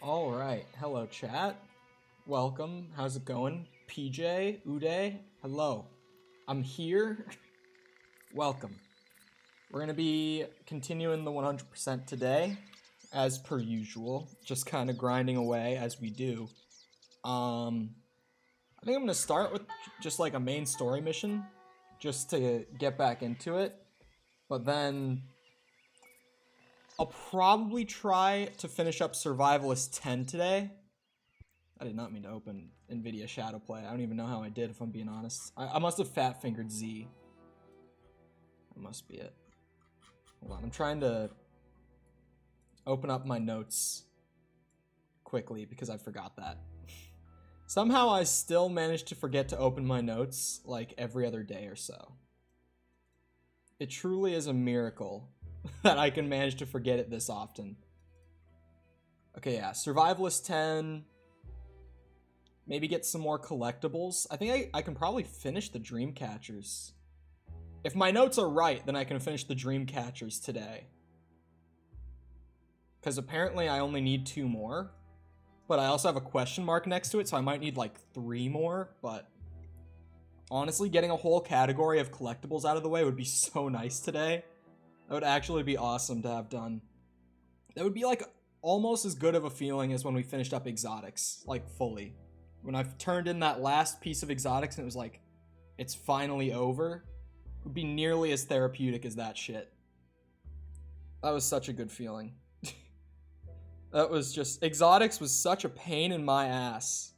All right. Hello, chat. Welcome. How's it going? PJ, Uday, hello. I'm here. Welcome. We're going to be continuing the 100% today, as per usual. Just kind of grinding away as we do. I think I'm going to start with just like a main story mission, just to get back into it. But then I'll probably try to finish up Survivalist 10 today. I did not mean to open NVIDIA Shadowplay. I don't even know how I did, if I'm being honest. I must have fat-fingered Z. That must be it. Hold on, I'm trying to open up my notes quickly because I forgot that. Somehow I still managed to forget to open my notes like every other day or so. It truly is a miracle that I can manage to forget it this often. Okay, yeah, Survivalist 10. Maybe get some more collectibles. I think I can probably finish the dream catchers. If my notes are right, then I can finish the dream catchers today. Because apparently I only need 2 more. But I also have a question mark next to it, so I might need like 3 more. But honestly, getting a whole category of collectibles out of the way would be so nice today. That would actually be awesome to have done. That would be like almost as good of a feeling as when we finished up exotics, like fully. When I've turned in that last piece of exotics and it was like, it's finally over, it would be nearly as therapeutic as that shit. That was such a good feeling. That was just, exotics was such a pain in my ass.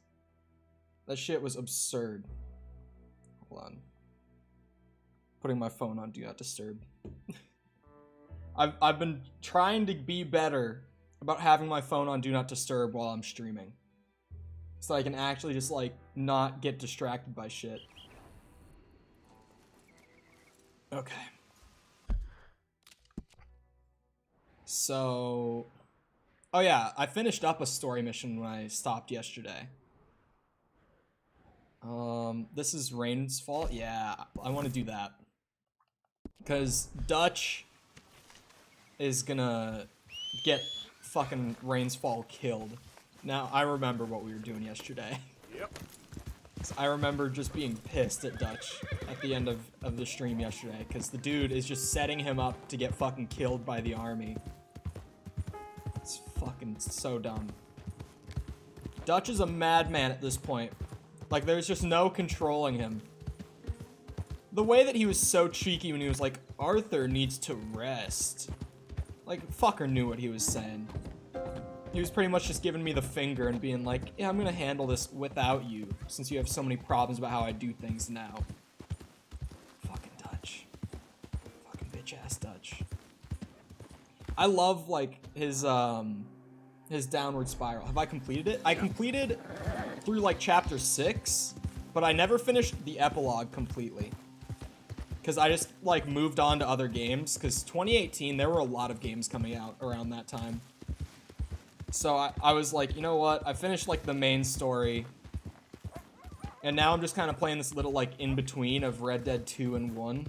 That shit was absurd. Hold on. Putting my phone on Do Not Disturb. I've been trying to be better about having my phone on Do Not Disturb while I'm streaming. So I can actually just, like, not get distracted by shit. Okay. So... Oh yeah, I finished up a story mission when I stopped yesterday. This is Rain's fault? Yeah, I want to do that. Because Dutch is gonna get fucking Rain's Fall killed. Now, I remember what we were doing yesterday. Yep. I remember just being pissed at Dutch at the end of the stream yesterday, because the dude is just setting him up to get fucking killed by the army. It's fucking so dumb. Dutch is a madman at this point. Like, there's just no controlling him. The way that he was so cheeky when he was like, Arthur needs to rest. Like, fucker knew what he was saying. He was pretty much just giving me the finger and being like, yeah, I'm gonna handle this without you, since you have so many problems about how I do things now. Fucking Dutch. Fucking bitch-ass Dutch. I love, like, his downward spiral. Have I completed it? I completed through, like, chapter 6, but I never finished the epilogue completely. Because I just, like, moved on to other games, because 2018, there were a lot of games coming out around that time. So I was like, you know what? I finished, like, the main story. And now I'm just kind of playing this little, like, in-between of Red Dead 2 and 1.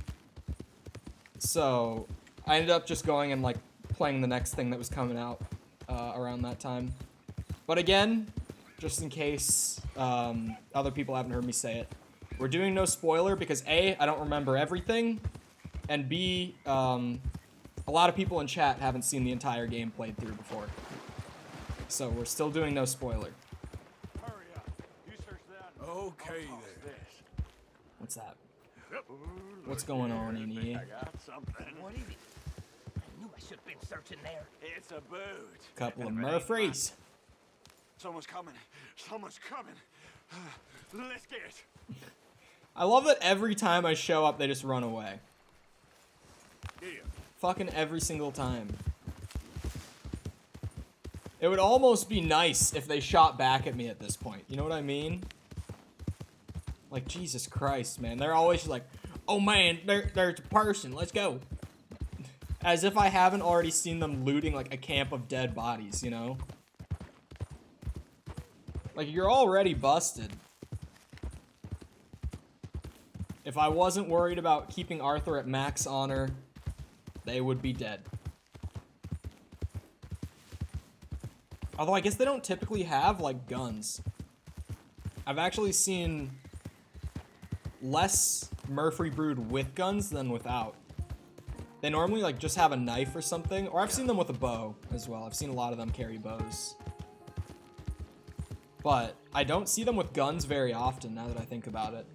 So I ended up just going and, like, playing the next thing that was coming out around that time. But again, just in case other people haven't heard me say it, we're doing no spoiler because A, I don't remember everything, and B, a lot of people in chat haven't seen the entire game played through before. So we're still doing no spoiler. Hurry up. You search that. Okay there. What's that? What's going on in here? I got something. What is it? I knew I should have been searching there. It's a boot. Couple of Murphys. Someone's coming. Someone's coming. Let's get it. I love that every time I show up, they just run away. Yeah. Fucking every single time. It would almost be nice if they shot back at me at this point. You know what I mean? Like, Jesus Christ, man. They're always just like, oh man, there's a person, let's go. As if I haven't already seen them looting, like, a camp of dead bodies, you know? Like, you're already busted. If I wasn't worried about keeping Arthur at max honor, they would be dead. Although I guess they don't typically have, like, guns. I've actually seen less Murphy Brood with guns than without. They normally, like, just have a knife or something. Or I've seen them with a bow as well. I've seen a lot of them carry bows. But I don't see them with guns very often now that I think about it.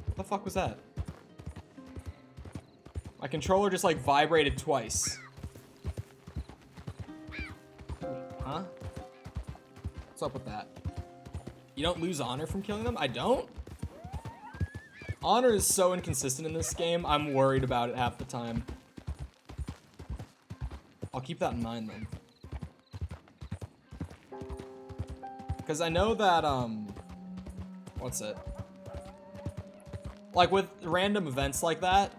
What the fuck was that? My controller just, like, vibrated twice. Huh? What's up with that? You don't lose honor from killing them? I don't? Honor is so inconsistent in this game, I'm worried about it half the time. I'll keep that in mind, then. Because I know that, what's it? Like, with random events like that,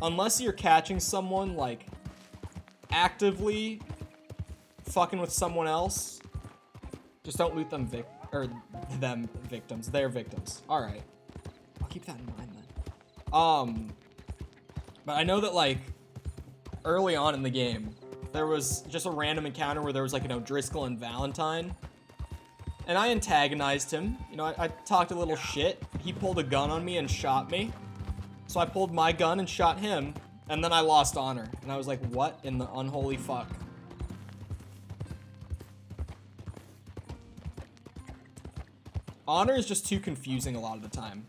unless you're catching someone, like, actively fucking with someone else, just don't loot them victims. They're victims. Alright. I'll keep that in mind, then. But I know that, like, early on in the game, there was just a random encounter where there was, like, you know, Driscoll and Valentine. And I antagonized him. You know, I talked a little shit. He pulled a gun on me and shot me. So I pulled my gun and shot him. And then I lost honor. And I was like, what in the unholy fuck? Honor is just too confusing a lot of the time.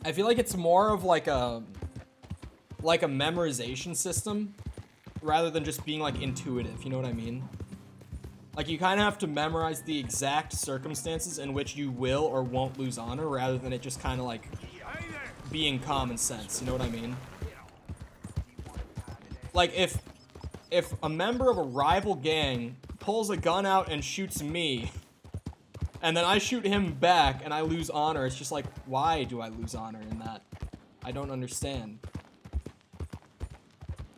I feel like it's more of like a memorization system rather than just being like intuitive, you know what I mean? Like you kind of have to memorize the exact circumstances in which you will or won't lose honor rather than it just kind of like being common sense, you know what I mean? Like if a member of a rival gang pulls a gun out and shoots me, and then I shoot him back and I lose honor, it's just like, why do I lose honor in that? I don't understand.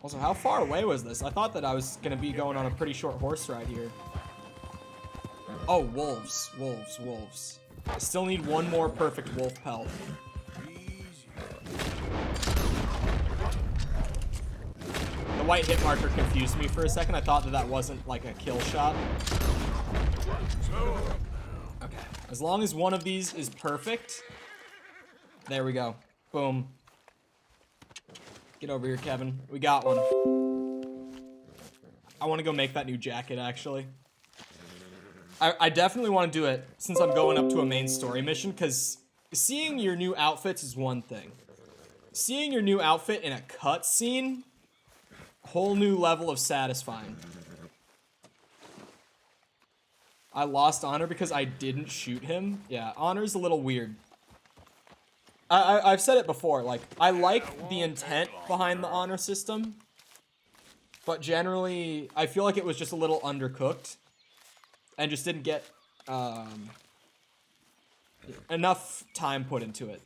Also, how far away was this? I thought that I was gonna be going on a pretty short horse ride here. Oh, wolves, wolves, wolves. I still need one more perfect wolf pelt. The white hit marker confused me for a second. I thought that that wasn't like a kill shot. Okay, as long as one of these is perfect. There we go. Boom. Get over here, Kevin. We got one. I want to go make that new jacket, actually. I definitely want to do it since I'm going up to a main story mission, because seeing your new outfits is one thing. Seeing your new outfit in a cutscene, whole new level of satisfying. I lost honor because I didn't shoot him. Yeah, honor's a little weird. I've said it before, like, I like the intent behind the honor system, but generally, I feel like it was just a little undercooked, and just didn't get, enough time put into it.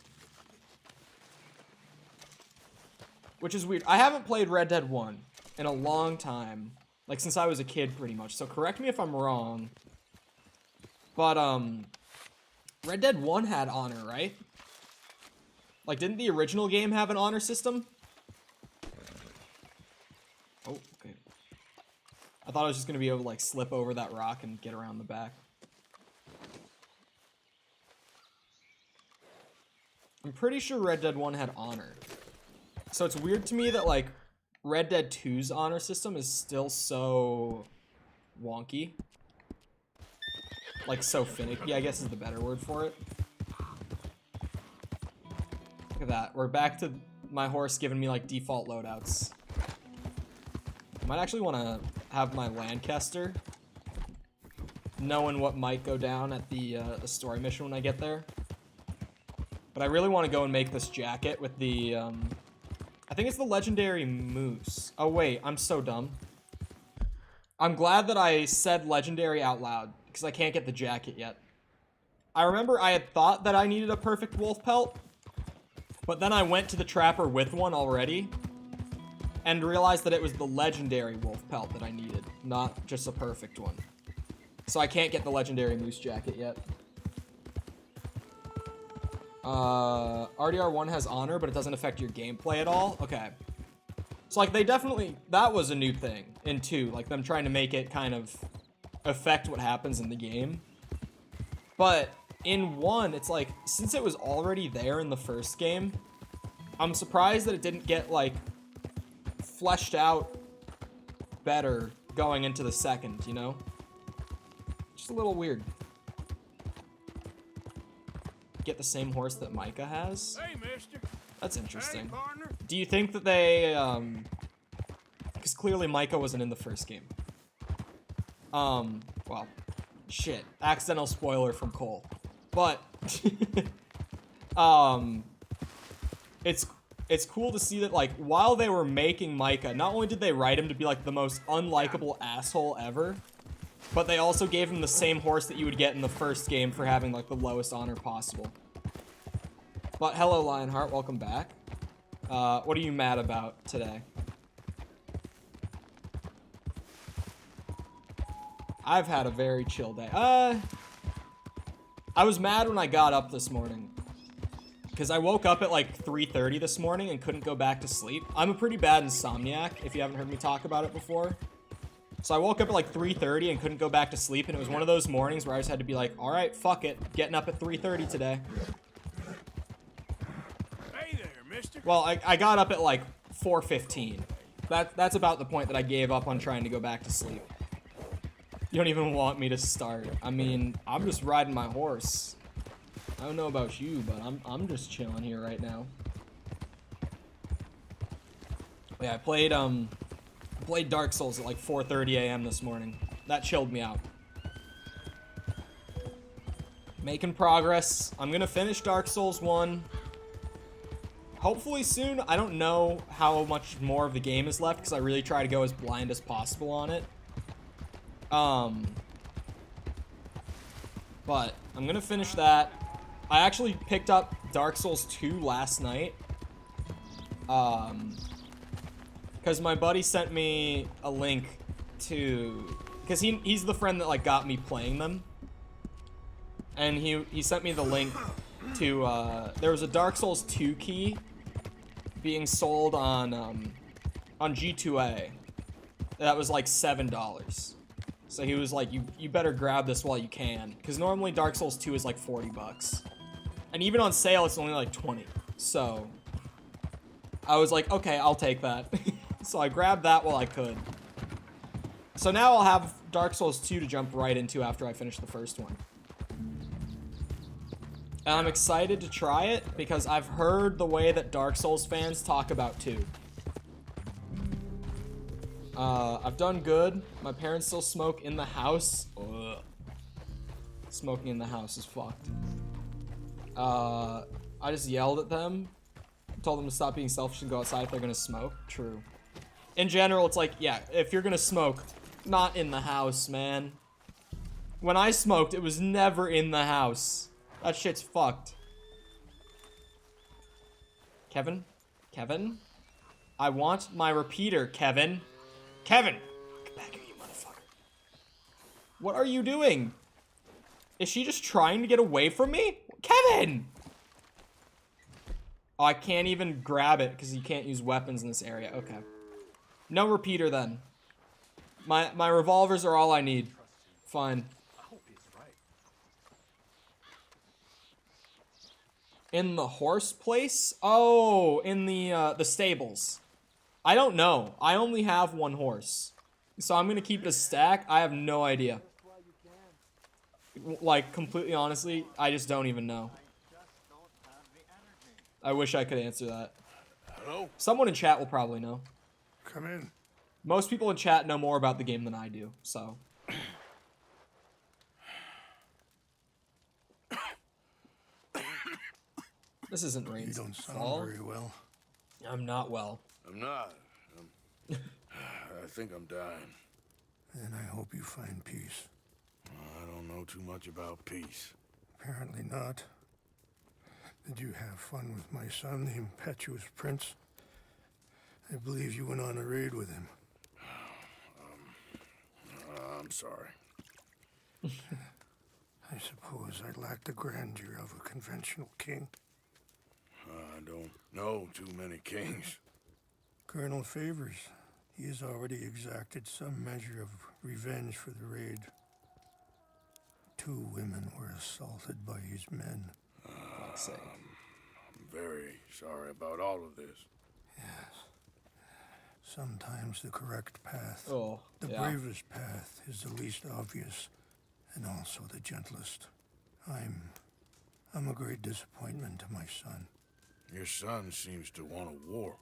Which is weird. I haven't played Red Dead 1 in a long time, like, since I was a kid, pretty much, so correct me if I'm wrong, but, Red Dead 1 had honor, right? Like, didn't the original game have an honor system? Oh, okay. I thought I was just gonna be able to, like, slip over that rock and get around the back. I'm pretty sure Red Dead 1 had honor. So it's weird to me that, like, Red Dead 2's honor system is still so wonky. Like, so finicky, I guess is the better word for it. Look at that. We're back to my horse giving me, like, default loadouts. I might actually want to have my Lancaster, knowing what might go down at the story mission when I get there. But I really want to go and make this jacket with the, I think it's the legendary moose. Oh, wait. I'm so dumb. I'm glad that I said legendary out loud, because I can't get the jacket yet. I remember I had thought that I needed a perfect wolf pelt, but then I went to the trapper with one already, and realized that it was the legendary wolf pelt that I needed, not just a perfect one. So I can't get the legendary moose jacket yet. RDR1 has honor, but it doesn't affect your gameplay at all? Okay. So, like, they definitely... That was a new thing in 2. Like, them trying to make it kind of affect what happens in the game. But in 1, it's like, since it was already there in the first game, I'm surprised that it didn't get, like, fleshed out better going into the second, you know? Just a little weird. Get the same horse that Micah has? Hey, mister. That's interesting. Hey, partner. Do you think that they, because clearly Micah wasn't in the first game. Well, shit. Accidental spoiler from Cole. But, it's cool to see that, like, while they were making Micah, not only did they write him to be, like, the most unlikable asshole ever, but they also gave him the same horse that you would get in the first game for having, like, the lowest honor possible. But hello, Lionheart. Welcome back. What are you mad about today? I've had a very chill day. I was mad when I got up this morning. Because I woke up at like 3:30 this morning and couldn't go back to sleep. I'm a pretty bad insomniac, if you haven't heard me talk about it before. So I woke up at like 3:30 and couldn't go back to sleep, and it was one of those mornings where I just had to be like, alright, fuck it. Getting up at 3:30 today. Hey there, mister. Well, I got up at like 4:15. That's about the point that I gave up on trying to go back to sleep. You don't even want me to start. I mean, I'm just riding my horse. I don't know about you, but I'm just chilling here right now. Yeah, I played Dark Souls at like 4:30 a.m. this morning. That chilled me out. Making progress. I'm gonna finish Dark Souls 1. Hopefully soon. I don't know how much more of the game is left because I really try to go as blind as possible on it. But I'm gonna finish that. I actually picked up Dark Souls 2 last night. Because my buddy sent me a link to... Because he's the friend that, like, got me playing them. And he sent me the link to, there was a Dark Souls 2 key being sold on G2A. That was, like, $7. So he was like, you better grab this while you can. Because normally Dark Souls 2 is, like, 40 bucks. And even on sale, it's only like 20. So I was like, okay, I'll take that. So I grabbed that while I could. So now I'll have Dark Souls 2 to jump right into after I finish the first one. And I'm excited to try it because I've heard the way that Dark Souls fans talk about 2. I've done good. My parents still smoke in the house. Ugh. Smoking in the house is fucked. I just yelled at them, told them to stop being selfish and go outside if they're gonna smoke. True. In general, it's like, yeah, if you're gonna smoke, not in the house, man. When I smoked, it was never in the house. That shit's fucked. Kevin? Kevin? I want my repeater, Kevin. Kevin! Get back here, you motherfucker. What are you doing? Is she just trying to get away from me? Kevin! Oh, I can't even grab it because you can't use weapons in this area. Okay. No repeater then. My revolvers are all I need. Fine. In the horse place? Oh, in the stables. I don't know. I only have one horse. So I'm gonna keep it a stack. I have no idea. Like, completely honestly, I just don't even know. I wish I could answer that. Hello? Someone in chat will probably know. Come in. Most people in chat know more about the game than I do, so. This isn't Rain's You don't sound fault. very well. I'm not well. I'm not. I think I'm dying. And I hope you find peace. I don't know too much about peace. Apparently not. Did you have fun with my son, the impetuous prince? I believe you went on a raid with him. I'm sorry. I suppose I lack the grandeur of a conventional king. I don't know too many kings. Colonel Favors. He has already exacted some measure of revenge for the raid. 2 women were assaulted by his men. Fuck's sake. I'm very sorry about all of this. Yes. Sometimes the correct path, the yeah. bravest path, is the least obvious, and also the gentlest. I'm a great disappointment to my son. Your son seems to want a war.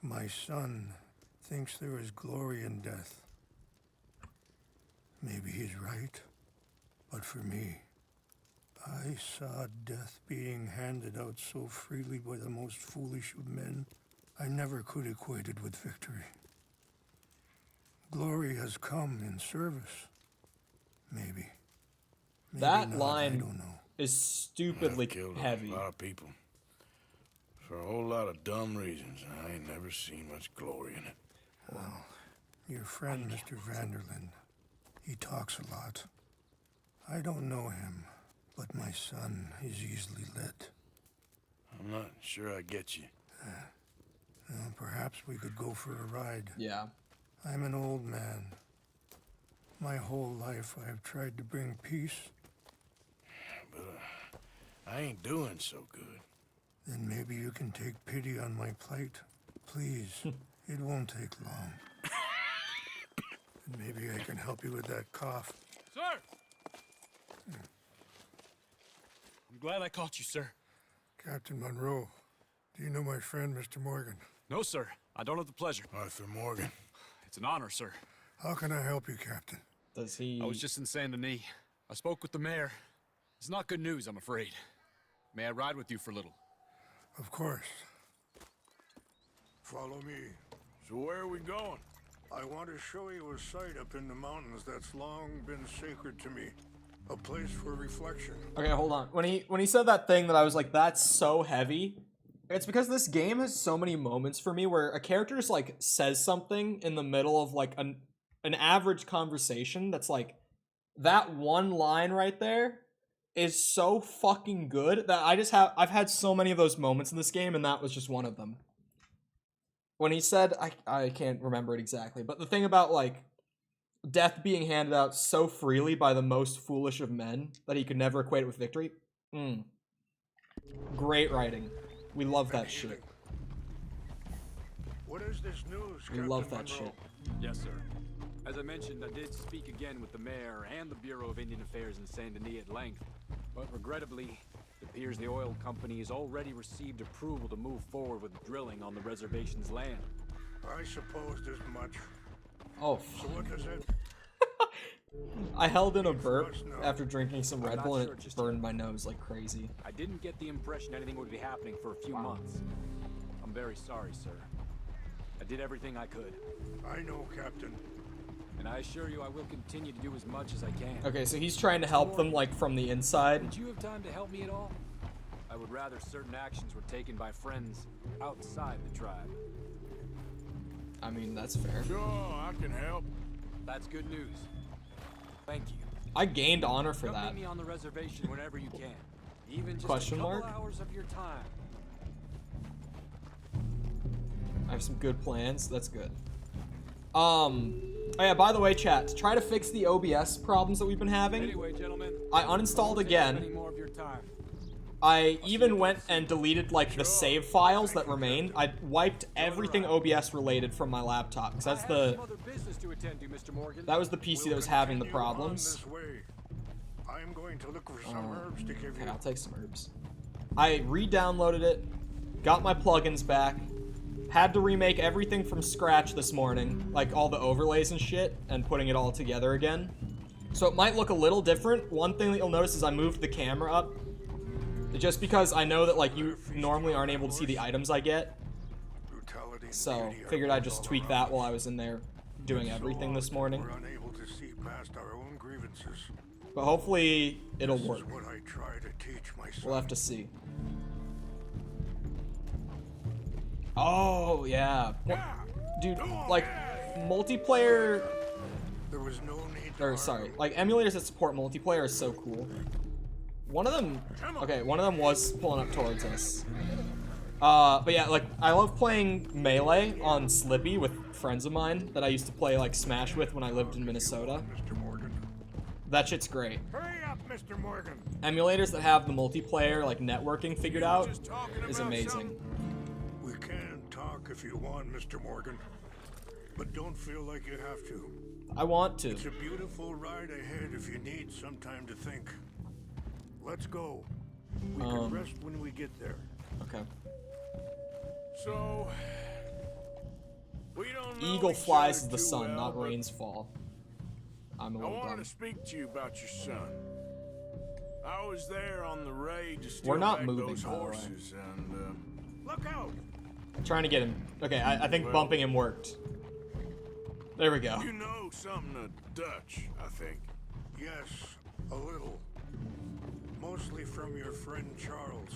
My son thinks there is glory in death. Maybe he's right, but for me, I saw death being handed out so freely by the most foolish of men, I never could equate it with victory. Glory has come in service. Maybe That not, line I don't know. is stupidly I've killed heavy. a lot of people. For a whole lot of dumb reasons. I ain't never seen much glory in it. Well, your friend, Mr. Vanderlyn, he talks a lot. I don't know him, but my son is easily led. I'm not sure I get you. Well, perhaps we could go for a ride. Yeah. I'm an old man. My whole life I have tried to bring peace. But I ain't doing so good. Then maybe you can take pity on my plight. Please, it won't take long. And maybe I can help you with that cough. Sir! I'm glad I caught you, sir. Captain Monroe, do you know my friend, Mr. Morgan? No, sir. I don't have the pleasure. Arthur Morgan. It's an honor, sir. How can I help you, Captain? Does he... I was just in Saint Denis. I spoke with the mayor. It's not good news, I'm afraid. May I ride with you for a little? Of course. Follow me. So where are we going? I want to show you a site up in the mountains that's long been sacred to me. A place for reflection. Okay, hold on. When he said that thing that I was like, that's so heavy, it's because this game has so many moments for me where a character just like says something in the middle of like an average conversation that's like, that one line right there is so fucking good that I've had so many of those moments in this game, and that was just one of them. When he said, I can't remember it exactly, but the thing about like death being handed out so freely by the most foolish of men that he could never equate it with victory. Great writing. We love that shit. What is this news, We love that shit. Yes, sir. As I mentioned, I did speak again with the mayor and the Bureau of Indian Affairs in Saint Denis at length, but regrettably, it appears the oil company has already received approval to move forward with drilling on the reservation's land. I supposed as much. Oh, So what does that... I held in a burp after drinking some Red Bull and it burned my nose like crazy. I didn't get the impression anything would be happening for a few months. I'm very sorry, sir. I did everything I could. I know, Captain. And I assure you I will continue to do as much as I can. Okay, so he's trying to help them like from the inside. Would you have time to help me at all? I would rather certain actions were taken by friends outside the tribe. I mean, that's fair. Sure, I can help. That's good news. Thank you. I gained honor for Come that. meet me on the reservation whenever you can. Even just Question a couple mark? hours of your time. I have some good plans. That's good. Oh yeah, by the way, chat, to try to fix the OBS problems that we've been having, Anyway, gentlemen, I uninstalled Any again. more of your time. I even went and deleted like the save files that remained. I wiped everything OBS related from my laptop because that's I have the some other business to attend to, Mr. Morgan. that was the PC that was having the Continue on problems. this way. I'm going to look for some herbs to give Okay, you. I'll take some herbs. I re-downloaded it, got my plugins back, had to remake everything from scratch this morning, like all the overlays and shit, and putting it all together again. So it might look a little different. One thing that you'll notice is I moved the camera up, just because I know that like you normally aren't able to see the items I get. Brutality and So beauty are figured I'd both just all tweak around that us. while I was in there doing So everything this often morning. We're unable to see past our own grievances. But hopefully it'll This work. is what I try to teach my son. We'll have to see. Oh, yeah. Dude, like, multiplayer... There was no need to Or, harm sorry, them. like, emulators that support multiplayer is so cool. One of them... Okay, one of them was pulling up towards us. But yeah, like, I love playing Melee on Slippy with friends of mine that I used to play, like, Smash with when I lived in Minnesota. Mr. Morgan. That shit's great. Hurry up, Mr. Morgan. Emulators that have the multiplayer, like, networking figured out is amazing. We can talk if you want, Mr. Morgan. But don't feel like you have to. I want to. It's a beautiful ride ahead if you need some time to think. Let's go. We can rest when we get there. Okay. So, we don't know Eagle each flies other as the too sun, well, not but rain's fall. I'm a I little wanted dumb. to speak to you about your son. I was there on the raid to steal We're not back moving, those by the way. horses, and Look out! I'm trying to get him. Okay, I think bumping him worked. There we go. you know something of Dutch, I think. Yes, a little. Mostly from your friend Charles.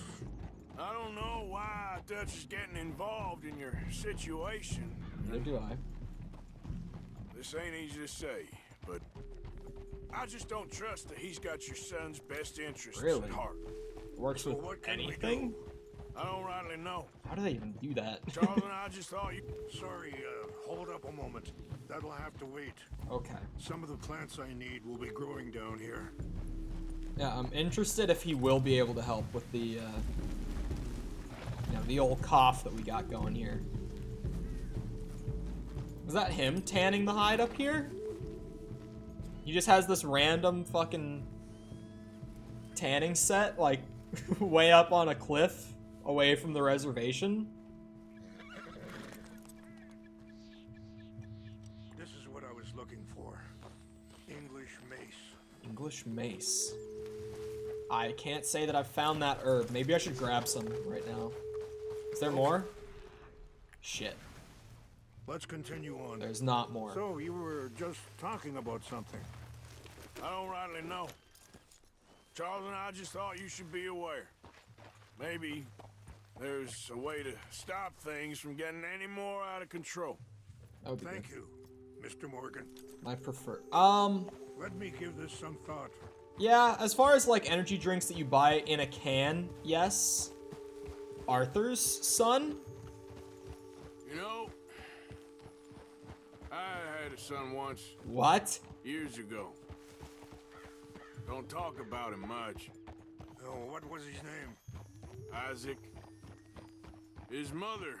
I don't know why Dutch is getting involved in your situation. Neither do I. This ain't easy to say, but I just don't trust that he's got your son's best interests Really? at heart. Works with what can we anything? do? I don't rightly know. How do they even do that? Charles and I just thought you... Sorry, hold up a moment. That'll have to wait. Okay. Some of the plants I need will be growing down here. Yeah, I'm interested if he will be able to help with the, you know, the old cough that we got going here. Is that him tanning the hide up here? He just has this random fucking tanning set, like, way up on a cliff away from the reservation. This is what I was looking for. English mace. English mace. I can't say that I've found that herb. Maybe I should grab some right now. Is there more? Shit. Let's continue on. There's not more. So, you were just talking about something. I don't rightly know. Charles and I just thought you should be aware. Maybe there's a way to stop things from getting any more out of control. That would be Thank good. you, Mr. Morgan. I prefer. Let me give this some thought. Yeah, as far as like energy drinks that you buy in a can, yes. Arthur's son? You know, I had a son once, What? years ago. Don't talk about him much. Oh, what was his name? Isaac. His mother,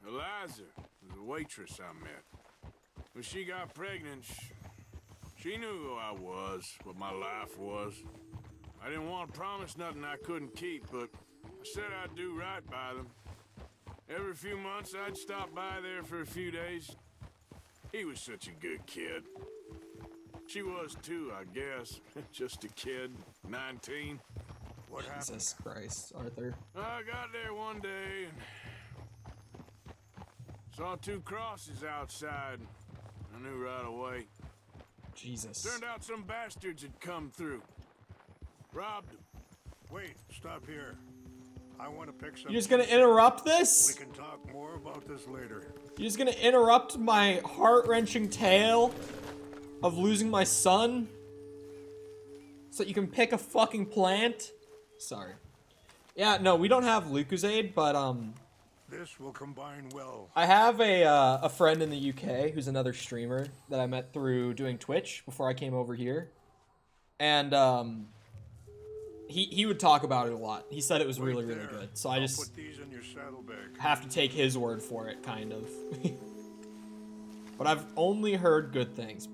Eliza, was a waitress I met. When she got pregnant, she knew who I was, what my life was. I didn't want to promise nothing I couldn't keep, but I said I'd do right by them. Every few months, I'd stop by there for a few days. He was such a good kid. She was too, I guess. Just a kid, 19. What happened? Jesus Christ, Arthur. I got there one day and saw two crosses outside. I knew right away. Jesus. Turned out some bastards had come through. Robbed them. Wait, stop here. I want to pick some. You're just gonna interrupt We this? can talk more about this later. You're just gonna interrupt my heart-wrenching tale of losing my son? So that you can pick a fucking plant? Sorry. Yeah, no, we don't have Lucozade, but, This will combine well. I have a friend in the UK who's another streamer that I met through doing Twitch before I came over here. And, he would talk about it a lot. He said it was really, really There. good. So I I'll just put these in your saddlebag. have to take his word for it, kind of. But I've only heard good things.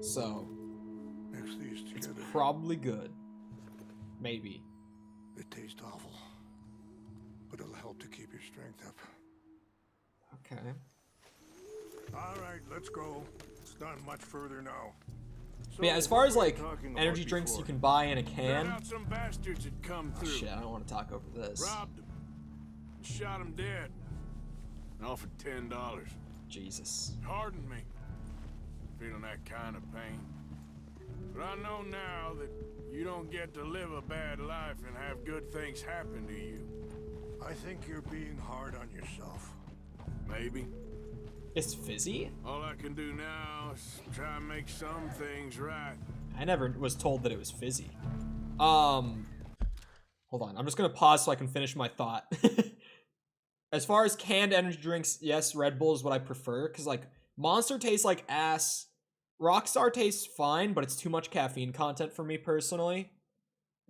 So, Mix these it's together. probably good. Maybe. It tastes awful, but it'll help to keep your strength up. Okay. All right, let's go. It's not much further now. But yeah, as So, far what as were we like talking about energy drinks you before? can buy in a Turned can. out some bastards had come Oh, through. shit, I don't want to talk over this. Robbed them. Shot them dead. And offered $10. Jesus. Hardened me. Feeling that kind of pain. But I know now that you don't get to live a bad life and have good things happen to you. I think you're being hard on yourself. Maybe. It's fizzy? All I can do now is try and make some things right. I never was told that it was fizzy. Hold on. I'm just gonna pause so I can finish my thought. As far as canned energy drinks, yes, Red Bull is what I prefer. Because, like, Monster tastes like ass. Rockstar tastes fine, but it's too much caffeine content for me personally.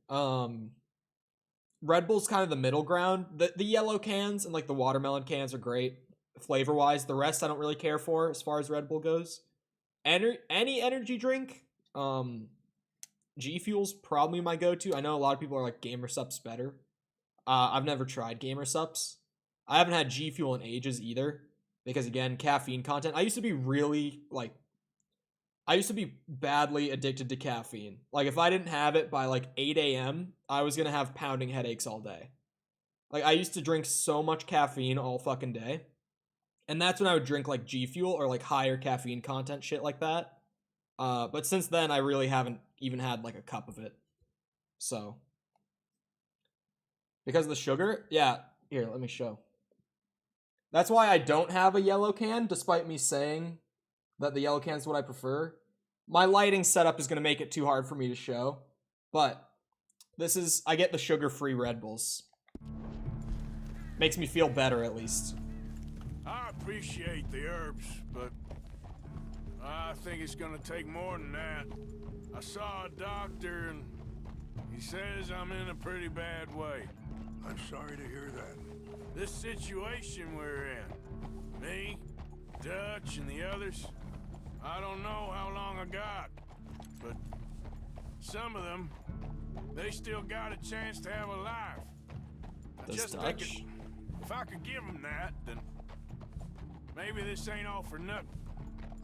Red Bull's kind of the middle ground. The yellow cans and, like, the watermelon cans are great flavor-wise. The rest I don't really care for as far as Red Bull goes. Any energy drink, G Fuel's probably my go-to. I know a lot of people are like Gamer Sup's better. I've never tried Gamer Sup's. I haven't had G Fuel in ages either because again, caffeine content. I used to be badly addicted to caffeine. Like if I didn't have it by like 8 a.m., I was gonna have pounding headaches all day. Like I used to drink so much caffeine all fucking day. And that's when I would drink like G Fuel or like higher caffeine content shit like that. But since then, I really haven't even had like a cup of it. So, because of the sugar? Yeah, here, let me show. That's why I don't have a yellow can, despite me saying that the yellow can is what I prefer. My lighting setup is going to make it too hard for me to show. But, I get the sugar-free Red Bulls. Makes me feel better, at least. I appreciate the herbs, but I think it's gonna take more than that. I saw a doctor and he says I'm in a pretty bad way. I'm sorry to hear that. This situation we're in, me, Dutch, and the others, I don't know how long I got, but some of them, they still got a chance to have a life. I Does just Dutch? think if I could give them that, then maybe this ain't all for nothing.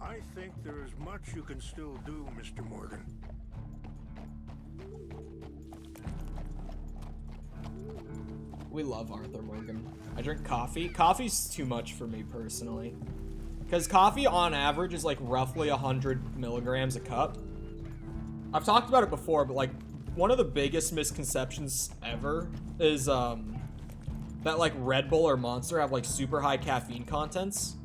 I think there is much you can still do, Mr. Morgan. We love Arthur Morgan. I drink coffee. Coffee's too much for me personally. Because coffee on average is like roughly 100 milligrams a cup. I've talked about it before, but like one of the biggest misconceptions ever is that like Red Bull or Monster have like super high caffeine contents.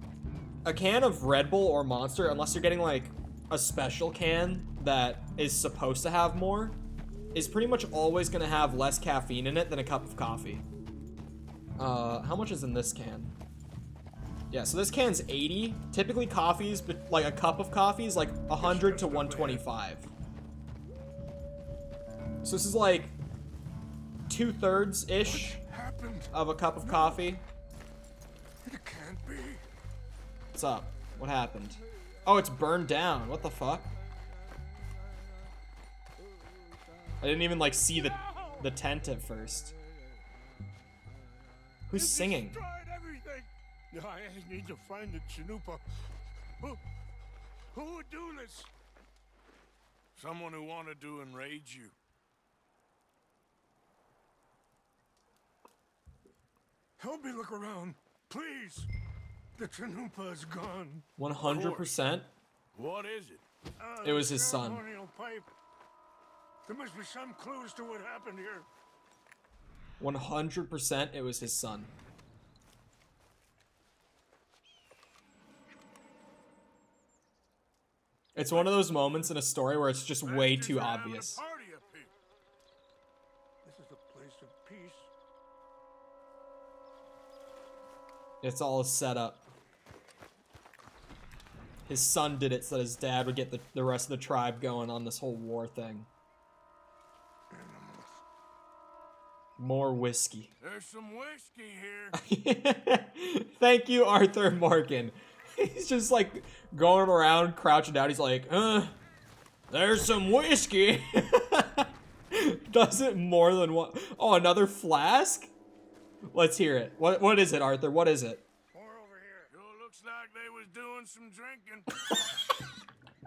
A can of Red Bull or Monster, unless you're getting like a special can that is supposed to have more, is pretty much always going to have less caffeine in it than a cup of coffee. How much is in this can? Yeah, so this can's 80. Typically coffees, but like a cup of coffee is like 100 to 125. So this is like 2/3-ish of a cup of coffee. It can't be. What's up? What happened? Oh, it's burned down. What the fuck? I didn't even like see the tent at first. Who's singing? Destroyed everything. I need to find the Chanupa. Who would do this? Someone who wanted to enrage you. Help me look around, please. The Chanupa is gone. 100%. What is it? It was his son. Ceremonial pipe. There must be some clues to what happened here. 100% it was his son. It's one of those moments in a story where it's just way too obvious. This is a place of peace. It's all set up. His son did it so that his dad would get the rest of the tribe going on this whole war thing. More whiskey. There's some whiskey here. Thank you, Arthur Morgan. He's just like going around, crouching down. He's like, there's some whiskey. Does it more than one? Oh, another flask? Let's hear it. What is it, Arthur? What is it? More over here. Sure looks like they was doing some drinking.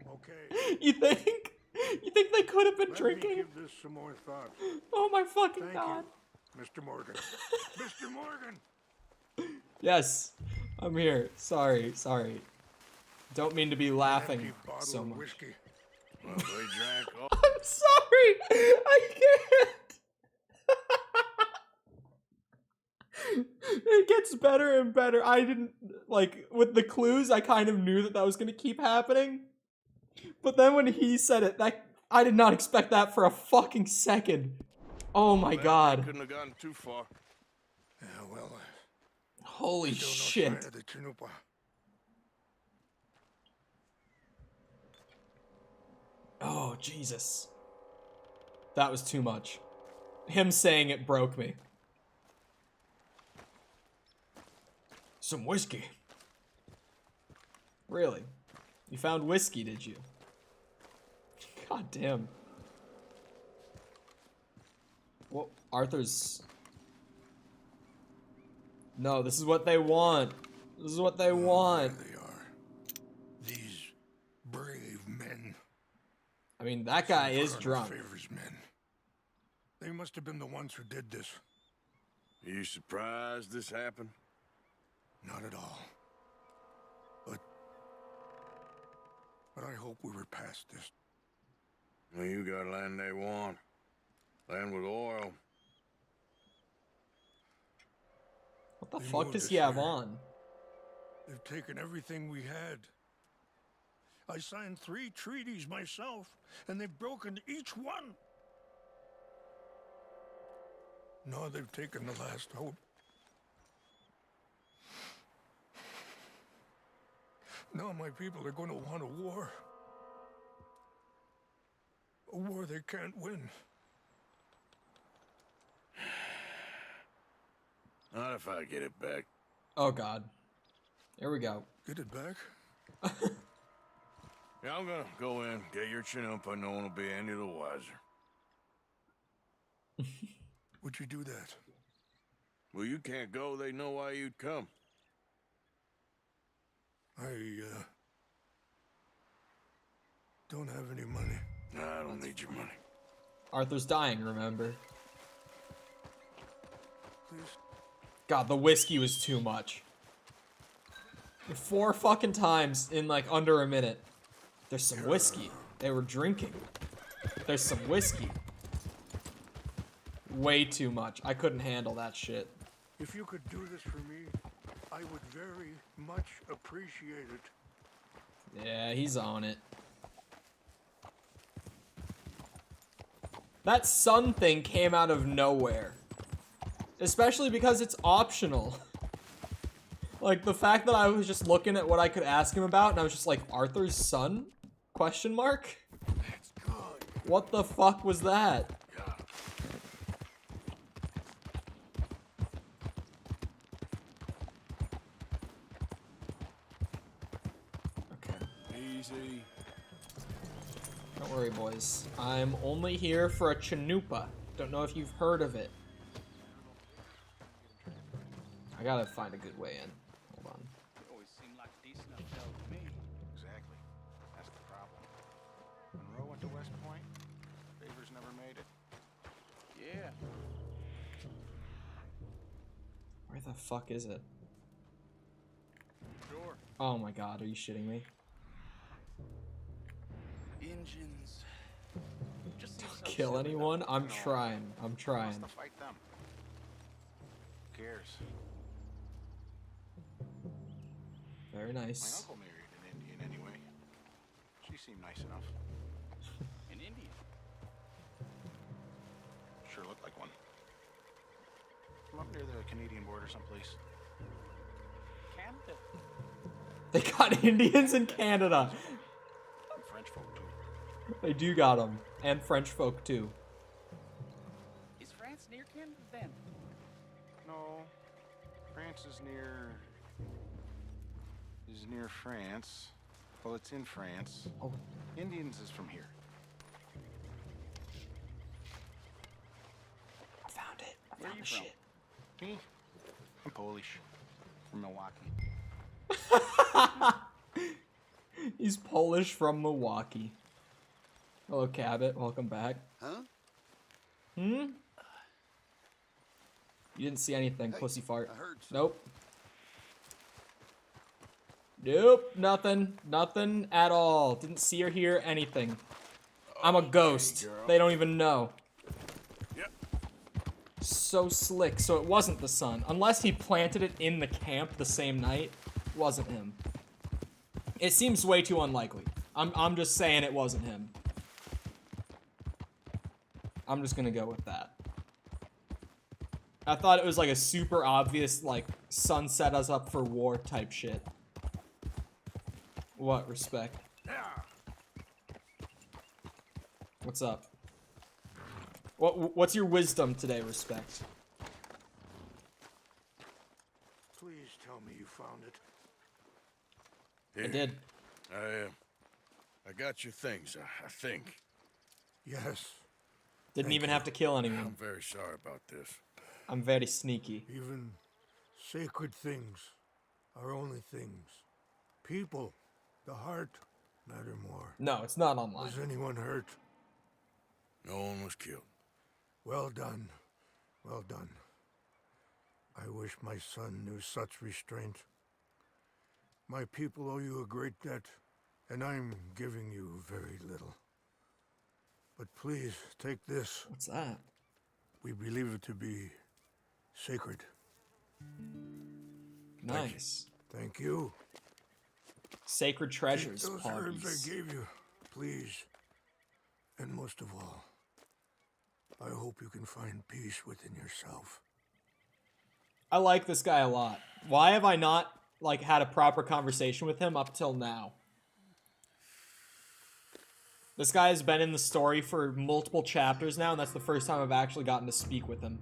Okay. You think? You think they could have been Let drinking? me give this some more thought. Oh my fucking Thank god. you, Mr. Morgan. Mr. Morgan. Yes, I'm here. Sorry. Don't mean to be laughing Empty bottle so of much. whiskey. Well, they drank all. I'm sorry. I can't. It gets better and better. I didn't like with the clues. I kind of knew that was going to keep happening. But then when he said it, I did not expect that for a fucking second. Oh my god. Couldn't have gotten too far. Yeah, well, Holy Still no shit. sign of the Chanupa. Oh, Jesus. That was too much. Him saying it broke me. Some whiskey. Really? You found whiskey, did you? God damn. Well, Arthur's... No, this is what they want. This is what they want. There they are. These brave men. I mean, that guy is Colonel drunk. Favors men. They must have been the ones who did this. Are you surprised this happened? Not at all. But I hope we were past this. Well, you got land they want. Land with oil. What the They fuck moved does us he have here. on? They've taken everything we had. I signed 3 treaties myself, and they've broken each one. Now they've taken the last hope. Now my people are going to want a war. A war they can't win. Not if I get it back. Oh, God. Here we go. Get it back? Yeah, I'm gonna go in, get your chin up. No one will be any the wiser. Would you do that? Well, you can't go. They know why you'd come. I don't have any money. Nah, I don't need your money. Arthur's dying, remember? Please. God, the whiskey was too much. 4 fucking times in like under a minute. There's some whiskey. They were drinking. There's some whiskey. Way too much. I couldn't handle that shit. If you could do this for me, I would very much appreciate it. Yeah, he's on it. That sun thing came out of nowhere. Especially because it's optional. Like, the fact that I was just looking at what I could ask him about, and I was just like, Arthur's son? Question mark? That's good. What the fuck was that? Okay. Easy. Don't worry, boys. I'm only here for a chanupa. Don't know if you've heard of it. I gotta find a good way in. Hold on. Always seemed like a decent enough fellow to me. Exactly. That's the problem. Monroe went to West Point. Favors never made it. Yeah. Where the fuck is it? Sure. Oh my god, are you shitting me? Engines. Just seems so Kill silly, anyone? though. I'm No. trying. I'm Who trying. wants to fight them? Who cares? Very My nice. uncle married an Indian anyway. She seemed nice enough. An Indian. Sure looked like one. From up near the Canadian border someplace. Canada. They got Indians in Canada. And French folk too. They do got them. And French folk too. Is France near Canada then? No. France is near France. Well, it's in France. Oh. Indians is from here. I found it. I Where found you the from? shit. Me? I'm Polish. From Milwaukee. He's Polish from Milwaukee. Hello, Cabot. Welcome back. Huh? Hmm? You didn't see anything, Hey, pussy fart. I heard something. Nope. Nope. Nothing. Nothing at all. Didn't see or hear anything. I'm a ghost. girl. They don't even know. Yep. So slick. So it wasn't the sun. Unless he planted it in the camp the same night. It wasn't him. It seems way too unlikely. I'm just saying it wasn't him. I'm just gonna go with that. I thought it was like a super obvious, like, sun set us up for war type shit. What, respect? What's up? What's your wisdom today, respect? Please tell me you found it. I did. I got your things, I think. Yes. Didn't Thank even you. have to kill I'm anyone. very sorry about this. I'm very sneaky. Even sacred things are only things. People, the heart, matter more. No, it's not online. Was anyone hurt? No one was killed. Well done. Well done. I wish my son knew such restraint. My people owe you a great debt, and I'm giving you very little. But please, take this. What's that? We believe it to be sacred. Nice. Thank you. Sacred treasures, Take those parties. herbs I gave you, please. And most of all, I hope you can find peace within yourself. I like this guy a lot. Why have I not, like, had a proper conversation with him up till now? This guy has been in the story for multiple chapters now, and that's the first time I've actually gotten to speak with him.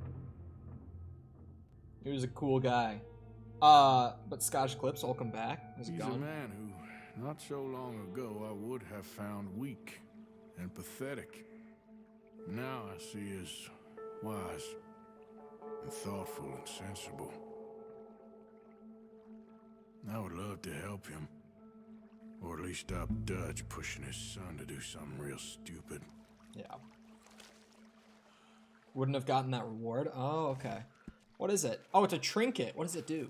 He was a cool guy. But Scottish Clips, welcome back. How's it He's a going? man who, not so long ago, I would have found weak and pathetic. Now I see as wise and thoughtful and sensible. I would love to help him. Or at least stop Dutch pushing his son to do something real stupid. Yeah. Wouldn't have gotten that reward. Oh, okay. What is it? Oh, it's a trinket. What does it do?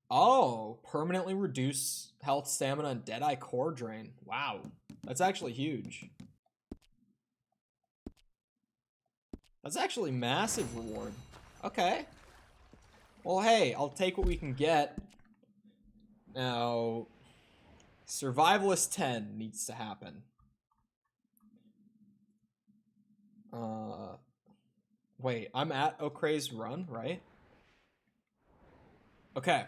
Oh, permanently reduce health, stamina, and Deadeye core drain. Wow. That's actually huge. That's actually massive reward. Okay. Well, hey, I'll take what we can get. Now, Survivalist 10 needs to happen. Wait, I'm at O'Cray's run, right? Okay.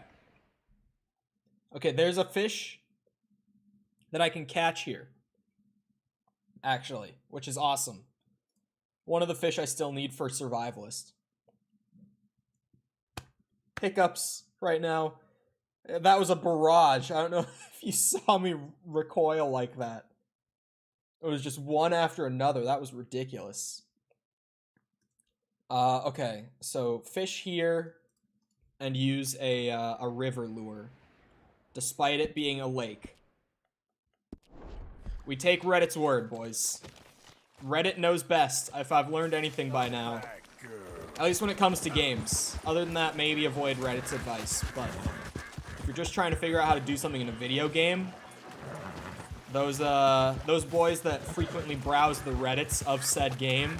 Okay, there's a fish that I can catch here. Actually, which is awesome. One of the fish I still need for Survivalist. Hiccups right now. That was a barrage. I don't know if you saw me recoil like that. It was just one after another. That was ridiculous. Okay, so fish here and use a river lure, despite it being a lake. We take Reddit's word, boys. Reddit knows best, if I've learned anything by now. At least when it comes to games. Other than that, maybe avoid Reddit's advice. But if you're just trying to figure out how to do something in a video game, those boys that frequently browse the Reddits of said game,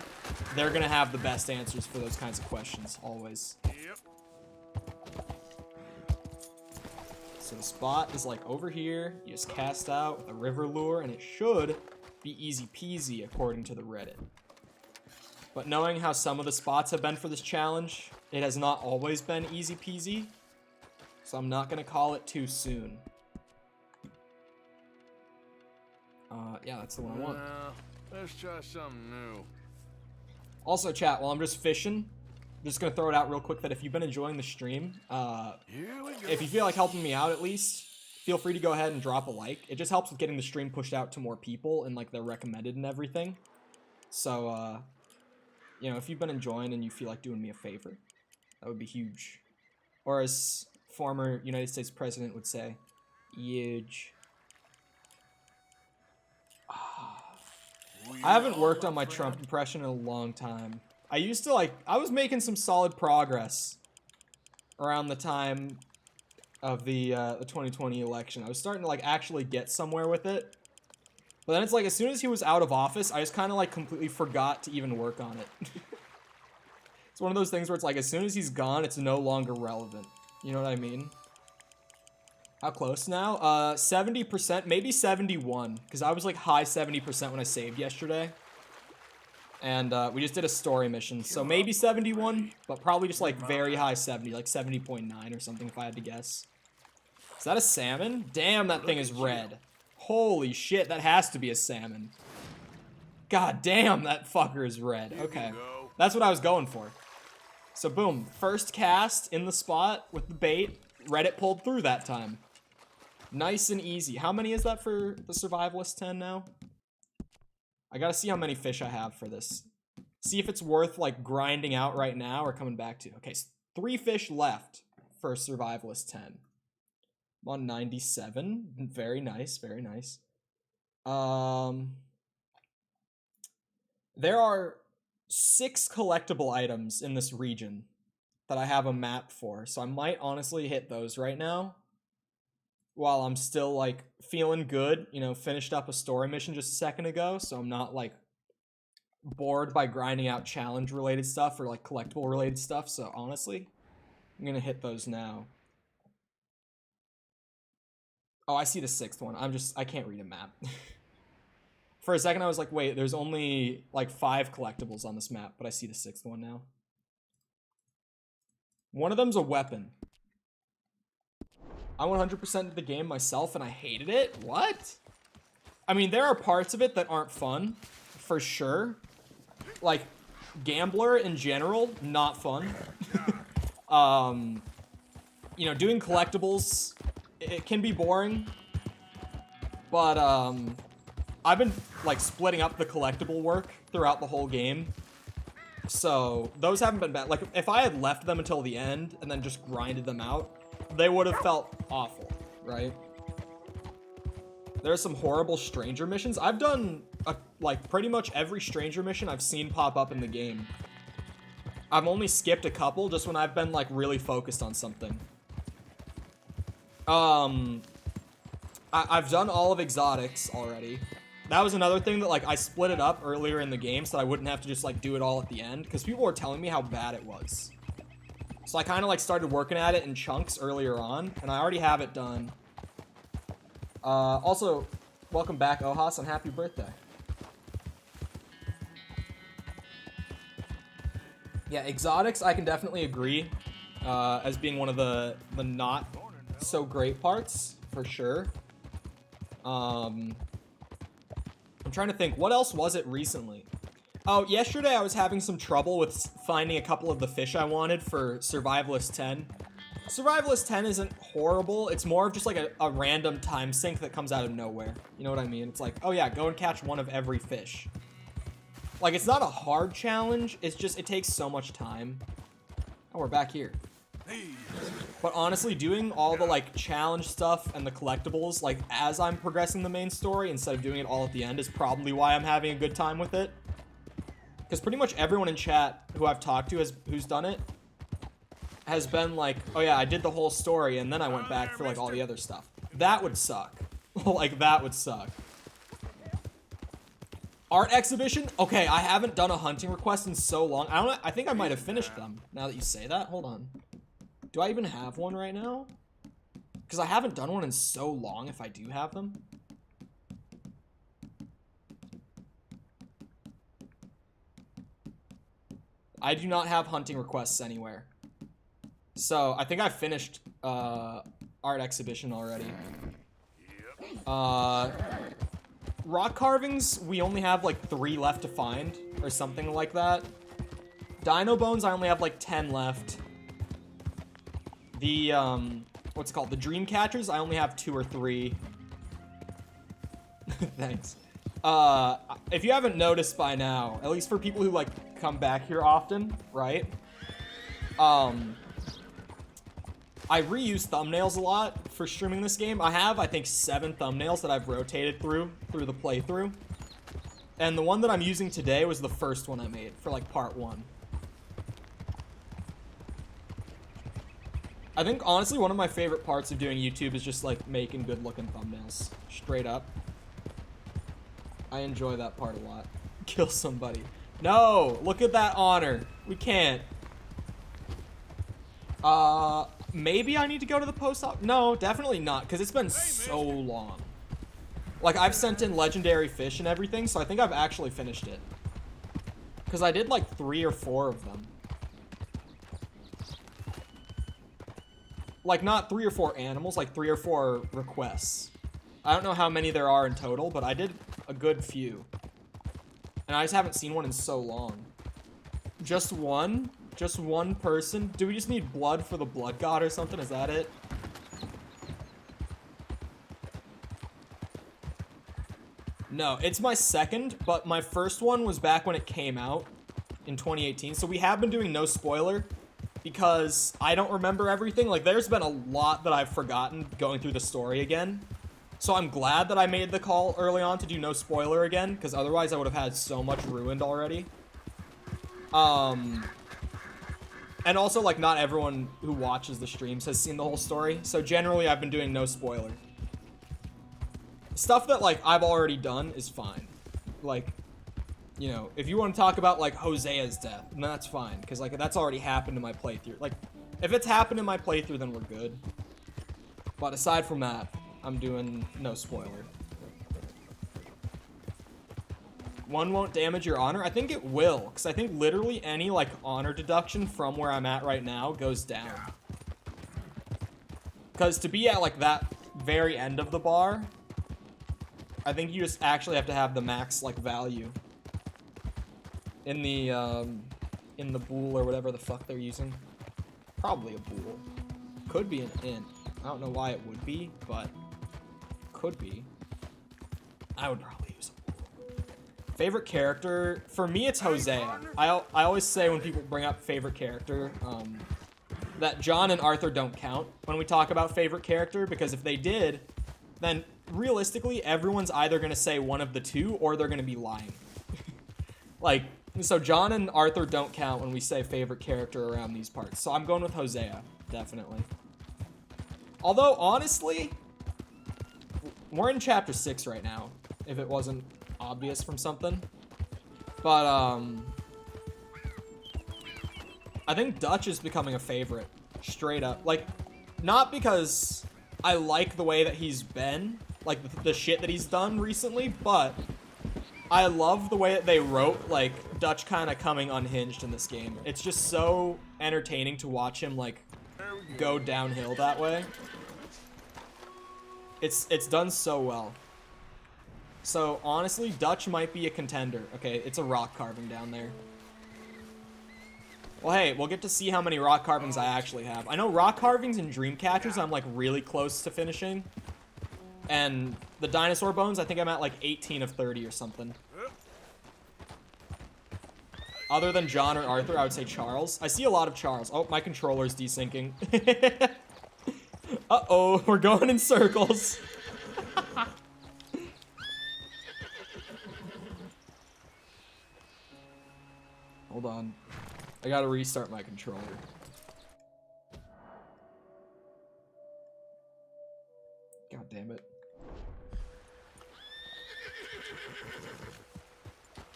they're gonna have the best answers for those kinds of questions, always. Yep. So the spot is like over here. You just cast out with a river lure, and it should be easy peasy according to the Reddit. But knowing how some of the spots have been for this challenge, it has not always been easy peasy. So I'm not gonna call it too soon. Yeah, that's the one I want. Let's try something new. Also, chat, while I'm just fishing, I'm just gonna throw it out real quick that if you've been enjoying the stream, Here we go. if you feel like helping me out at least, feel free to go ahead and drop a like. It just helps with getting the stream pushed out to more people and like they're recommended and everything. So, you know, if you've been enjoying and you feel like doing me a favor, that would be huge. Or as former United States president would say, huge. I haven't worked on my Trump impression in a long time. I used to I was making some solid progress around the time of the 2020 election. I was starting to like actually get somewhere with it. But then it's like as soon as he was out of office, I just kind of like completely forgot to even work on it. It's one of those things where it's like as soon as he's gone, it's no longer relevant. You know what I mean? How close now? 70%, maybe 71, because I was like high 70% when I saved yesterday. And we just did a story mission, so maybe 71, but probably just like very high 70, like 70.9 or something if I had to guess. Is that a salmon? Damn, that thing is red. Holy shit, that has to be a salmon. God damn, that fucker is red. Okay, that's what I was going for. So boom, first cast in the spot with the bait. Reddit pulled through that time. Nice and easy. How many is that for the Survivalist 10 now? I gotta see how many fish I have for this. See if it's worth, like, grinding out right now or coming back to. Okay, so 3 fish left for Survivalist 10. I'm on 97. Very nice, very nice. There are 6 collectible items in this region that I have a map for, so I might honestly hit those right now. While I'm still, like, feeling good, you know, finished up a story mission just a second ago, so I'm not, like, bored by grinding out challenge-related stuff or, like, collectible-related stuff, so honestly, I'm gonna hit those now. Oh, I see the 6th one. I can't read a map. For a second, I was like, wait, there's only, like, 5 collectibles on this map, but I see the 6th one now. One of them's a weapon. I 100%ed the game myself and I hated it? What? I mean, there are parts of it that aren't fun, for sure. Like, Gambler in general, not fun. You know, doing collectibles, it can be boring. But, I've been, like, splitting up the collectible work throughout the whole game. So, those haven't been bad. Like, if I had left them until the end and then just grinded them out, they would have felt awful, right? There's some horrible stranger missions. I've done, like, pretty much every stranger mission I've seen pop up in the game. I've only skipped a couple just when I've been, like, really focused on something. I've done all of exotics already. That was another thing that, like, I split it up earlier in the game so I wouldn't have to just, like, do it all at the end, because people were telling me how bad it was. So I kind of, like, started working at it in chunks earlier on, and I already have it done. Also, welcome back, Ohas, and happy birthday. Yeah, exotics, I can definitely agree, as being one of the not so great parts, for sure. I'm trying to think, what else was it recently? Oh, yesterday I was having some trouble with finding a couple of the fish I wanted for Survivalist 10. Survivalist 10 isn't horrible. It's more of just like a random time sink that comes out of nowhere. You know what I mean? It's like, oh yeah, go and catch one of every fish. Like, it's not a hard challenge. It's just, it takes so much time. Oh, we're back here. But honestly, doing all the, like, challenge stuff and the collectibles, like, as I'm progressing the main story instead of doing it all at the end is probably why I'm having a good time with it. Because pretty much everyone in chat who I've talked to who's done it has been like, oh yeah, I did the whole story and then I went back for, like, all the other stuff. That would suck. Like, that would suck. Art exhibition? Okay, I haven't done a hunting request in so long. I think I might have finished them now that you say that. Hold on. Do I even have one right now? Because I haven't done one in so long if I do have them. I do not have hunting requests anywhere. So, I think I finished art exhibition already. Rock carvings, we only have like 3 left to find, or something like that. Dino bones, I only have like 10 left. The, what's it called? The dream catchers, I only have 2 or 3. Thanks. If you haven't noticed by now, at least for people who like come back here often, right? I reuse thumbnails a lot for streaming this game. I have, I think, 7 thumbnails that I've rotated through the playthrough. And the one that I'm using today was the first one I made for, like, part 1. I think, honestly, one of my favorite parts of doing YouTube is just, like, making good-looking thumbnails. Straight up. I enjoy that part a lot. Kill somebody. No! Look at that honor. We can't. Maybe I need to go to the post office? No, definitely not, because it's been so long. Like, I've sent in legendary fish and everything, so I think I've actually finished it. Because I did like 3 or 4 of them. Like, not 3 or 4 animals, like 3 or 4 requests. I don't know how many there are in total, but I did a good few. And I just haven't seen one in so long. Just one? Just one person? Do we just need blood for the blood god or something? Is that it? No, it's my second, but my first one was back when it came out in 2018. So we have been doing no spoiler because I don't remember everything. Like, there's been a lot that I've forgotten going through the story again. So I'm glad that I made the call early on to do no spoiler again, because otherwise I would have had so much ruined already. And also, like, not everyone who watches the streams has seen the whole story. So generally, I've been doing no spoiler. Stuff that, like, I've already done is fine. Like, you know, if you want to talk about, like, Hosea's death, then that's fine. Because, like, that's already happened in my playthrough. Like, if it's happened in my playthrough, then we're good. But aside from that, I'm doing no spoiler. One won't damage your honor? I think it will, because I think literally any, like, honor deduction from where I'm at right now goes down. Because to be at, like, that very end of the bar, I think you just actually have to have the max, like, value. In the bool or whatever the fuck they're using. Probably a bool. Could be an int. I don't know why it would be, but could be. I would probably use a bool. Favorite character? For me, it's Hosea. I always say when people bring up favorite character, that John and Arthur don't count when we talk about favorite character, because if they did, then realistically, everyone's either going to say one of the two, or they're going to be lying. Like, so John and Arthur don't count when we say favorite character around these parts. So I'm going with Hosea, definitely. Although, honestly, we're in chapter 6 right now, if it wasn't obvious from something. But, I think Dutch is becoming a favorite, straight up. Like, not because I like the way that he's been, like, the shit that he's done recently, but I love the way that they wrote, like, Dutch kind of coming unhinged in this game. It's just so entertaining to watch him, like, go downhill that way. It's done so well. So, honestly, Dutch might be a contender. Okay, it's a rock carving down there. Well, hey, we'll get to see how many rock carvings I actually have. I know rock carvings and dream catchers I'm, like, really close to finishing. And the dinosaur bones, I think I'm at, like, 18 of 30 or something. Other than John or Arthur, I would say Charles. I see a lot of Charles. Oh, my controller's desyncing. Uh-oh, we're going in circles. Hold on. I gotta restart my controller. God damn it.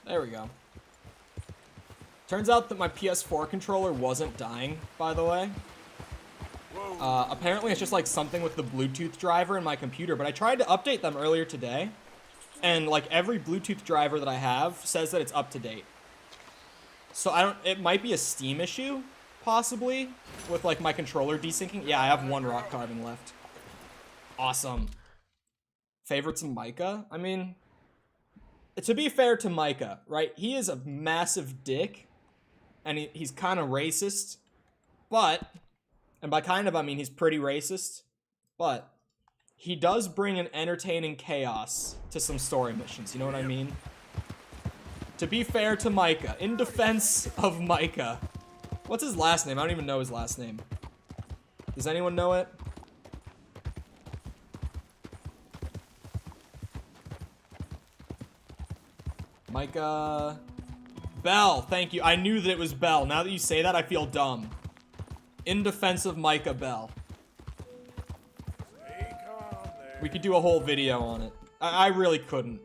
There we go. Turns out that my PS4 controller wasn't dying, by the way. Apparently it's just like something with the Bluetooth driver in my computer, but I tried to update them earlier today, and like every Bluetooth driver that I have says that it's up to date. So it might be a Steam issue, possibly, with like my controller desyncing. Yeah, I have one rock carving left. Awesome. Favorites of Micah? I mean, to be fair to Micah, right? He is a massive dick, and he's kind of racist, but, and by kind of I mean he's pretty racist, but he does bring an entertaining chaos to some story missions, you know what I mean? To be fair to Micah, in defense of Micah, what's his last name? I don't even know his last name. Does anyone know it? Micah... Bell, thank you. I knew that it was Bell. Now that you say that, I feel dumb. In defense of Micah Bell. We could do a whole video on it. I really couldn't.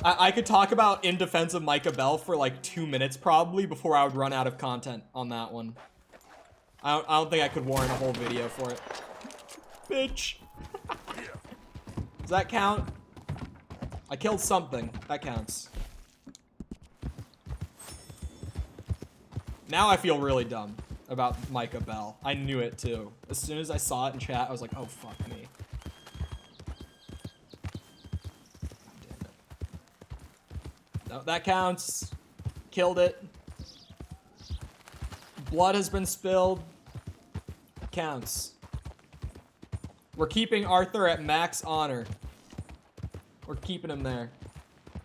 I could talk about In Defense of Micah Bell for like 2 minutes probably before I would run out of content on that one. I don't think I could warrant a whole video for it. Bitch. Does that count? I killed something. That counts. Now I feel really dumb about Micah Bell. I knew it too. As soon as I saw it in chat, I was like, oh, fuck me. God damn it. No, that counts. Killed it. Blood has been spilled. Counts. We're keeping Arthur at max honor. We're keeping him there.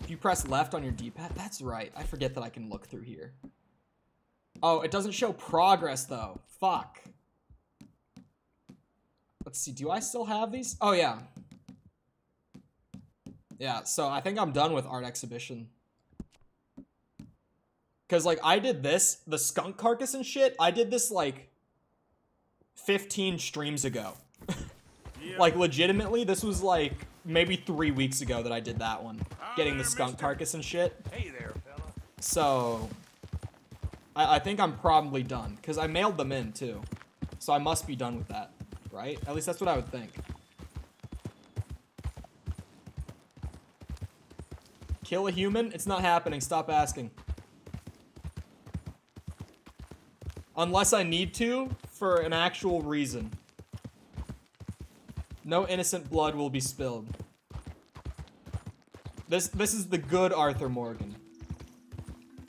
If you press left on your D-pad, that's right. I forget that I can look through here. Oh, it doesn't show progress though. Fuck. Let's see, do I still have these? Oh yeah. Yeah, so I think I'm done with art exhibition. Cause like I did this, the skunk carcass and shit, I did this like 15 streams ago. Like legitimately, this was like maybe 3 weeks ago that I did that one. Getting the skunk carcass and shit. Hey there, fella. So I think I'm probably done, because I mailed them in, too. So I must be done with that, right? At least that's what I would think. Kill a human? It's not happening. Stop asking. Unless I need to, for an actual reason. No innocent blood will be spilled. This is the good Arthur Morgan.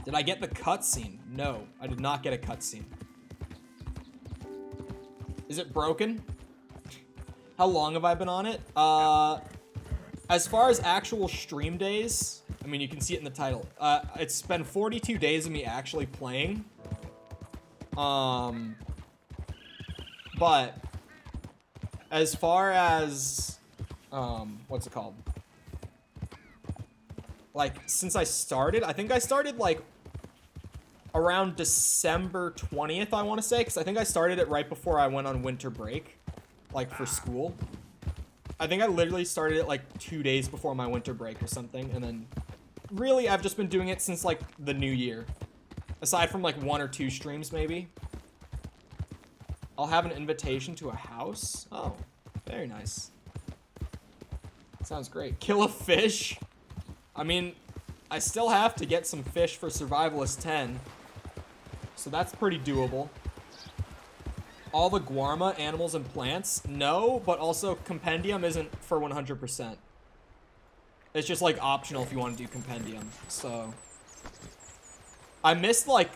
Did I get the cutscene? No, I did not get a cutscene. Is it broken? How long have I been on it? As far as actual stream days, I mean, you can see it in the title. It's been 42 days of me actually playing. But as far as, what's it called? Like, since I started, I think I started, like, around December 20th, I want to say, because I think I started it right before I went on winter break, like, for school. I think I literally started it, like, 2 days before my winter break or something, and then, really, I've just been doing it since, like, the new year. Aside from, like, 1 or 2 streams, maybe. I'll have an invitation to a house? Oh, very nice. Sounds great. Kill a fish? I mean, I still have to get some fish for Survivalist 10. So that's pretty doable. All the Guarma animals and plants? No, but also Compendium isn't for 100%. It's just like optional if you want to do Compendium. So I missed like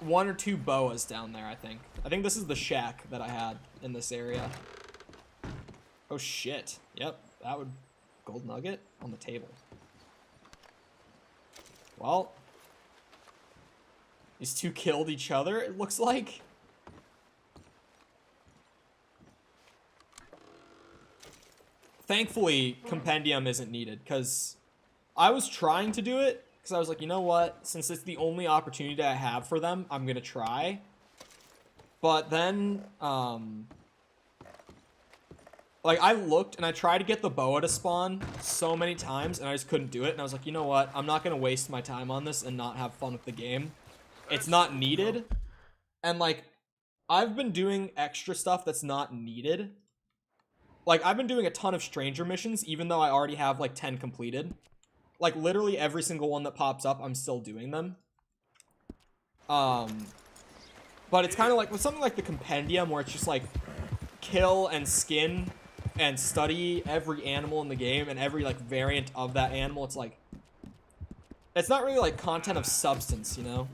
1 or 2 boas down there, I think. I think this is the shack that I had in this area. Oh shit. Yep, that would... Gold nugget on the table. Well, these two killed each other, it looks like. Thankfully, Compendium isn't needed, because I was trying to do it, because I was like, you know what? Since it's the only opportunity I have for them, I'm going to try. But then, like, I looked, and I tried to get the boa to spawn so many times, and I just couldn't do it. And I was like, you know what? I'm not going to waste my time on this and not have fun with the game. It's not needed. And, like, I've been doing extra stuff that's not needed. Like, I've been doing a ton of stranger missions, even though I already have, like, 10 completed. Like, literally every single one that pops up, I'm still doing them. But it's kind of like, with something like the Compendium, where it's just, like, kill and skin and study every animal in the game and every, like, variant of that animal. It's, like, it's not really, like, content of substance, you know?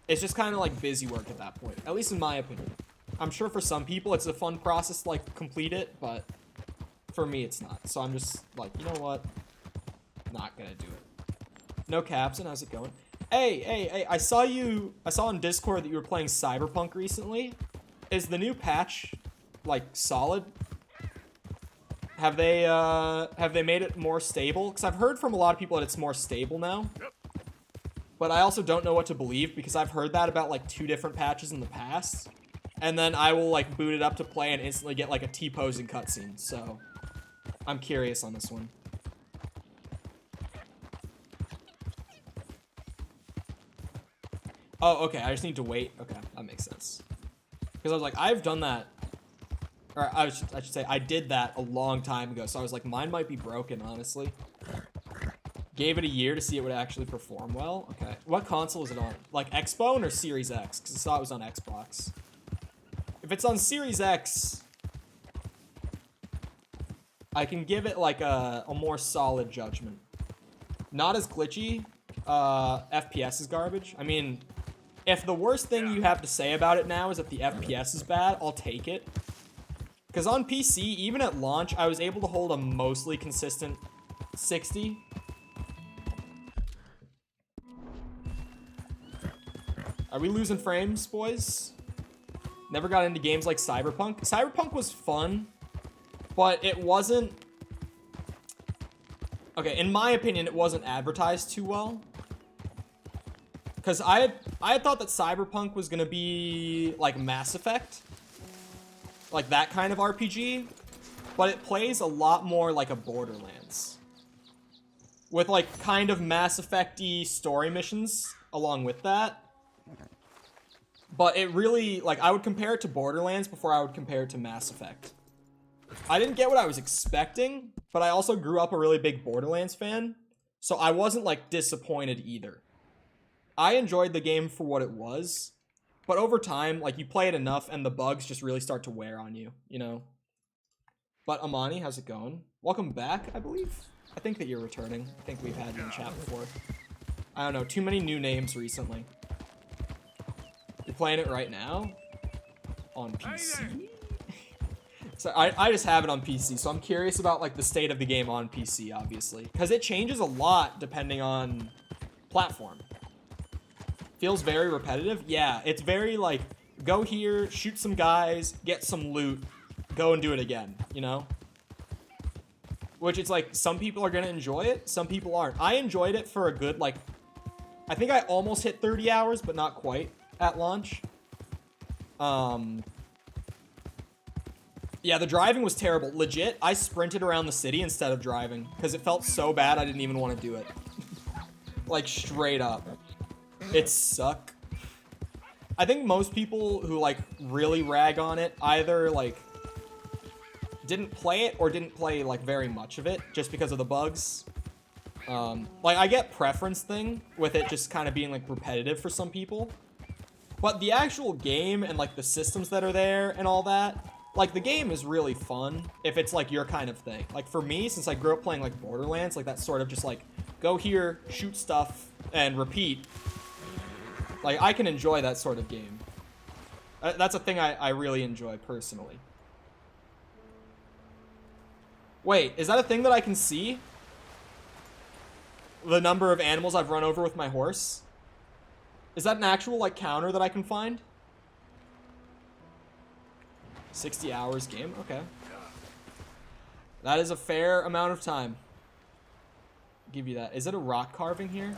It's just kind of, like, busy work at that point, at least in my opinion. I'm sure for some people it's a fun process to, like, complete it, but for me it's not. So I'm just like, you know what? Not gonna do it. No Captain, how's it going? Hey, I saw on Discord that you were playing Cyberpunk recently. Is the new patch, like, solid? Have they made it more stable? Because I've heard from a lot of people that it's more stable now. But I also don't know what to believe, because I've heard that about, like, 2 different patches in the past. And then I will, like, boot it up to play and instantly get, like, a T-posing cutscene. So I'm curious on this one. Oh, okay, I just need to wait. Okay, that makes sense. Because I was like, I've done that. Or I should say, I did that a long time ago. So I was like, mine might be broken, honestly. Gave it a year to see it would actually perform well. Okay. What console is it on? Like Xbone or Series X? Because I saw it was on Xbox. If it's on Series X, I can give it like a more solid judgment. Not as glitchy. FPS is garbage. I mean, if the worst thing you have to say about it now is that the FPS is bad, I'll take it. Because on PC, even at launch, I was able to hold a mostly consistent 60. Are we losing frames, boys? Never got into games like Cyberpunk. Cyberpunk was fun, but it wasn't... Okay, in my opinion, it wasn't advertised too well. Because I had thought that Cyberpunk was going to be like Mass Effect. Like that kind of RPG. But it plays a lot more like a Borderlands. With like kind of Mass Effect-y story missions along with that. But it really, like, I would compare it to Borderlands before I would compare it to Mass Effect. I didn't get what I was expecting, but I also grew up a really big Borderlands fan, so I wasn't, like, disappointed either. I enjoyed the game for what it was, but over time, like, you play it enough and the bugs just really start to wear on you, you know? But Amani, how's it going? Welcome back, I believe. I think that you're returning. I think we've had you in chat before. I don't know, too many new names recently. You're playing it right now? On PC? So I just have it on PC, so I'm curious about like the state of the game on PC, obviously. Because it changes a lot depending on platform. Feels very repetitive? Yeah, it's very like, go here, shoot some guys, get some loot, go and do it again, you know? Which it's like, some people are gonna enjoy it, some people aren't. I enjoyed it for a good, like, I think I almost hit 30 hours, but not quite. At launch. Yeah, the driving was terrible. Legit, I sprinted around the city instead of driving because it felt so bad I didn't even want to do it. Like, straight up. It sucked. I think most people who, like, really rag on it either, like, didn't play it or didn't play, like, very much of it just because of the bugs. Like, I get preference thing with it just kind of being, like, repetitive for some people. But the actual game and, like, the systems that are there and all that, like, the game is really fun if it's, like, your kind of thing. Like, for me, since I grew up playing, like, Borderlands, like, that's sort of just, like, go here, shoot stuff, and repeat. Like, I can enjoy that sort of game. That's a thing I really enjoy, personally. Wait, is that a thing that I can see? The number of animals I've run over with my horse? Is that an actual, like, counter that I can find? 60 hours game? Okay. That is a fair amount of time. I'll give you that. Is it a rock carving here?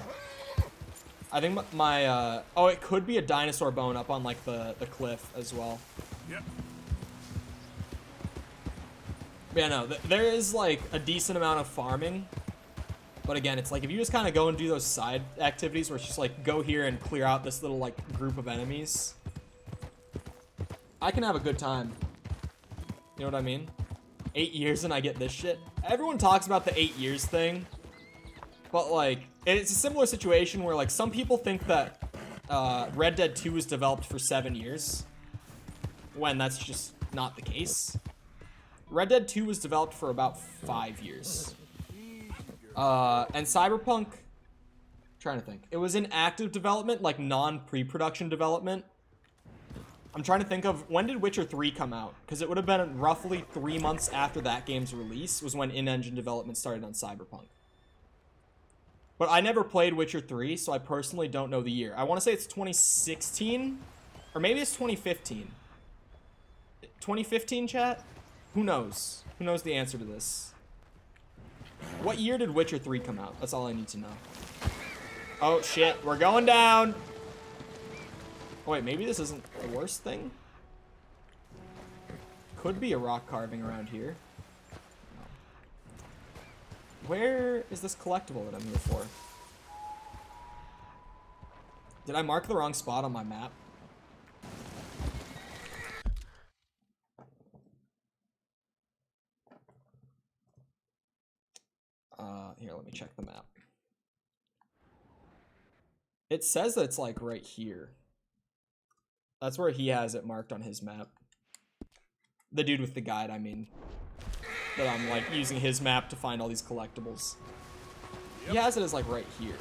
I think my oh, it could be a dinosaur bone up on, like, the cliff as well. Yep. Yeah, no, there is, like, a decent amount of farming. But again, it's like, if you just kind of go and do those side activities where it's just like, go here and clear out this little, like, group of enemies, I can have a good time. You know what I mean? 8 years and I get this shit. Everyone talks about the 8 years thing. But, like, it's a similar situation where, like, some people think that Red Dead 2 was developed for 7 years. When that's just not the case. Red Dead 2 was developed for about 5 years. And Cyberpunk, I'm trying to think. It was in active development, like non-pre-production development. I'm trying to think of, when did Witcher 3 come out? Because it would have been roughly 3 months after that game's release was when in-engine development started on Cyberpunk. But I never played Witcher 3, so I personally don't know the year. I want to say it's 2016, or maybe it's 2015. 2015, chat? Who knows? Who knows the answer to this? What year did Witcher 3 come out? That's all I need to know. Oh, shit. We're going down. Oh, wait, maybe this isn't the worst thing? Could be a rock carving around here. No. Where is this collectible that I'm here for? Did I mark the wrong spot on my map? Here, let me check the map. It says that it's like right here. That's where he has it marked on his map. The dude with the guide, I mean. That I'm like using his map to find all these collectibles. He has it as like right here.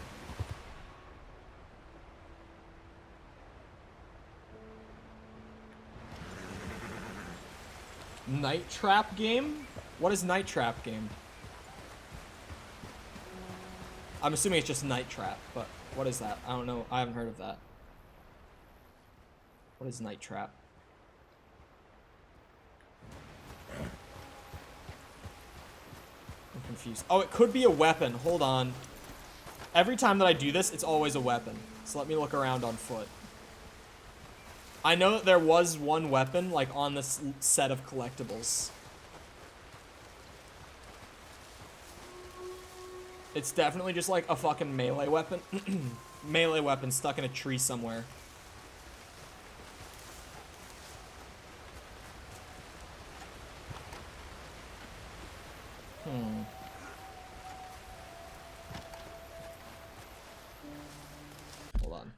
Night Trap game? What is Night Trap game? I'm assuming it's just Night Trap, but what is that? I don't know. I haven't heard of that. What is Night Trap? I'm confused. Oh, it could be a weapon. Hold on. Every time that I do this, it's always a weapon. So let me look around on foot. I know that there was one weapon, like, on this set of collectibles. It's definitely just, like, a fucking melee weapon. Melee weapon stuck in a tree somewhere. Hold on.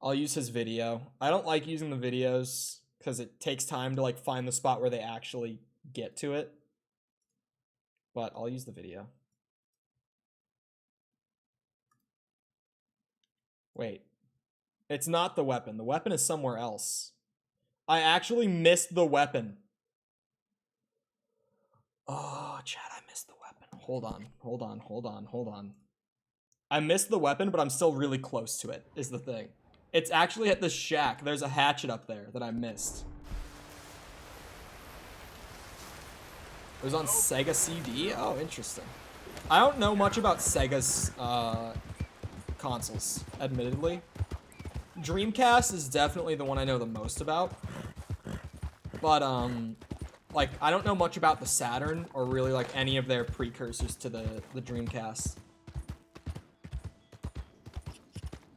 I'll use his video. I don't like using the videos because it takes time to like find the spot where they actually get to it. But I'll use the video. Wait. It's not the weapon. The weapon is somewhere else. I actually missed the weapon. Oh, Chad, I missed the weapon. Hold on. I missed the weapon, but I'm still really close to it, is the thing. It's actually at the shack. There's a hatchet up there that I missed. It was on Sega CD? Oh, interesting. I don't know much about Sega's consoles, admittedly. Dreamcast is definitely the one I know the most about. But, like, I don't know much about the Saturn or really, like, any of their precursors to the Dreamcast.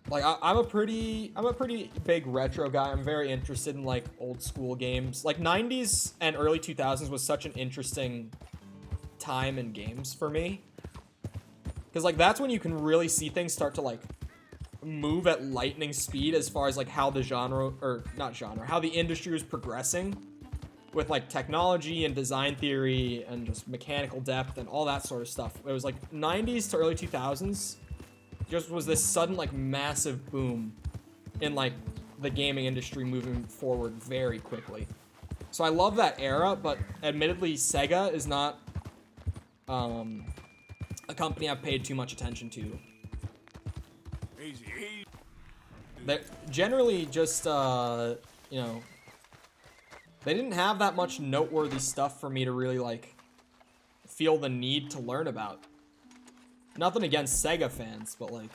Like, I'm a pretty big retro guy. I'm very interested in, like, old school games. Like, 90s and early 2000s was such an interesting time in games for me. Because, like, that's when you can really see things start to, like, move at lightning speed as far as, like, how the genre, or not genre, how the industry was progressing with, like, technology and design theory and just mechanical depth and all that sort of stuff. It was, like, 90s to early 2000s. Just was this sudden, like, massive boom in, like, the gaming industry moving forward very quickly. So I love that era, but admittedly, Sega is not a company I've paid too much attention to. They're generally just, you know, they didn't have that much noteworthy stuff for me to really, like, feel the need to learn about. Nothing against Sega fans, but like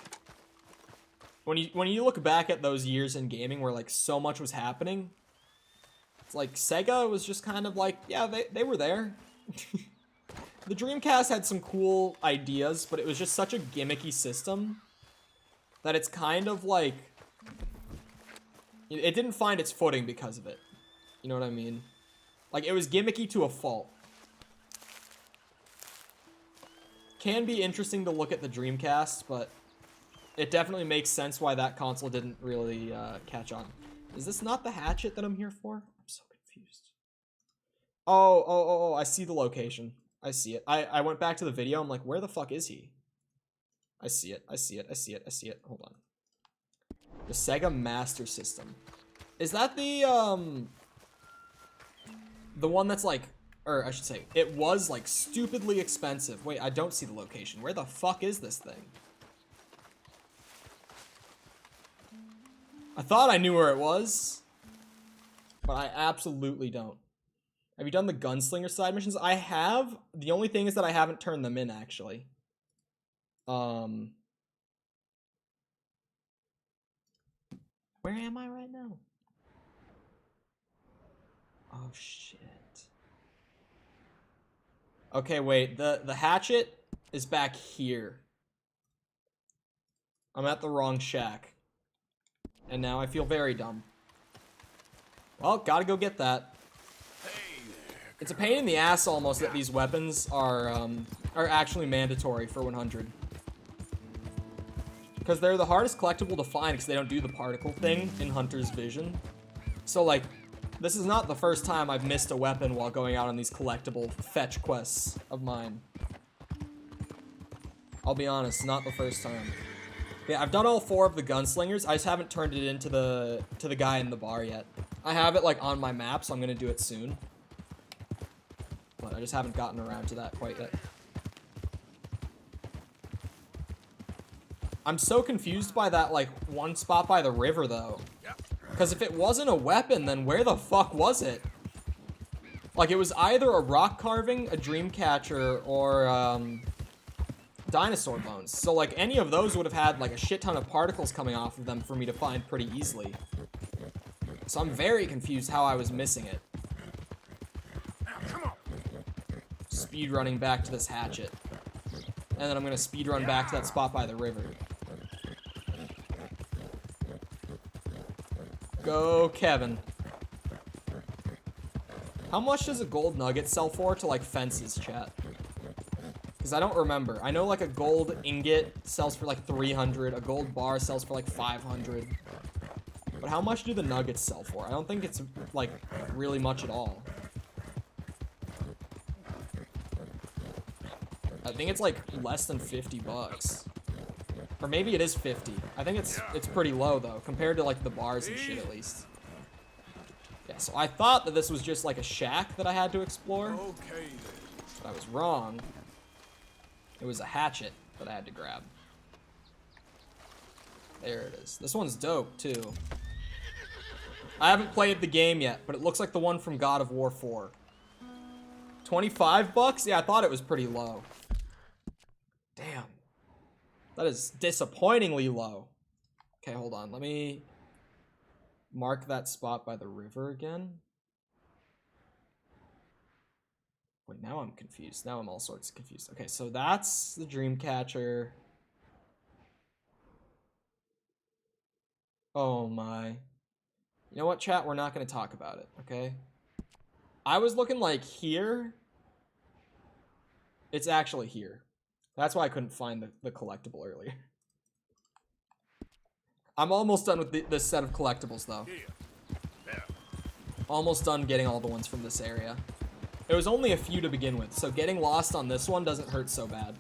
when you look back at those years in gaming where like so much was happening, it's like Sega was just kind of like, yeah, they were there. The Dreamcast had some cool ideas, but it was just such a gimmicky system that it's kind of like it didn't find its footing because of it. You know what I mean? Like, it was gimmicky to a fault. Can be interesting to look at the Dreamcast, but it definitely makes sense why that console didn't really catch on. Is this not the hatchet that I'm here for? I'm so confused. Oh, I see the location. I see it. I went back to the video. I'm like, where the fuck is he? I see it. Hold on. The Sega Master System. Is that the one that's like, or I should say, it was like stupidly expensive. Wait, I don't see the location. Where the fuck is this thing? I thought I knew where it was, but I absolutely don't. Have you done the gunslinger side missions? I have. The only thing is that I haven't turned them in, actually. Where am I right now? Oh, shit. Okay, wait. The hatchet is back here. I'm at the wrong shack. And now I feel very dumb. Well, gotta go get that. It's a pain in the ass almost that these weapons are actually mandatory for 100. Because they're the hardest collectible to find because they don't do the particle thing in Hunter's Vision. So, like, this is not the first time I've missed a weapon while going out on these collectible fetch quests of mine. I'll be honest, not the first time. Yeah, I've done all 4 of the gunslingers. I just haven't turned it into the guy in the bar yet. I have it, like, on my map, so I'm gonna do it soon. But I just haven't gotten around to that quite yet. I'm so confused by that, like, one spot by the river, though. Because if it wasn't a weapon, then where the fuck was it? Like, it was either a rock carving, a dream catcher, or, dinosaur bones. So, like, any of those would have had, like, a shit ton of particles coming off of them for me to find pretty easily. So I'm very confused how I was missing it. Speed running back to this hatchet. And then I'm gonna speed run back to that spot by the river. Go, Kevin. How much does a gold nugget sell for to, like, fences, chat? Because I don't remember. I know, like, a gold ingot sells for, like, 300. A gold bar sells for, like, 500. But how much do the nuggets sell for? I don't think it's, like, really much at all. I think it's, like, less than 50 bucks. Or maybe it is 50. I think it's pretty low, though, compared to, like, the bars and shit, at least. Yeah, so I thought that this was just, like, a shack that I had to explore. Okay, then. But I was wrong. It was a hatchet that I had to grab. There it is. This one's dope, too. I haven't played the game yet, but it looks like the one from God of War 4. 25 bucks? Yeah, I thought it was pretty low. Damn. That is disappointingly low. Okay, hold on. Let me mark that spot by the river again. Wait, now I'm confused. Now I'm all sorts of confused. Okay, so that's the Dreamcatcher. Oh my. You know what, chat? We're not going to talk about it, okay? I was looking like here. It's actually here. That's why I couldn't find the collectible earlier. I'm almost done with this set of collectibles, though. Almost done getting all the ones from this area. It was only a few to begin with, so getting lost on this one doesn't hurt so bad.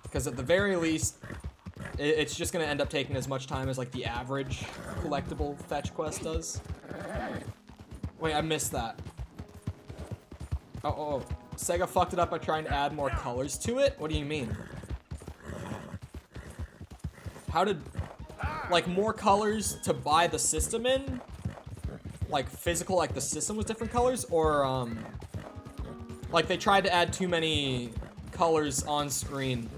Because at the very least, it's just going to end up taking as much time as, like, the average collectible fetch quest does. Wait, I missed that. Oh. Sega fucked it up by trying to add more colors to it? What do you mean? How did... Like, more colors to buy the system in? Like, physical, like, the system was different colors? Or, like, they tried to add too many colors on screen.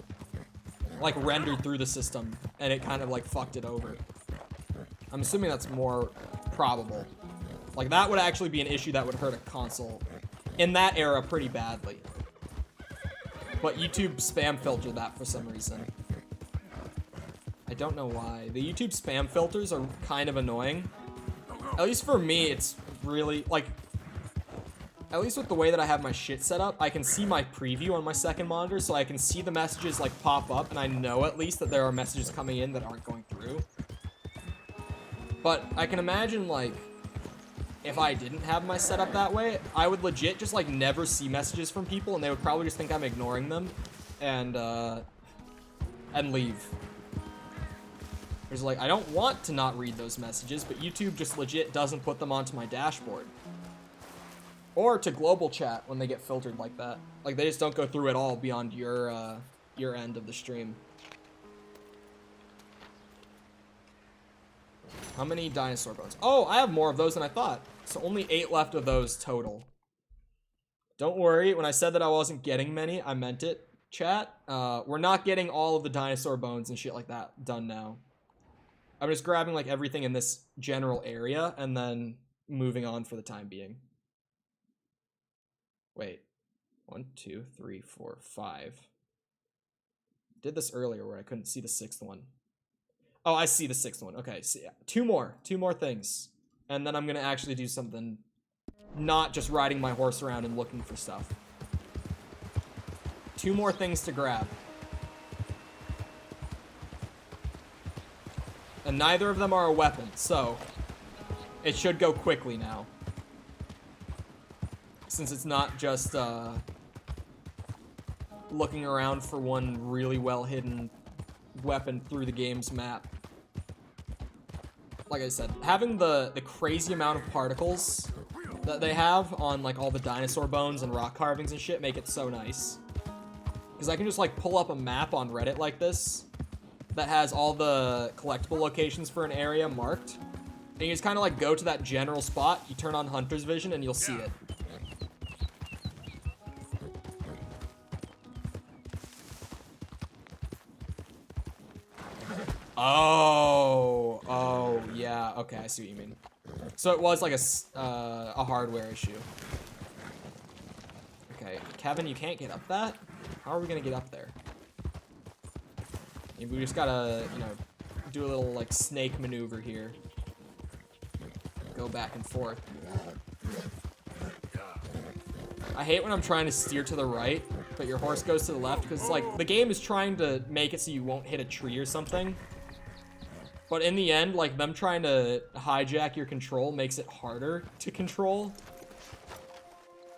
Like, rendered through the system. And it kind of, like, fucked it over. I'm assuming that's more probable. Like, that would actually be an issue that would hurt a console in that era pretty badly. But YouTube spam filtered that for some reason. I don't know why. The YouTube spam filters are kind of annoying. At least for me, it's really, like, at least with the way that I have my shit set up, I can see my preview on my second monitor, so I can see the messages, like, pop up, and I know at least that there are messages coming in that aren't going through. But I can imagine, like, if I didn't have my setup that way, I would legit just, like, never see messages from people, and they would probably just think I'm ignoring them, and leave. There's, like, I don't want to not read those messages, but YouTube just legit doesn't put them onto my dashboard. Or to global chat when they get filtered like that. Like, they just don't go through at all beyond your end of the stream. How many dinosaur bones? Oh, I have more of those than I thought. So only 8 left of those total. Don't worry, when I said that I wasn't getting many, I meant it, chat. We're not getting all of the dinosaur bones and shit like that done now. I'm just grabbing, like, everything in this general area and then moving on for the time being. Wait. 1, 2, 3, 4, 5. Did this earlier where I couldn't see the 6th one. Oh, I see the 6th one. Okay, so yeah. Two more things. And then I'm gonna actually do something, not just riding my horse around and looking for stuff. 2 more things to grab. And neither of them are a weapon, so it should go quickly now. Since it's not just looking around for one really well-hidden weapon through the game's map. Like I said, having the crazy amount of particles that they have on like all the dinosaur bones and rock carvings and shit make it so nice. Because I can just like pull up a map on Reddit like this that has all the collectible locations for an area marked. And you just kind of like go to that general spot, you turn on Hunter's Vision, and you'll see it. Oh, yeah. Okay, I see what you mean. So it was like a hardware issue. Okay, Kevin, you can't get up that? How are we gonna get up there? Maybe we just gotta, you know, do a little like snake maneuver here. Go back and forth. I hate when I'm trying to steer to the right, but your horse goes to the left, because like the game is trying to make it so you won't hit a tree or something. But in the end, like, them trying to hijack your control makes it harder to control.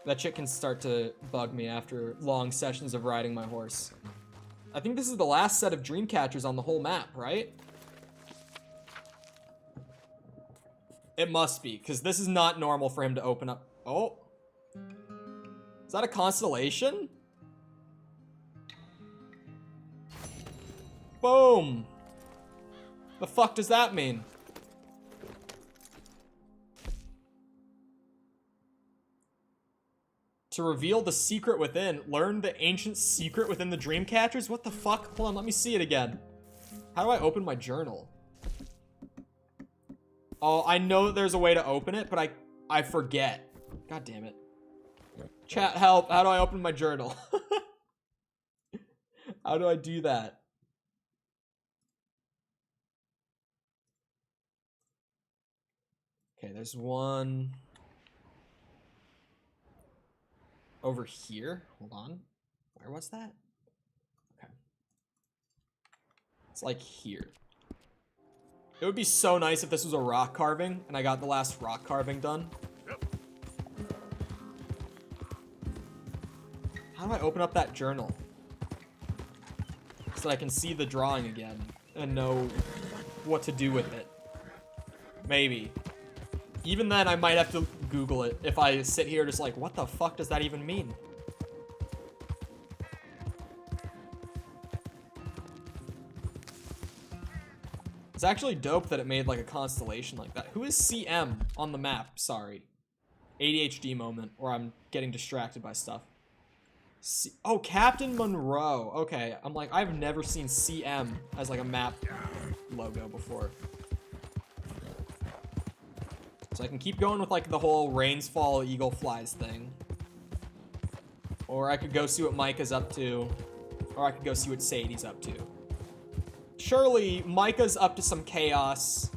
That shit can start to bug me after long sessions of riding my horse. I think this is the last set of dream catchers on the whole map, right? It must be, because this is not normal for him to open up. Oh. Is that a constellation? Boom. The fuck does that mean? To reveal the secret within. Learn the ancient secret within the dream catchers? What the fuck? Hold on, let me see it again. How do I open my journal? Oh, I know that there's a way to open it, but I forget. God damn it. Chat, help. How do I open my journal? How do I do that? Okay, there's one over here. Hold on. Where was that? Okay. It's like here. It would be so nice if this was a rock carving and I got the last rock carving done. How do I open up that journal? So that I can see the drawing again and know what to do with it. Maybe. Even then, I might have to Google it if I sit here just like, what the fuck does that even mean? It's actually dope that it made like a constellation like that. Who is CM on the map? Sorry. ADHD moment, or I'm getting distracted by stuff. Oh, Captain Monroe. Okay, I'm like, I've never seen CM as like a map logo before. So I can keep going with like the whole rains fall, eagle flies thing. Or I could go see what Micah's up to. Or I could go see what Sadie's up to. Surely Micah's up to some chaos.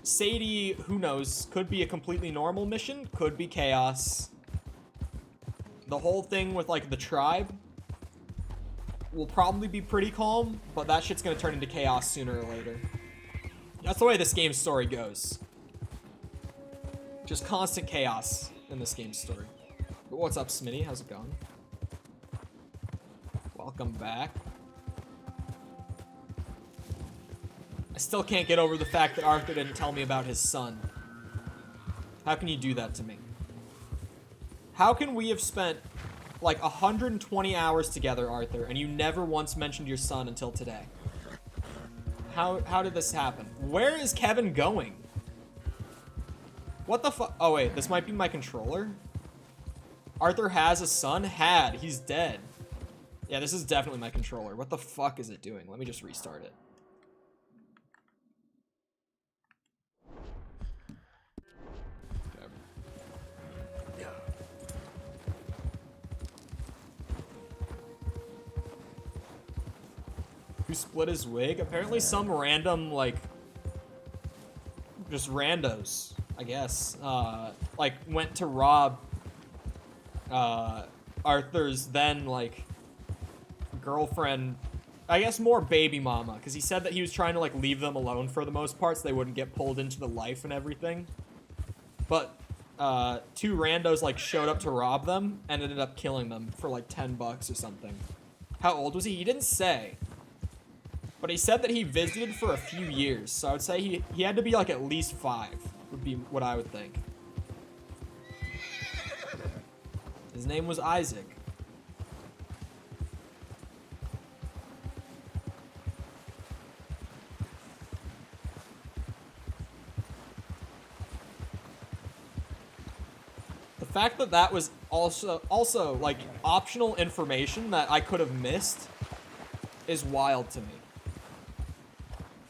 Sadie, who knows, could be a completely normal mission, could be chaos. The whole thing with like the tribe will probably be pretty calm, but that shit's gonna turn into chaos sooner or later. That's the way this game's story goes. Just constant chaos in this game's story. But what's up, Smitty? How's it going? Welcome back. I still can't get over the fact that Arthur didn't tell me about his son. How can you do that to me? How can we have spent like 120 hours together, Arthur, and you never once mentioned your son until today? How did this happen? Where is Kevin going? What the fuck? Oh, wait. This might be my controller? Arthur has a son? Had. He's dead. Yeah, this is definitely my controller. What the fuck is it doing? Let me just restart it. Okay. Who split his wig? Apparently some random, like... Just randos. I guess, like, went to rob, Arthur's then, like, girlfriend I guess more baby mama, because he said that he was trying to, like, leave them alone for the most part so they wouldn't get pulled into the life and everything. But, 2 randos, like, showed up to rob them and ended up killing them for, like, $10 or something. How old was he? He didn't say. But he said that he visited for a few years, so I would say he had to be, like, at least 5, would be what I would think. His name was Isaac. The fact that that was also like optional information that I could have missed is wild to me.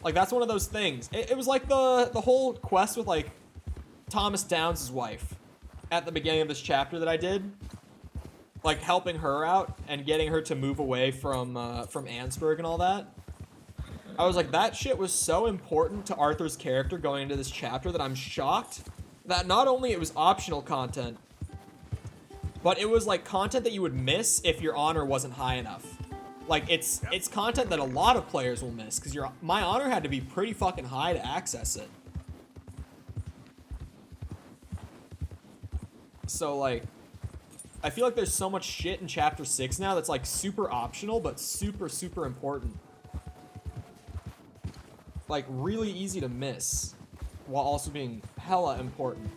Like, that's one of those things. It was like the whole quest with, like, Thomas Downs' wife at the beginning of this chapter that I did. Like, helping her out and getting her to move away from Ansburg and all that. I was like, that shit was so important to Arthur's character going into this chapter that I'm shocked that not only it was optional content, but it was, like, content that you would miss if your honor wasn't high enough. Like, it's content that a lot of players will miss, because my honor had to be pretty fucking high to access it. So, like, I feel like there's so much shit in Chapter 6 now that's, like, super optional, but super, super important. Like, really easy to miss, while also being hella important.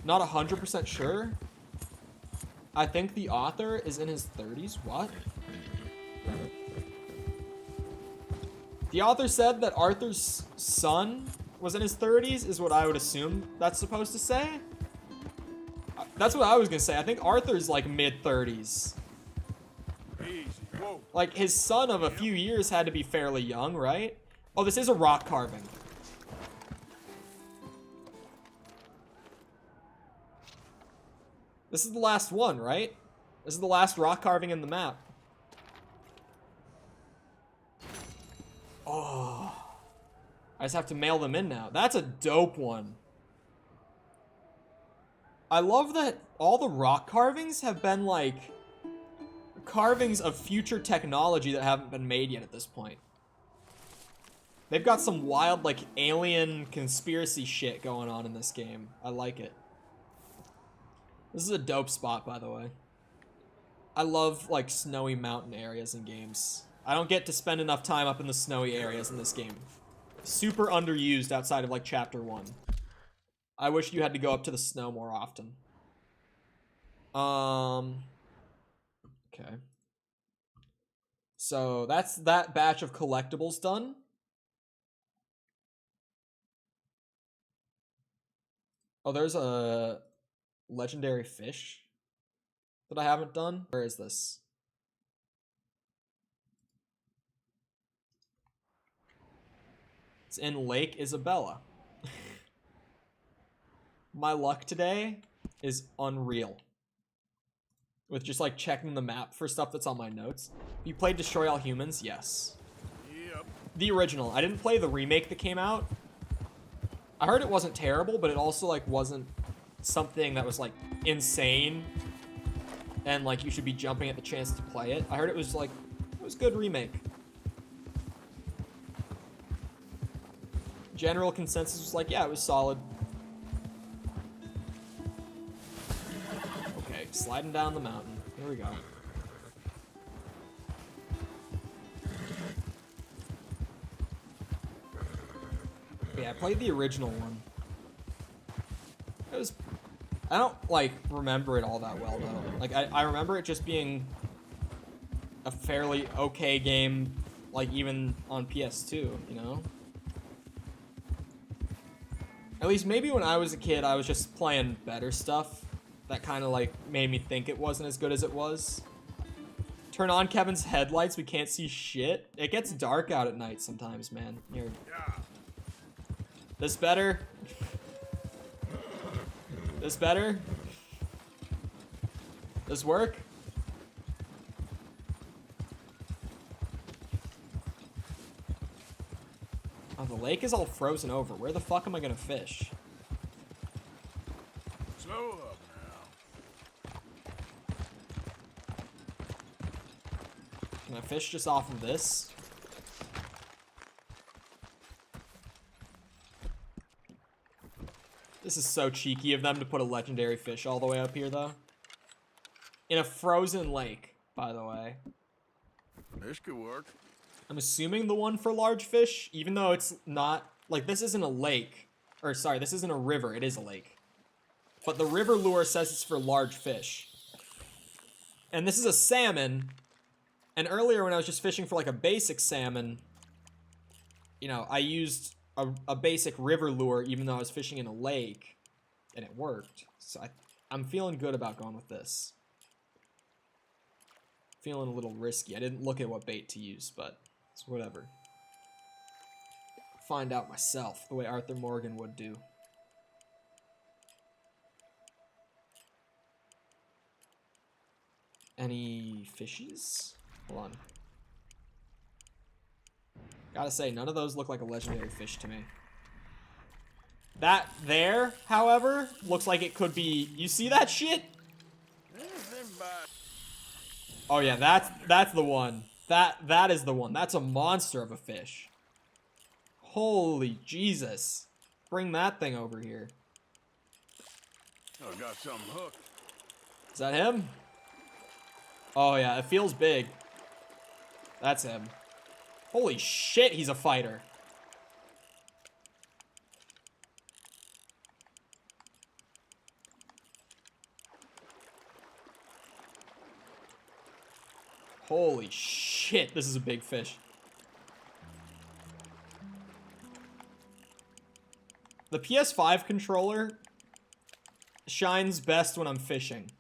Not 100% sure. I think the author is in his 30s. What? The author said that Arthur's son was in his 30s, is what I would assume that's supposed to say. That's what I was gonna say. I think Arthur's like mid-30s. Like, his son of a few years had to be fairly young, right? Oh, this is a rock carving. This is the last one, right? This is the last rock carving in the map. Oh. I just have to mail them in now. That's a dope one. I love that all the rock carvings have been, like, carvings of future technology that haven't been made yet at this point. They've got some wild, like, alien conspiracy shit going on in this game. I like it. This is a dope spot, by the way. I love, like, snowy mountain areas in games. I don't get to spend enough time up in the snowy areas in this game. Super underused outside of, like, Chapter 1. I wish you had to go up to the snow more often. Okay. So, that's that batch of collectibles done. Oh, there's a legendary fish that I haven't done. Where is this? It's in Lake Isabella. My luck today is unreal. With just, like, checking the map for stuff that's on my notes. You played Destroy All Humans? Yes. Yep. The original. I didn't play the remake that came out. I heard it wasn't terrible, but it also, like, wasn't something that was, like, insane. And, like, you should be jumping at the chance to play it. I heard it was, like, it was a good remake. General consensus was like, yeah, it was solid. Okay, sliding down the mountain. Here we go. Yeah, I played the original one. It was... I don't, like, remember it all that well, though. Like, I remember it just being a fairly okay game, like, even on PS2, you know? At least maybe when I was a kid, I was just playing better stuff that kind of, like, made me think it wasn't as good as it was. Turn on Kevin's headlights, we can't see shit. It gets dark out at night sometimes, man. Here. This better? This better? This work? Oh, the lake is all frozen over. Where the fuck am I gonna fish? Slow up Can I fish just off of this? This is so cheeky of them to put a legendary fish all the way up here, though. In a frozen lake, by the way. This could work. I'm assuming the one for large fish, even though it's not... Like, this isn't a lake. Or, sorry, this isn't a river. It is a lake. But the river lure says it's for large fish. And this is a salmon. And earlier when I was just fishing for, like, a basic salmon, you know, I used a basic river lure even though I was fishing in a lake. And it worked. So I'm feeling good about going with this. Feeling a little risky. I didn't look at what bait to use, but it's whatever. Find out myself, the way Arthur Morgan would do. Any fishies? Hold on. Gotta say, none of those look like a legendary fish to me. That there, however, looks like it could be... You see that shit? Oh yeah, that's the one. That is the one. That's a monster of a fish. Holy Jesus. Bring that thing over here. I got something hooked. Is that him? Oh yeah, it feels big. That's him. Holy shit, he's a fighter. Holy shit, this is a big fish. The PS5 controller shines best when I'm fishing.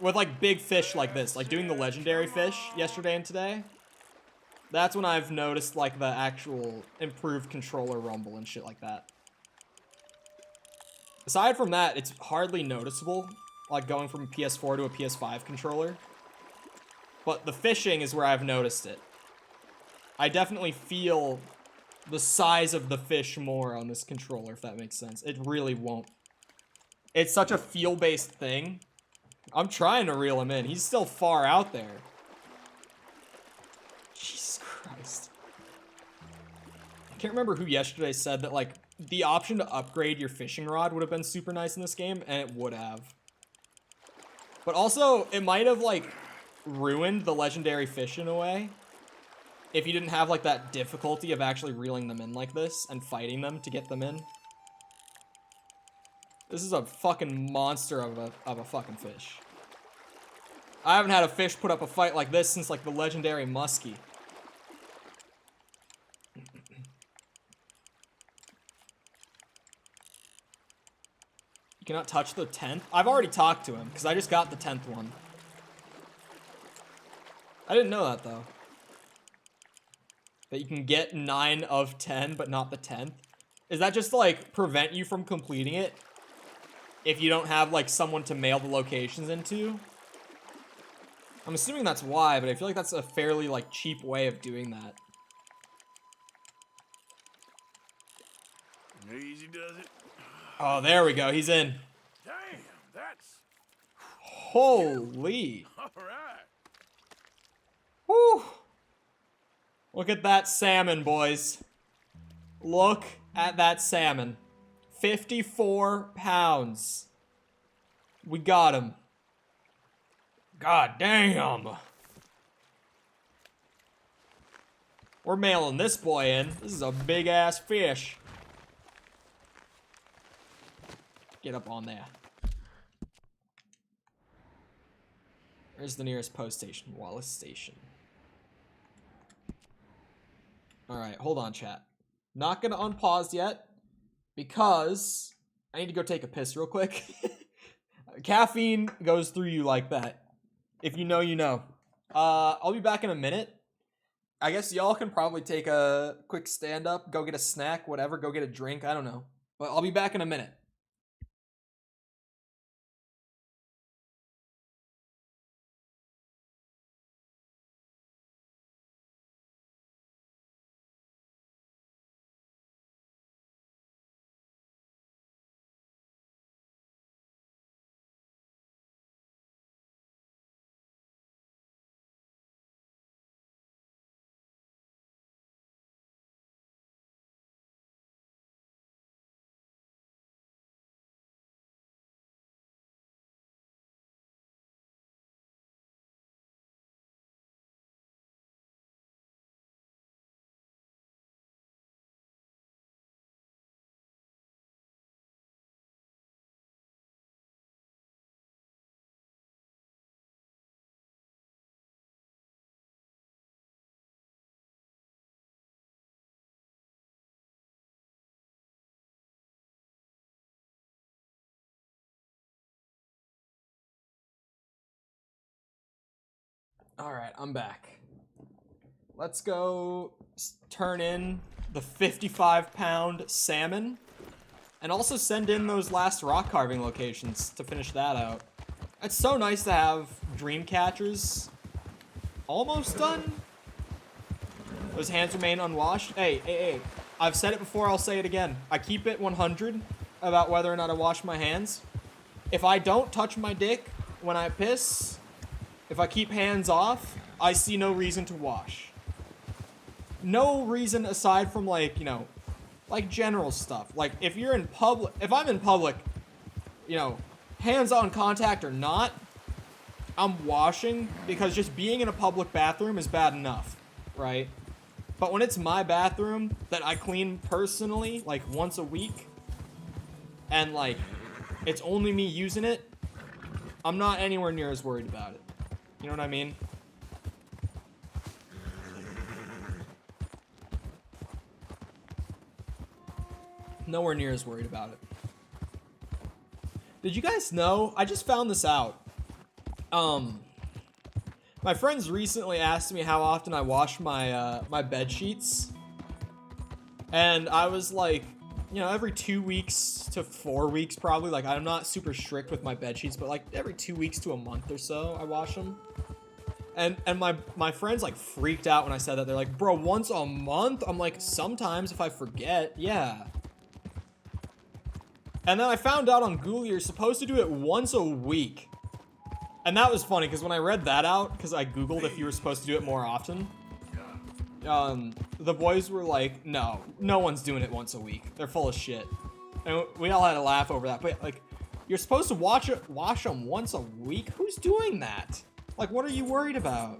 With like big fish like this, like doing the legendary fish yesterday and today. That's when I've noticed like the actual improved controller rumble and shit like that. Aside from that, it's hardly noticeable, like going from a PS4 to a PS5 controller. But the fishing is where I've noticed it. I definitely feel the size of the fish more on this controller, if that makes sense. It really won't. It's such a feel-based thing. I'm trying to reel him in. He's still far out there. Jesus Christ. I can't remember who yesterday said that, like, the option to upgrade your fishing rod would have been super nice in this game, and it would have. But also, it might have, like, ruined the legendary fish in a way. If you didn't have, like, that difficulty of actually reeling them in like this and fighting them to get them in. This is a fucking monster of a fucking fish. I haven't had a fish put up a fight like this since, like, the legendary muskie. You cannot touch the 10th? I've already talked to him, because I just got the 10th one. I didn't know that, though. That you can get 9 of 10, but not the 10th? Is that just to, like, prevent you from completing it? If you don't have, like, someone to mail the locations into? I'm assuming that's why, but I feel like that's a fairly, like, cheap way of doing that. Easy does it. Oh, there we go. He's in. Damn, that's... Holy. All right. Whew. Look at that salmon, boys. Look at that salmon. 54 pounds. We got him. God damn. We're mailing this boy in. This is a big ass fish. Get up on there. Where's the nearest post station? Wallace Station. Alright, hold on, chat. Not gonna unpause yet, because I need to go take a piss real quick. Caffeine goes through you like that. If you know, you know. I'll be back in a minute. I guess y'all can probably take a quick stand-up, go get a snack, whatever, go get a drink, I don't know. But I'll be back in a minute. Alright, I'm back. Let's go turn in the 55-pound salmon. And also send in those last rock carving locations to finish that out. It's so nice to have dream catchers almost done. Those hands remain unwashed. Hey. I've said it before, I'll say it again. I keep it 100 about whether or not I wash my hands. If I don't touch my dick when I piss, if I keep hands off, I see no reason to wash. No reason aside from, like, you know, like general stuff. Like, if you're in public, if I'm in public, you know, hands-on contact or not, I'm washing, because just being in a public bathroom is bad enough, right? But when it's my bathroom that I clean personally, like once a week, and like, it's only me using it, I'm not anywhere near as worried about it. You know what I mean? Nowhere near as worried about it. Did you guys know? I just found this out. My friends recently asked me how often I wash my my bed sheets, and I was like, you know, every 2 weeks to 4 weeks probably. Like, I'm not super strict with my bed sheets, but like every 2 weeks to a month or so, I wash them. And my friends like freaked out when I said that. They're like, bro, once a month? I'm like, sometimes if I forget, yeah. And then I found out on Google you're supposed to do it once a week. And that was funny, because when I read that out, because I Googled if you were supposed to do it more often, the boys were like, no one's doing it once a week. They're full of shit. And we all had a laugh over that. But, like, you're supposed to wash them once a week? Who's doing that? Like, what are you worried about?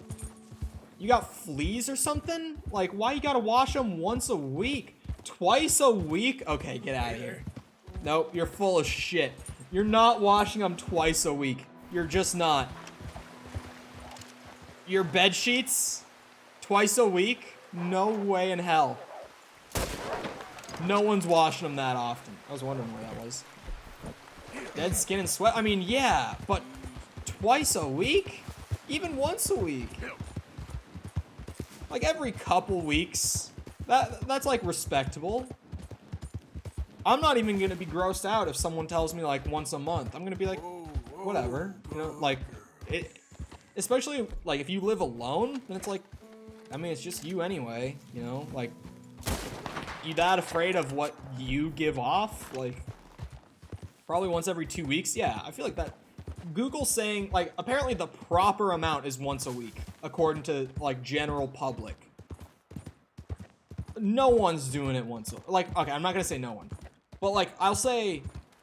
You got fleas or something? Like, why you gotta wash them once a week? Twice a week? Okay, get out of here. Nope, you're full of shit. You're not washing them twice a week. You're just not. Your bed sheets? Twice a week? No way in hell. No one's washing them that often. I was wondering where that was. Dead skin and sweat? I mean, yeah, but twice a week? Even once a week? Like every couple weeks? That's like respectable. I'm not even gonna be grossed out if someone tells me like once a month. I'm gonna be like, whatever, you know, like, it, especially, like, if you live alone, then it's like, I mean, it's just you anyway, you know, like, you that afraid of what you give off, like, probably once every 2 weeks, yeah, I feel like that, Google saying, like, apparently the proper amount is once a week, according to, like, general public. No one's doing it once, like, okay, I'm not gonna say no one, but, like, I'll say,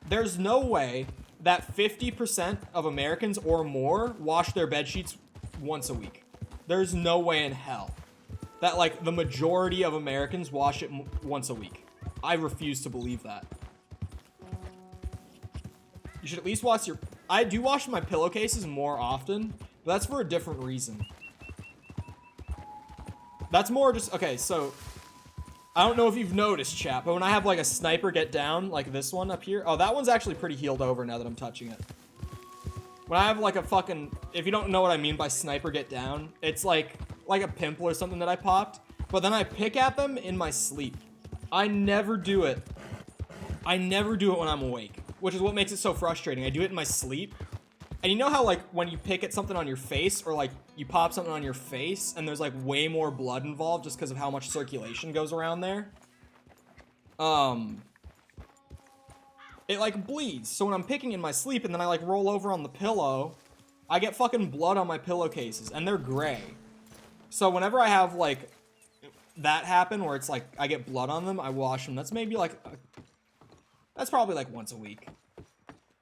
there's no way that 50% of Americans or more wash their bed sheets once a week. There's no way in hell that, like, the majority of Americans wash it once a week. I refuse to believe that. You should at least wash your... I do wash my pillowcases more often, but that's for a different reason. That's more just... Okay, so... I don't know if you've noticed, chat, but when I have, like, a sniper get down, like this one up here... Oh, that one's actually pretty healed over now that I'm touching it. When I have, like, a fucking... If you don't know what I mean by sniper get down, it's, like a pimple or something that I popped. But then I pick at them in my sleep. I never do it. I never do it when I'm awake, which is what makes it so frustrating. I do it in my sleep. And you know how, like, when you pick at something on your face, or, like, you pop something on your face, and there's, like, way more blood involved just because of how much circulation goes around there? It, like, bleeds. So when I'm picking in my sleep, and then I, like, roll over on the pillow, I get fucking blood on my pillowcases, and they're gray. So whenever I have, like, that happen, where it's, like, I get blood on them, I wash them. That's maybe, like, that's probably, like, once a week.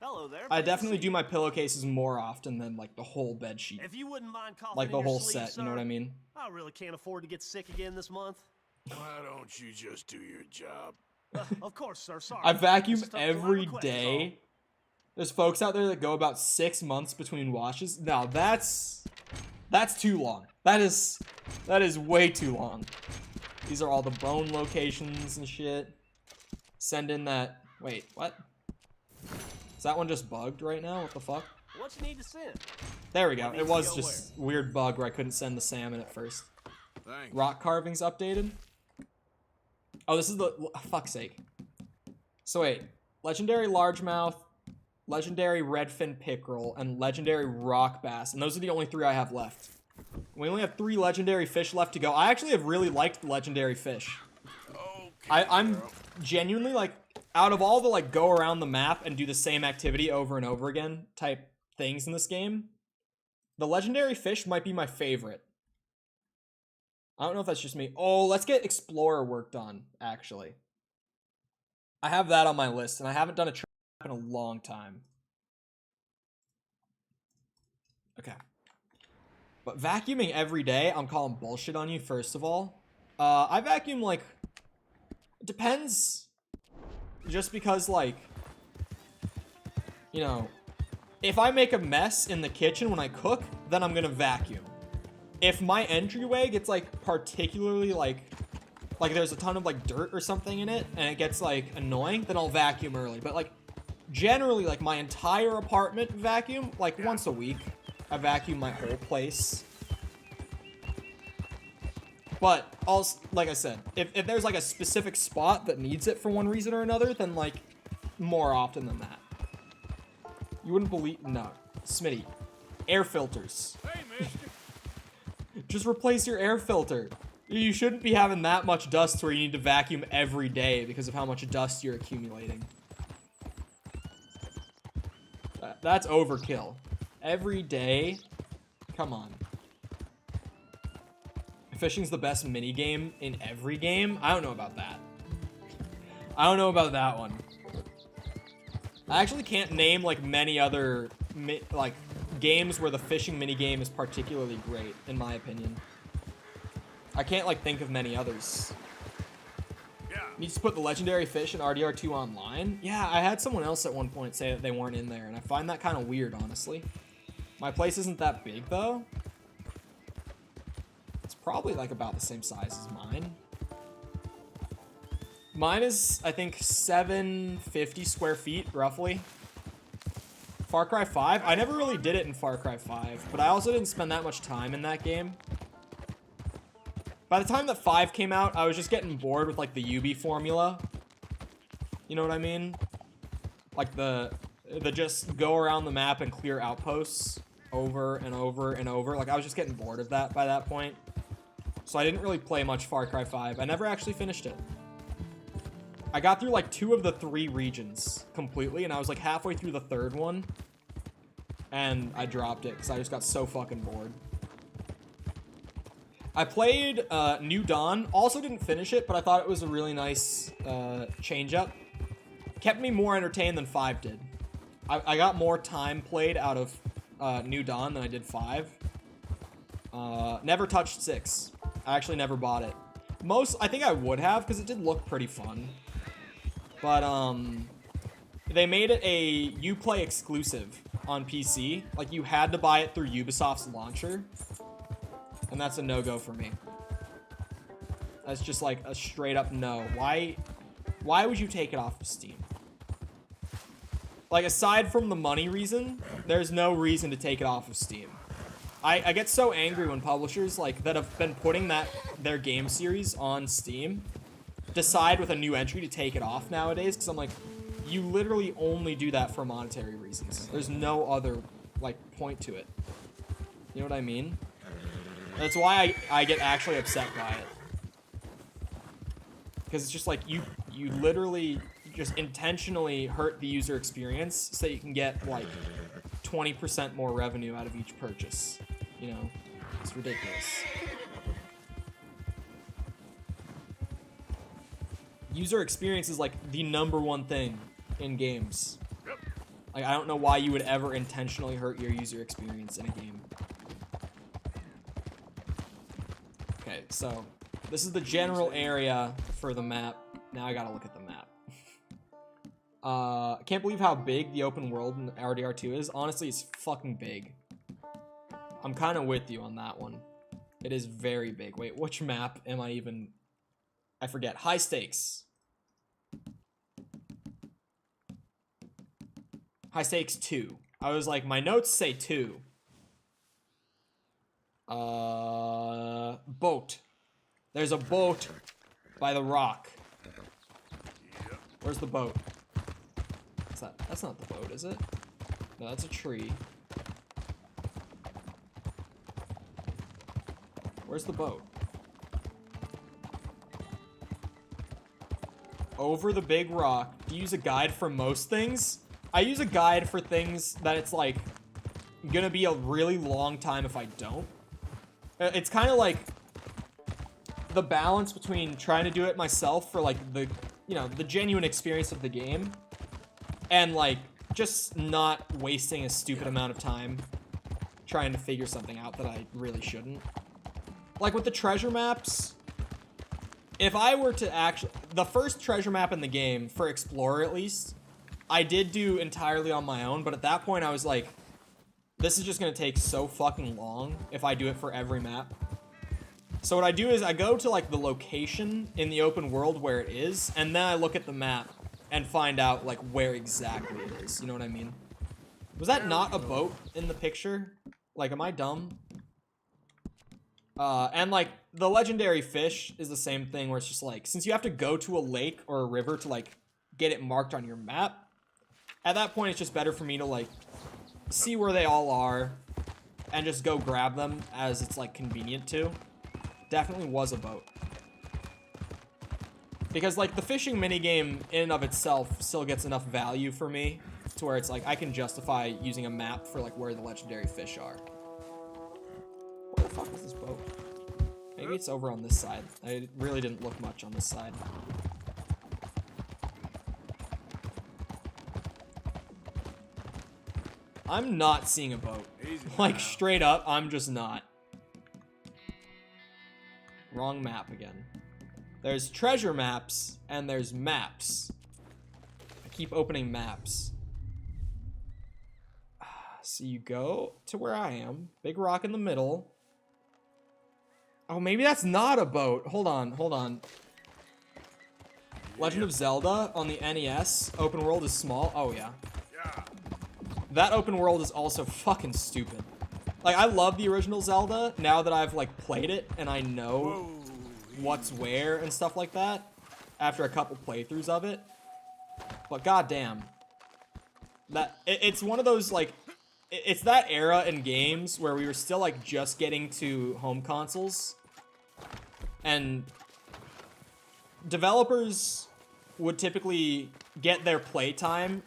Hello there. I definitely do my pillowcases more often than, like, the whole bed sheet. If you wouldn't mind coughing Like, the in your whole sleeve, set, sir, you know what I mean? I really can't afford to get sick again this month. Why don't you just do your job? Of course, sir. Sorry. I vacuum Just a polite every request is all. day. There's folks out there that go about 6 months between washes. No, that's too long. That is way too long. These are all the bone locations and shit. Send in that... Wait, what? Is that one just bugged right now? What the fuck? What you need to send? There we go. It was just weird bug where I couldn't send the salmon at first. Thanks. Rock carvings updated. Oh, this is the... fuck's sake. So wait. Legendary largemouth, legendary redfin pickerel, and legendary rock bass. And those are the only 3 I have left. We only have 3 legendary fish left to go. I actually have really liked legendary fish. Okay, I'm girl. genuinely, like, out of all the, like, go around the map and do the same activity over and over again type things in this game, the legendary fish might be my favorite. I don't know if that's just me. Oh, let's get explorer work done, actually. I have that on my list, and I haven't done a trap in a long time. Okay. But vacuuming every day, I'm calling bullshit on you, first of all. I vacuum, like... It depends. Just because, like... You know... If I make a mess in the kitchen when I cook, then I'm gonna vacuum. If my entryway gets, like, particularly, like there's a ton of, like, dirt or something in it, and it gets, like, annoying, then I'll vacuum early. But, like, generally, like, my entire apartment vacuum, like, once a week. I vacuum my whole place. But, also, like I said, if there's, like, a specific spot that needs it for one reason or another, then, like, more often than that. You wouldn't believe... No. Smitty. Air filters. Hey, mister. Just replace your air filter. You shouldn't be having that much dust where you need to vacuum every day because of how much dust you're accumulating. That's overkill. Every day? Come on. Fishing's the best minigame in every game? I don't know about that. I don't know about that one. I actually can't name, like, many other, like, games where the fishing minigame is particularly great, in my opinion. I can't, like, think of many others. Yeah. Needs to put the legendary fish in RDR2 online? Yeah, I had someone else at one point say that they weren't in there, and I find that kind of weird, honestly. My place isn't that big, though. It's probably, like, about the same size as mine. Mine is, I think, 750 square feet, roughly. Far Cry 5? I never really did it in Far Cry 5, but I also didn't spend that much time in that game. By the time that 5 came out, I was just getting bored with, like, the Ubi formula. You know what I mean? Like, the just go around the map and clear outposts over and over and over. Like, I was just getting bored of that by that point. So I didn't really play much Far Cry 5. I never actually finished it. I got through, like, 2 of the 3 regions completely, and I was, like, halfway through the 3rd one. And I dropped it, because I just got so fucking bored. I played New Dawn. Also didn't finish it, but I thought it was a really nice change-up. Kept me more entertained than 5 did. I got more time played out of New Dawn than I did 5. Never touched 6. I actually never bought it. I think I would have, because it did look pretty fun. But, they made it a Uplay exclusive on PC. Like, you had to buy it through Ubisoft's launcher. And that's a no-go for me. That's just, like, a straight-up no. Why would you take it off of Steam? Like, aside from the money reason, there's no reason to take it off of Steam. I get so angry when publishers, like, that have been putting their game series on Steam decide with a new entry to take it off nowadays, because I'm like, you literally only do that for monetary reasons. There's no other, like, point to it. You know what I mean? That's why I get actually upset by it. Because it's just like, you literally just intentionally hurt the user experience so that you can get, like, 20% more revenue out of each purchase. You know? It's ridiculous. User experience is, like, the #1 thing in games. Like, I don't know why you would ever intentionally hurt your user experience in a game. Okay, so this is the general area for the map. Now I gotta look at the map. I can't believe how big the open world in RDR2 is. Honestly, it's fucking big. I'm kind of with you on that one. It is very big. Wait, which map am I even... I forget. High stakes. High stakes 2. I was like, my notes say 2. Boat. There's a boat by the rock. Where's the boat? What's that? That's not the boat, is it? No, that's a tree. Where's the boat? Over the big rock. Do you use a guide for most things? I use a guide for things that it's like gonna be a really long time if I don't. It's kind of like the balance between trying to do it myself for like the, you know, the genuine experience of the game and like just not wasting a stupid amount of time trying to figure something out that I really shouldn't. Like with the treasure maps, if I were to actually, the first treasure map in the game, for Explorer at least, I did do entirely on my own, but at that point I was like, this is just gonna take so fucking long if I do it for every map. So what I do is I go to like the location in the open world where it is, and then I look at the map and find out like where exactly it is, you know what I mean? Was that not a boat in the picture? Like, am I dumb? And like, the legendary fish is the same thing where it's just like, since you have to go to a lake or a river to like get it marked on your map, at that point it's just better for me to like see where they all are and just go grab them as it's like convenient to. Definitely was a boat. Because like the fishing minigame in and of itself still gets enough value for me to where it's like I can justify using a map for like where the legendary fish are. Where the fuck is this boat? Maybe it's over on this side. I really didn't look much on this side. I'm not seeing a boat. Like straight up, I'm just not. Wrong map again. There's treasure maps and there's maps. I keep opening maps. So you go to where I am. Big rock in the middle. Oh, maybe that's not a boat. Hold on, hold on. Legend of Zelda on the NES. Open world is small. Oh, yeah. That open world is also fucking stupid. Like, I love the original Zelda now that I've, like, played it and I know what's where and stuff like that after a couple playthroughs of it. But goddamn. It's one of those, like, it's that era in games where we were still, like, just getting to home consoles. And developers would typically get their playtime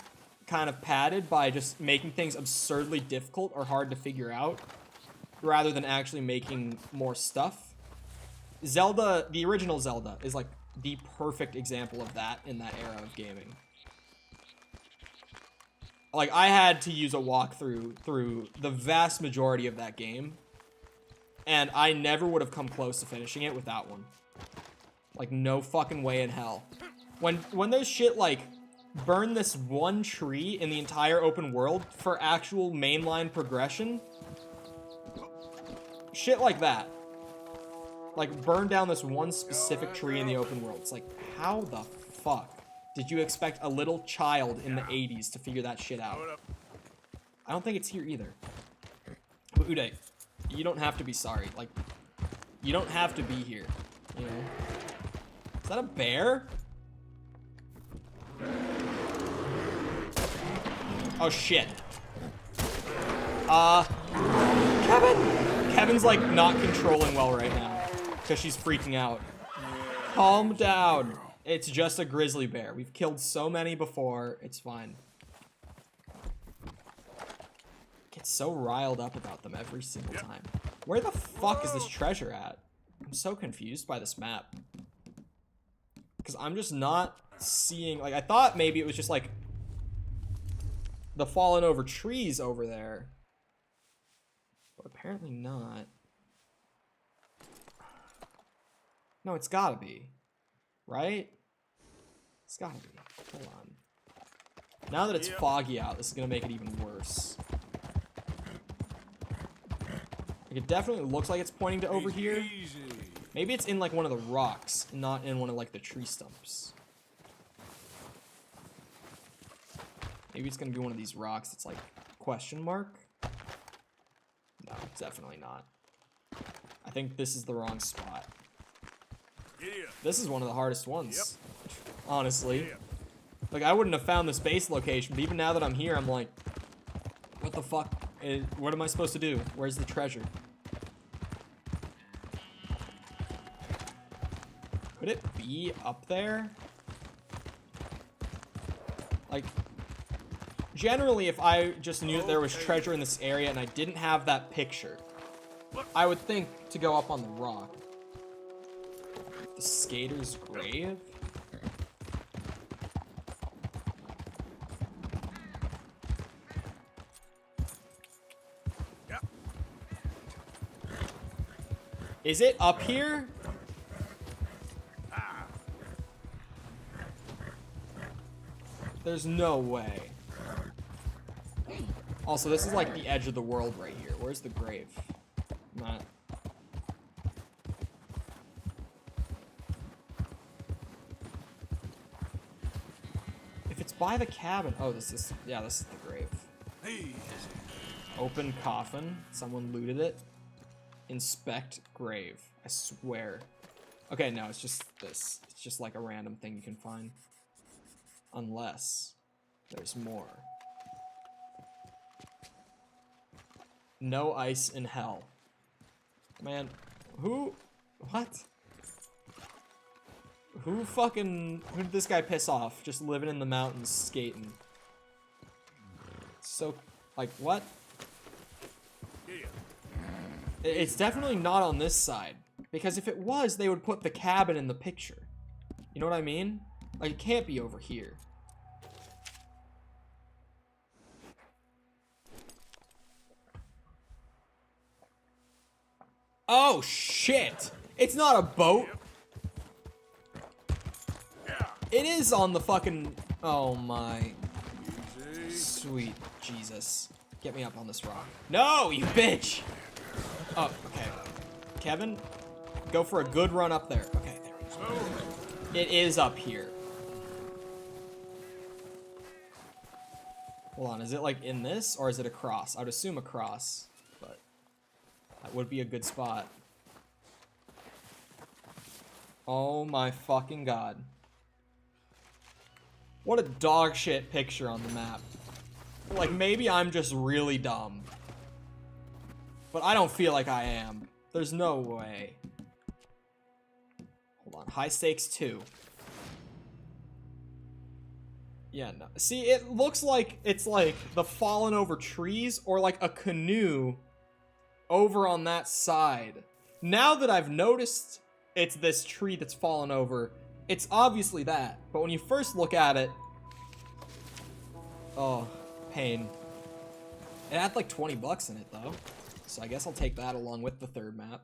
kind of padded by just making things absurdly difficult or hard to figure out rather than actually making more stuff. Zelda, the original Zelda, is like the perfect example of that in that era of gaming. Like, I had to use a walkthrough through the vast majority of that game, and I never would have come close to finishing it without one. Like, no fucking way in hell. When there's shit like burn this one tree in the entire open world for actual mainline progression, shit like that. Like, burn down this one specific tree in the open world. It's like, how the fuck did you expect a little child in the 80s to figure that shit out? I don't think it's here either. But Uday, you don't have to be sorry. Like, you don't have to be here, you know? Is that a bear? Oh, shit. Kevin's, like, not controlling well right now. Because she's freaking out. Calm down. It's just a grizzly bear. We've killed so many before. It's fine. Get so riled up about them every single time. Where the fuck is this treasure at? I'm so confused by this map. Because I'm just not seeing... Like, I thought maybe it was just, like, the fallen over trees over there. But apparently not. No, it's gotta be. Right? It's gotta be. Hold on. Now that it's foggy out, this is gonna make it even worse. Like, it definitely looks like it's pointing to over here. Maybe it's in, like, one of the rocks, not in one of, like, the tree stumps. Maybe it's gonna be one of these rocks that's, like, question mark? No, it's definitely not. I think this is the wrong spot. Giddy up. This is one of the hardest ones. Honestly. Giddy up. Like, I wouldn't have found this base location, but even now that I'm here, I'm like, what the fuck? What am I supposed to do? Where's the treasure? Could it be up there? Like, generally, if I just knew that there was treasure in this area and I didn't have that picture, I would think to go up on the rock. The skater's grave? Yeah. Is it up here? There's no way. Also, this is like the edge of the world right here. Where's the grave? Not. If it's by the cabin. Oh, this is. Yeah, this is the grave. Hey. Open coffin. Someone looted it. Inspect grave. I swear. Okay, no, it's just this. It's just like a random thing you can find. Unless there's more. No ice in hell. Man, who? What? Who did this guy piss off? Just living in the mountains, skating. So, like, what? It's definitely not on this side. Because if it was, they would put the cabin in the picture. You know what I mean? Like, it can't be over here. Oh, shit! It's not a boat! It is on the fucking... Oh, my... Sweet Jesus. Get me up on this rock. No, you bitch! Oh, okay. Kevin, go for a good run up there. Okay, there we go. It is up here. Hold on, is it like in this or is it across? I would assume across, but that would be a good spot. Oh my fucking god. What a dog shit picture on the map. Like, maybe I'm just really dumb. But I don't feel like I am. There's no way. Hold on. High stakes 2. Yeah, no. See, it looks like it's like the fallen over trees or like a canoe over on that side. Now that I've noticed it's this tree that's fallen over, it's obviously that. But when you first look at it... Oh, pain. It had like 20 bucks in it, though. So I guess I'll take that along with the third map.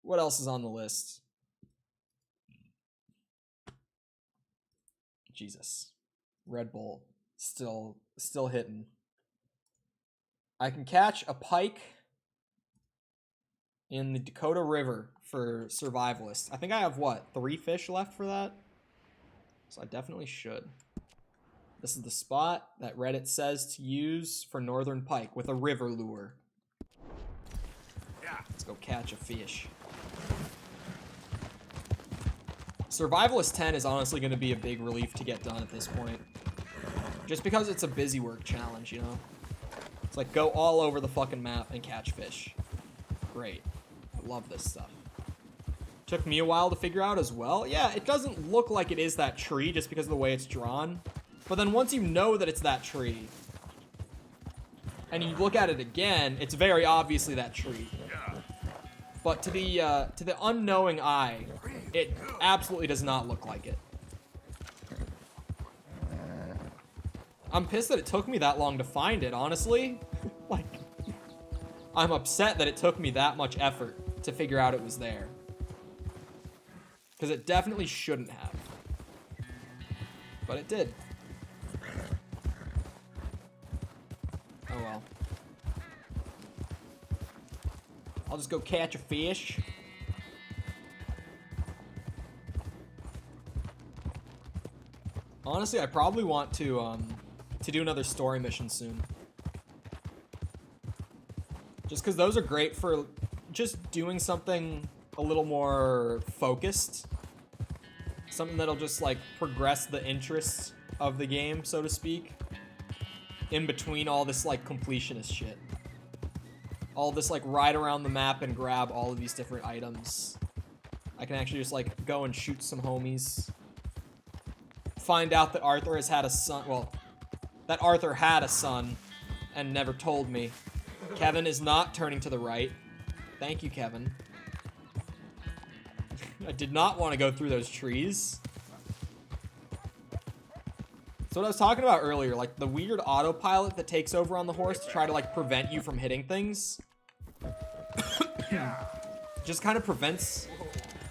What else is on the list? Jesus. Red Bull. Still hitting. I can catch a pike in the Dakota River for survivalists. I think I have, what, 3 fish left for that? So I definitely should. This is the spot that Reddit says to use for northern pike with a river lure. Yeah. Let's go catch a fish. Survivalist 10 is honestly going to be a big relief to get done at this point. Just because it's a busy work challenge, you know? It's like go all over the fucking map and catch fish. Great. I love this stuff. Took me a while to figure out as well. Yeah, it doesn't look like it is that tree just because of the way it's drawn. But then once you know that it's that tree, and you look at it again, it's very obviously that tree. But to the unknowing eye, it absolutely does not look like it. I'm pissed that it took me that long to find it, honestly. Like, I'm upset that it took me that much effort to figure out it was there. Because it definitely shouldn't have. But it did. Oh well. I'll just go catch a fish. Honestly, I probably want to do another story mission soon. Just because those are great for just doing something a little more focused. Something that'll just, like, progress the interest of the game, so to speak. In between all this, like, completionist shit. All this, like, ride around the map and grab all of these different items. I can actually just, like, go and shoot some homies. Find out that Arthur has had a son. Well, that Arthur had a son and never told me. Kevin is not turning to the right. Thank you, Kevin. I did not want to go through those trees. So what I was talking about earlier, like the weird autopilot that takes over on the horse to try to like prevent you from hitting things. Just kind of prevents,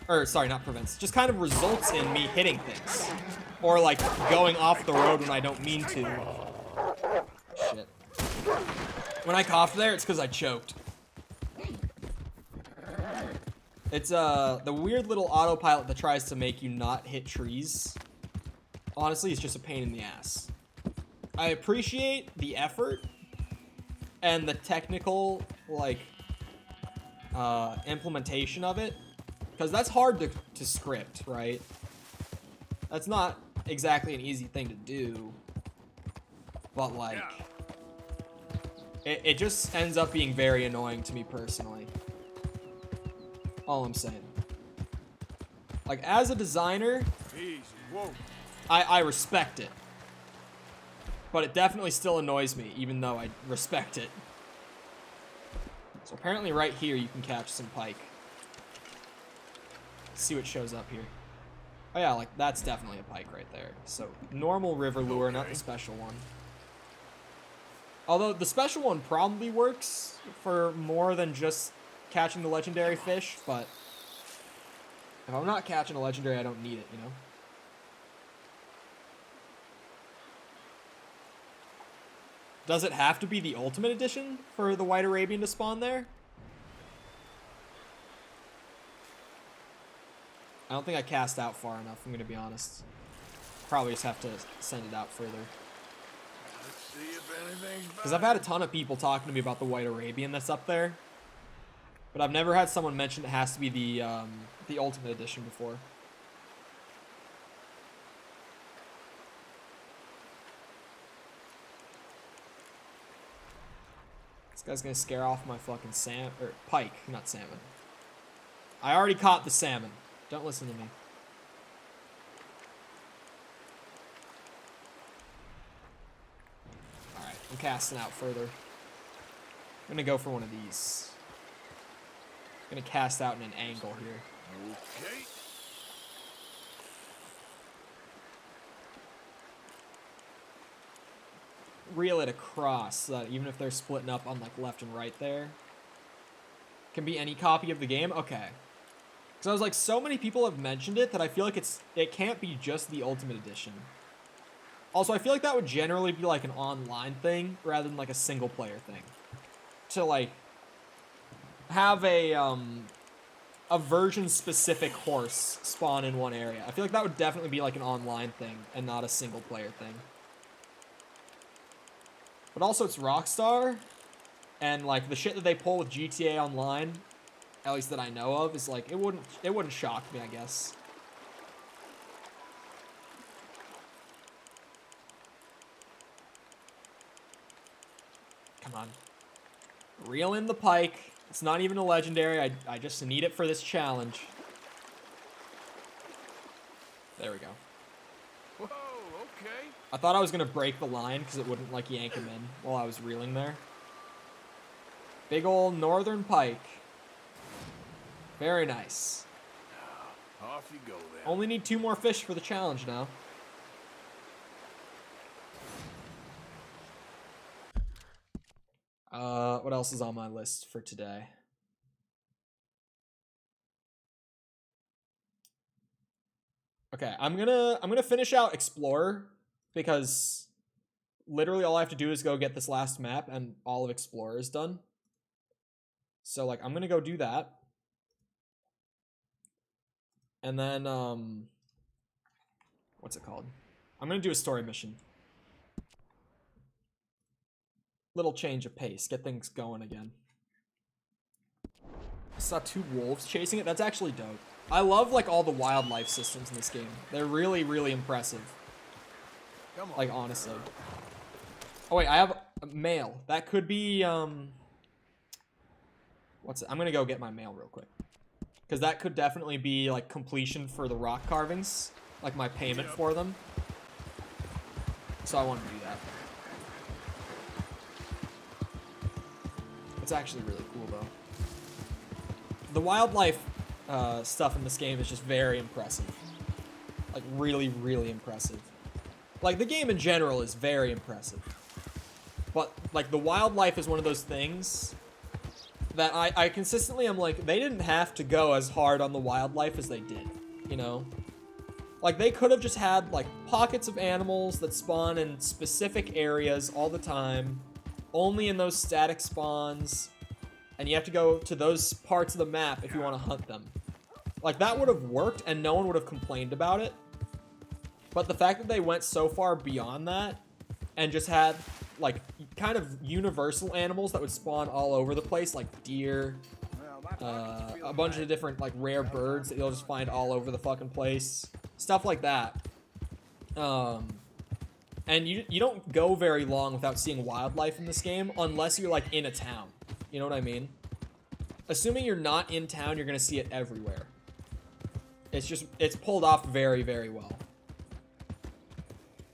or sorry, not prevents, just kind of results in me hitting things. Or like going off the road when I don't mean to. Shit. When I coughed there, it's because I choked. It's the weird little autopilot that tries to make you not hit trees. Honestly, it's just a pain in the ass. I appreciate the effort and the technical, like, implementation of it. Because that's hard to script, right? That's not exactly an easy thing to do. But, like, it just ends up being very annoying to me personally. All I'm saying. Like, as a designer, Easy. Whoa. I respect it. But it definitely still annoys me, even though I respect it. So apparently right here you can catch some pike. Let's see what shows up here. Oh yeah, like, that's definitely a pike right there. So, normal river lure, not the special one. Although, the special one probably works for more than just catching the legendary fish, but if I'm not catching a legendary, I don't need it, you know? Does it have to be the Ultimate Edition for the White Arabian to spawn there? I don't think I cast out far enough, I'm gonna be honest. Probably just have to send it out further. Let's see if anything's Because I've had a ton of people talking to me about the White Arabian that's up there. But I've never had someone mention it has to be the Ultimate Edition before. This guy's gonna scare off my fucking pike, not salmon. I already caught the salmon. Don't listen to me. Alright, I'm casting out further. I'm gonna go for one of these. I'm gonna cast out in an angle here. Okay. Reel it across so that even if they're splitting up on like left and right there, can be any copy of the game. Okay. Because I was like, so many people have mentioned it that I feel like it can't be just the Ultimate Edition. Also, I feel like that would generally be like an online thing rather than like a single player thing. To like have a version specific horse spawn in one area. I feel like that would definitely be like an online thing and not a single player thing. But also it's Rockstar, and like the shit that they pull with GTA Online, at least that I know of, is like it wouldn't shock me, I guess. Come on. Reel in the pike. It's not even a legendary. I just need it for this challenge. There we go. Whoa, okay. I thought I was gonna break the line because it wouldn't like yank him in while I was reeling there. Big ol' northern pike. Very nice. Off you go then. Only need 2 more fish for the challenge now. What else is on my list for today? Okay, I'm gonna finish out Explorer because literally all I have to do is go get this last map and all of Explorer is done. So like I'm gonna go do that. And then what's it called? I'm gonna do a story mission. Little change of pace, get things going again. Saw 2 wolves chasing it. That's actually dope. I love like all the wildlife systems in this game. They're really, really impressive. Like honestly. Oh wait, I have a mail. That could be what's it? I'm gonna go get my mail real quick. Because that could definitely be like completion for the rock carvings. Like my payment for them. So I want to do that. It's actually really cool though. The wildlife stuff in this game is just very impressive. Like really, really impressive. Like the game in general is very impressive. But like the wildlife is one of those things that I consistently am like, they didn't have to go as hard on the wildlife as they did, you know? Like they could have just had like pockets of animals that spawn in specific areas all the time, only in those static spawns, and you have to go to those parts of the map if you want to hunt them. Like that would have worked and no one would have complained about it. But the fact that they went so far beyond that and just had like kind of universal animals that would spawn all over the place, like deer, a bunch of different like rare birds that you'll just find all over the fucking place, stuff like that. And you don't go very long without seeing wildlife in this game unless you're like in a town. You know what I mean? Assuming you're not in town, you're gonna see it everywhere. It's pulled off very, very well.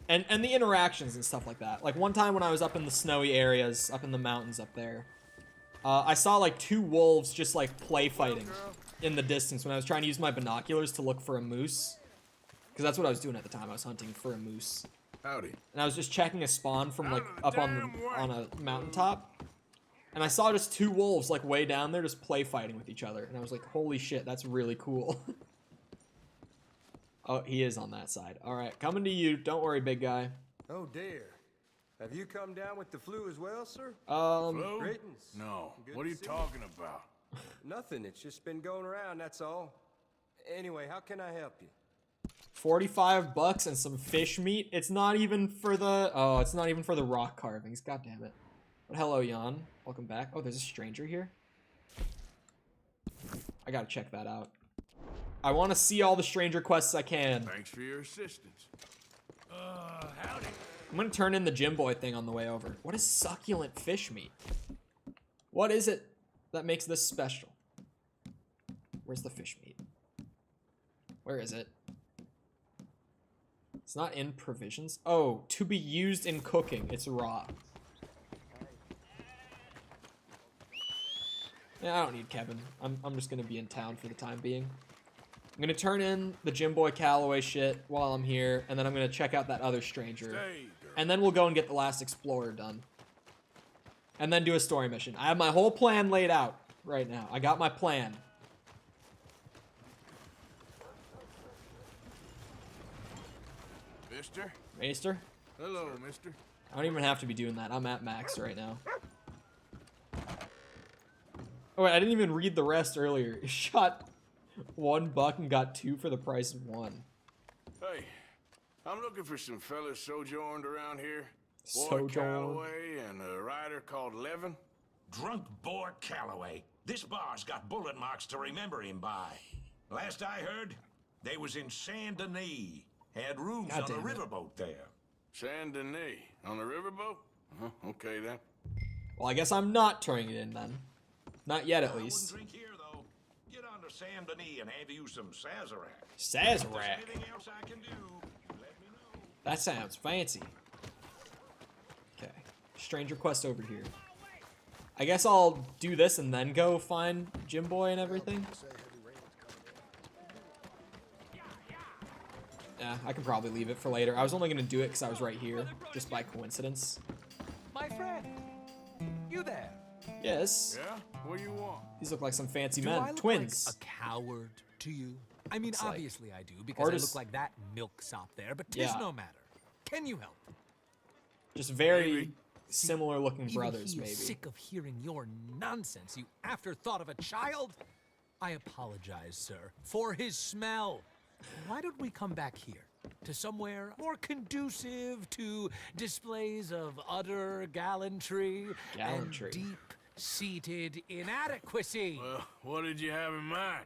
And the interactions and stuff like that. Like one time when I was up in the snowy areas, up in the mountains up there, I saw like 2 wolves just like play fighting in the distance when I was trying to use my binoculars to look for a moose. Because that's what I was doing at the time. I was hunting for a moose. Howdy. And I was just checking a spawn from like up on a mountaintop. And I saw just 2 wolves like way down there just play fighting with each other. And I was like, holy shit, that's really cool. Oh, he is on that side. All right, coming to you. Don't worry, big guy. Oh dear. Have you come down with the flu as well, sir? Flu? Greetings. No. Good What are to you see talking about? Nothing. It's just been going around, that's all. Anyway, how can I help you? 45 bucks and some fish meat. It's not even for the it's not even for the rock carvings. God damn it. But hello, Jan. Welcome back. Oh, there's a stranger here. I gotta check that out. I want to see all the stranger quests I can. Thanks for your assistance. Howdy. I'm gonna turn in the Gym Boy thing on the way over. What is succulent fish meat? What is it that makes this special? Where's the fish meat? Where is it? It's not in provisions. Oh, to be used in cooking. It's raw. Yeah, I don't need Kevin. I'm just gonna be in town for the time being. I'm gonna turn in the Gym Boy Calloway shit while I'm here, and then I'm gonna check out that other stranger. And then we'll go and get the last explorer done. And then do a story mission. I have my whole plan laid out right now. I got my plan. Mister? Maester? Hello, mister. I don't even have to be doing that. I'm at max right now. Oh wait, I didn't even read the rest earlier. He shot 1 buck and got 2 for the price of 1. Hey, I'm looking for some fellas sojourned around here. Boy Sojourn. Calloway and a rider called Levin. Drunk boy Calloway. This bar's got bullet marks to remember him by. Last I heard, they was in Saint Denis. Had rooms God on a damn it. riverboat there. Saint Denis. On the riverboat? Okay then. Well, I guess I'm not turning it in then. Not yet, at I least. wouldn't drink here, though. Get on to Saint Denis and have you some Sazerac. If Sazerac. there's anything else I can do, you let me know. That sounds fancy. Okay. Stranger quest over here. I guess I'll do this and then go find Gym Boy and everything. Yeah, I can probably leave it for later. I was only gonna do it because I was right here, just by coincidence. My friend, you there? Yes. Yeah? What do you want? These look like some fancy Do men. I look Twins. like a coward to you? I mean, Looks like- obviously I do, because Or I just- look like that milksop there, but 'tis Yeah. no matter. Can you help? Just very Maybe. similar looking Even brothers, he is maybe. sick of hearing your nonsense, you afterthought of a child. I apologize, sir, for his smell. Why don't we come back here? To somewhere more conducive to displays of utter gallantry, Gallantry. and deep deep-seated inadequacy. Well, what did you have in mind?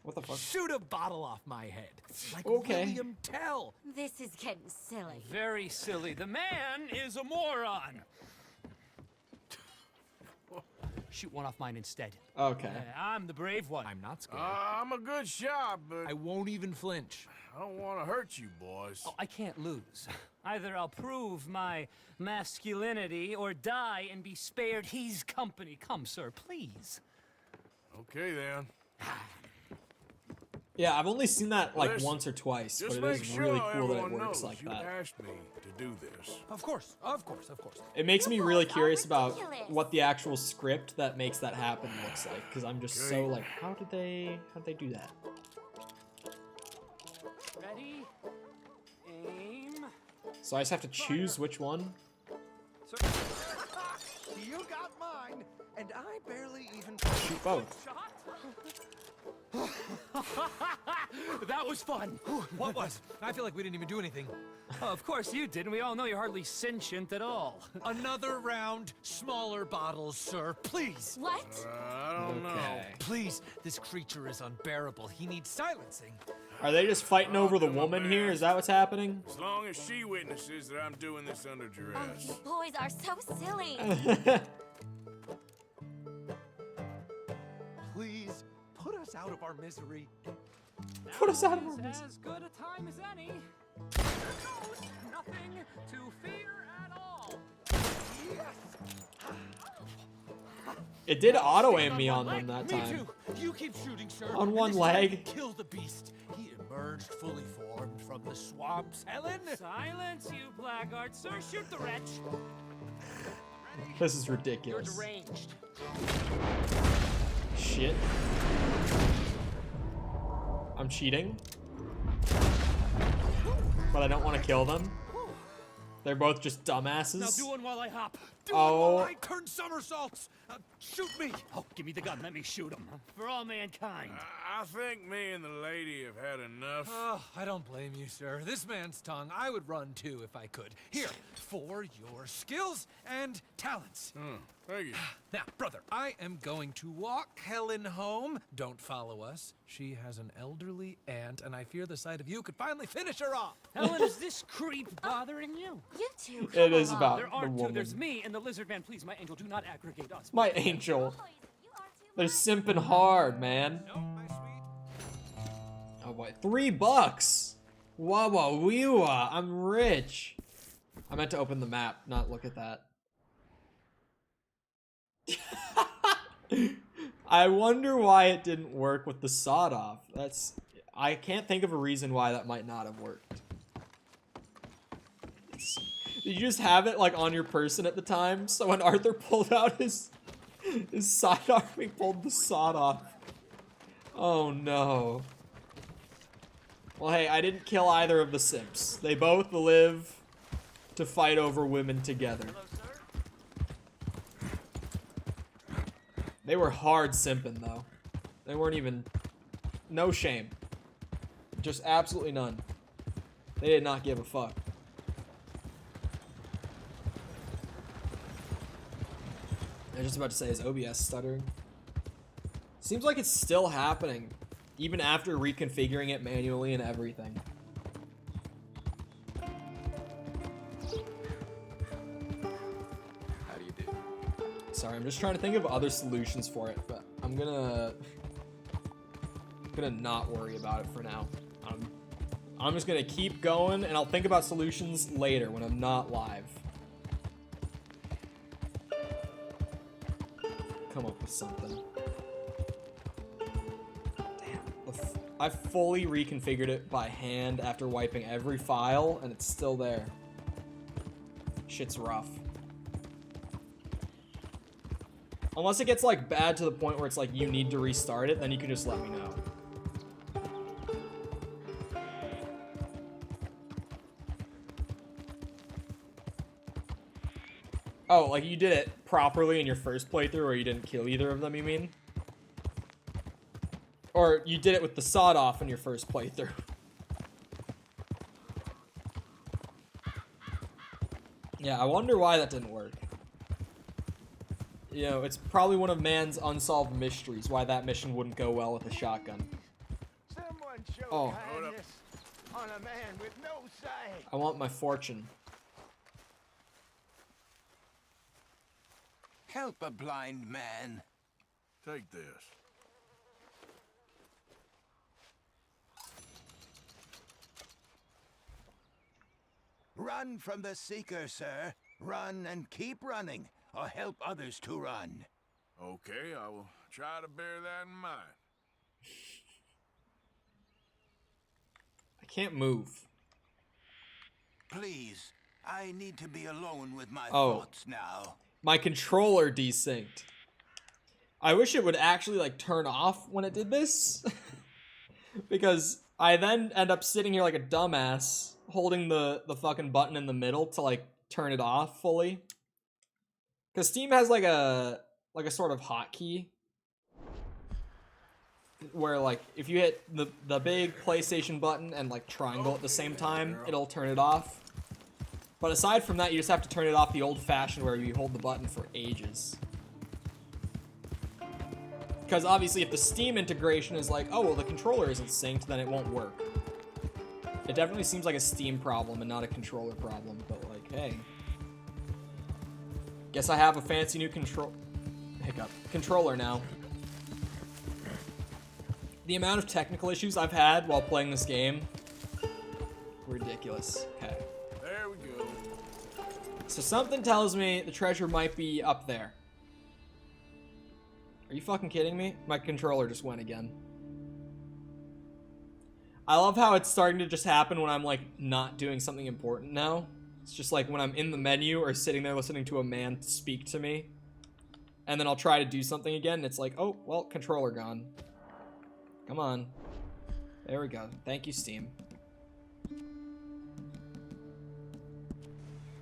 What the fuck? Shoot a bottle off my head. Like Okay. William Tell. This is getting silly. Very silly. The man is a moron. Shoot one off mine instead. Okay. I'm the brave one. I'm not scared. I'm a good shot, but I won't even flinch. I don't want to hurt you, boys. Oh, I can't lose. Either I'll prove my masculinity or die and be spared his company. Come, sir, please. Okay, then. Yeah, I've only seen that like Listen, once or twice, but Just it make is sure really cool that it everyone works knows like you that. asked me to do this. Of course, of course, of course. It makes me You really boys are curious about ridiculous. what the actual script that makes that happen looks like, because I'm just so Okay. like, how did they do that? Ready? Aim. So I just have to choose which one. You got mine, and I barely even... Shoot both. Shot. That was fun. What was? I feel like we didn't even do anything. Oh, of course you didn't. We all know you're hardly sentient at all. Another round, smaller bottles, sir. Please. What? I don't know. Okay. Please, this creature is unbearable. He needs silencing. Are they just fighting over the come on, woman here? man. Is that what's happening? As long as she witnesses that I'm doing this under Oh, duress. you boys are so silly. Please, put us out of our misery. Put us out of our Is misery. as good a time as any. There goes. Nothing to fear at all. It did auto aim Stand me on one them that leg. time. Me too. You keep shooting, sir. On And one this time, leg. Kill the beast. He emerged fully formed from the swamps. Helen. Silence, you blackguard. Sir, shoot the wretch. This is You're ridiculous. deranged. Shit. I'm cheating. But I don't want to kill them. They're both just Now dumbasses. do one while I hop. Do Oh. it while I turn somersaults. Shoot me. Oh, give me the gun. Let me shoot him. For all mankind. I think me and the lady have had enough. Oh, I don't blame you, sir. This man's tongue, I would run too if I could. Here, for your skills and talents. Thank you. Now, brother, I am going to walk Helen home. Don't follow us. She has an elderly aunt, and I fear the sight of you could finally finish her off. Helen, is this creep bothering you? You two. It come is along. about There the are two. woman. There's me and the lizard man. Please, my angel, do not aggregate us. My angel. Boys, you are too They're loud. simping hard, man. No, my sweet. Oh boy, $3. Wah wah wee wah. I'm rich. I meant to open the map, not look at that. I wonder why it didn't work with the sawed off. I can't think of a reason why that might not have worked. Did you just have it like on your person at the time? So when Arthur pulled out his sidearm, he pulled the sawed off. Oh no. Well, hey, I didn't kill either of the simps. They both live to fight over women together. They were hard simping, though. They weren't even... No shame. Just absolutely none. They did not give a fuck. I was just about to say, is OBS stuttering? Seems like it's still happening, even after reconfiguring it manually and everything. How do you do? Sorry, I'm just trying to think of other solutions for it, but I'm gonna not worry about it for now. I'm just gonna keep going, and I'll think about solutions later when I'm not live. Come up with something. Damn, I fully reconfigured it by hand after wiping every file, and it's still there. Shit's rough. Unless it gets like bad to the point where it's like you need to restart it, then you can just let me know. Oh, like you did it properly in your first playthrough where you didn't kill either of them, you mean? Or you did it with the sawed off in your first playthrough. Yeah, I wonder why that didn't work. You know, it's probably one of man's unsolved mysteries why that mission wouldn't go well with a shotgun. Someone show Oh. kindness on a man with no sight. I want my fortune. Help a blind man. Take this. Run from the Seeker, sir. Run and keep running, or help others to run. Okay, I will try to bear that in mind. I can't move. Please, I need to be alone with my Oh. thoughts now. My controller desynced. I wish it would actually like turn off when it did this. Because I then end up sitting here like a dumbass holding the fucking button in the middle to like turn it off fully. Cause Steam has like a sort of hotkey where like if you hit the big PlayStation button and like triangle at the same time, it'll turn it off. But aside from that, you just have to turn it off the old-fashioned where you hold the button for ages. Because obviously if the Steam integration is like, oh, well, the controller isn't synced, then it won't work. It definitely seems like a Steam problem and not a controller problem, but like, hey. Guess I have a fancy new controller now. The amount of technical issues I've had while playing this game, ridiculous. Okay. There we go. So something tells me the treasure might be up there. Are you fucking kidding me? My controller just went again. I love how it's starting to just happen when I'm like not doing something important now. It's just like when I'm in the menu or sitting there listening to a man speak to me. And then I'll try to do something again and it's like, oh, well, controller gone. Come on. There we go. Thank you, Steam.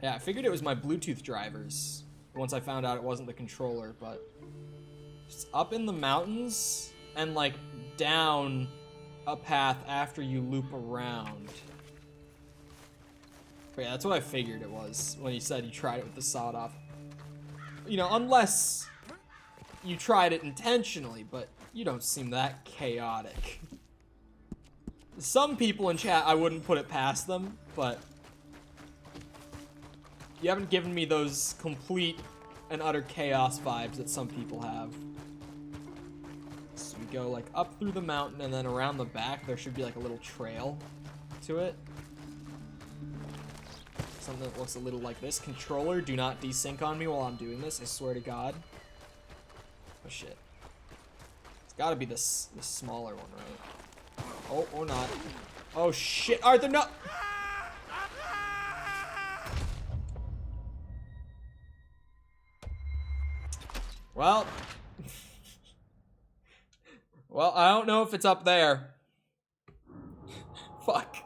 Yeah, I figured it was my Bluetooth drivers once I found out it wasn't the controller, but it's up in the mountains and like down a path after you loop around. But yeah, that's what I figured it was when you said you tried it with the sawed off. You know, unless you tried it intentionally, but you don't seem that chaotic. Some people in chat, I wouldn't put it past them, but you haven't given me those complete and utter chaos vibes that some people have. So we go like up through the mountain and then around the back there should be like a little trail to it. Something that looks a little like this. Controller, do not desync on me while I'm doing this, I swear to God. Oh shit. It's gotta be this smaller one, right? Oh, or not. Oh shit, Arthur, no! Well. Well, I don't know if it's up there. Fuck.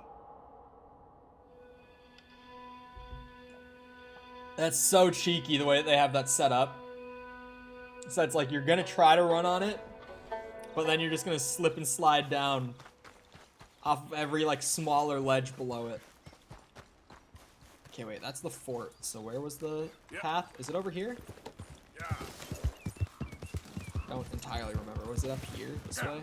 That's so cheeky the way they have that set up. So it's like you're gonna try to run on it, but then you're just gonna slip and slide down off of every like smaller ledge below it. Okay, wait, that's the fort. So where was the path? Is it over here? Yeah. I don't entirely remember. Was it up here? This way?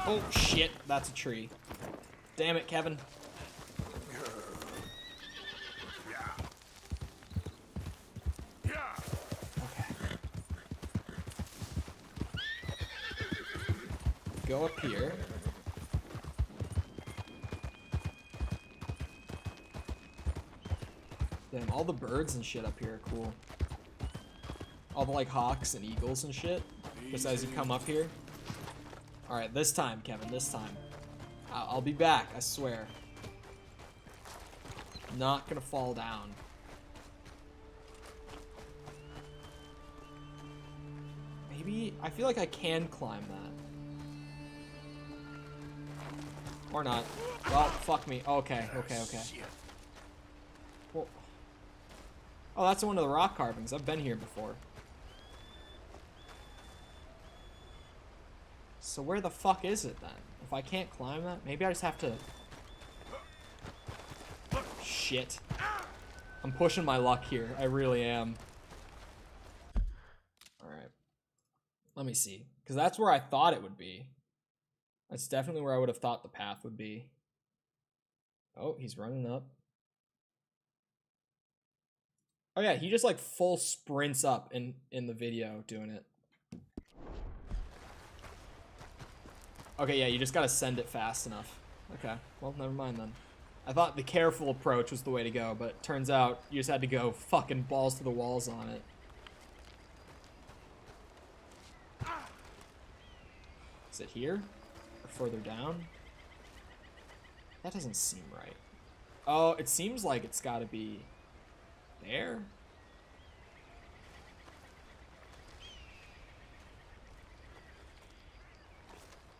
Oh shit, that's a tree. Damn it, Kevin. Go up here. Damn, all the birds and shit up here are cool. All the like hawks and eagles and shit. Just as you come up here. Alright, this time, Kevin, this time. I'll be back, I swear. Not gonna fall down. Maybe, I feel like I can climb that. Or not. Well, fuck me. Okay, okay, okay. Well, oh, that's one of the rock carvings. I've been here before. So where the fuck is it then? If I can't climb that, maybe I just have to... Shit. I'm pushing my luck here. I really am. Alright. Let me see. Because that's where I thought it would be. That's definitely where I would have thought the path would be. Oh, he's running up. Oh yeah, he just like full sprints up in the video doing it. Okay, yeah, you just gotta send it fast enough. Okay, well, never mind then. I thought the careful approach was the way to go, but it turns out you just had to go fucking balls to the walls on it. Is it here? Or further down? That doesn't seem right. Oh, it seems like it's gotta be there?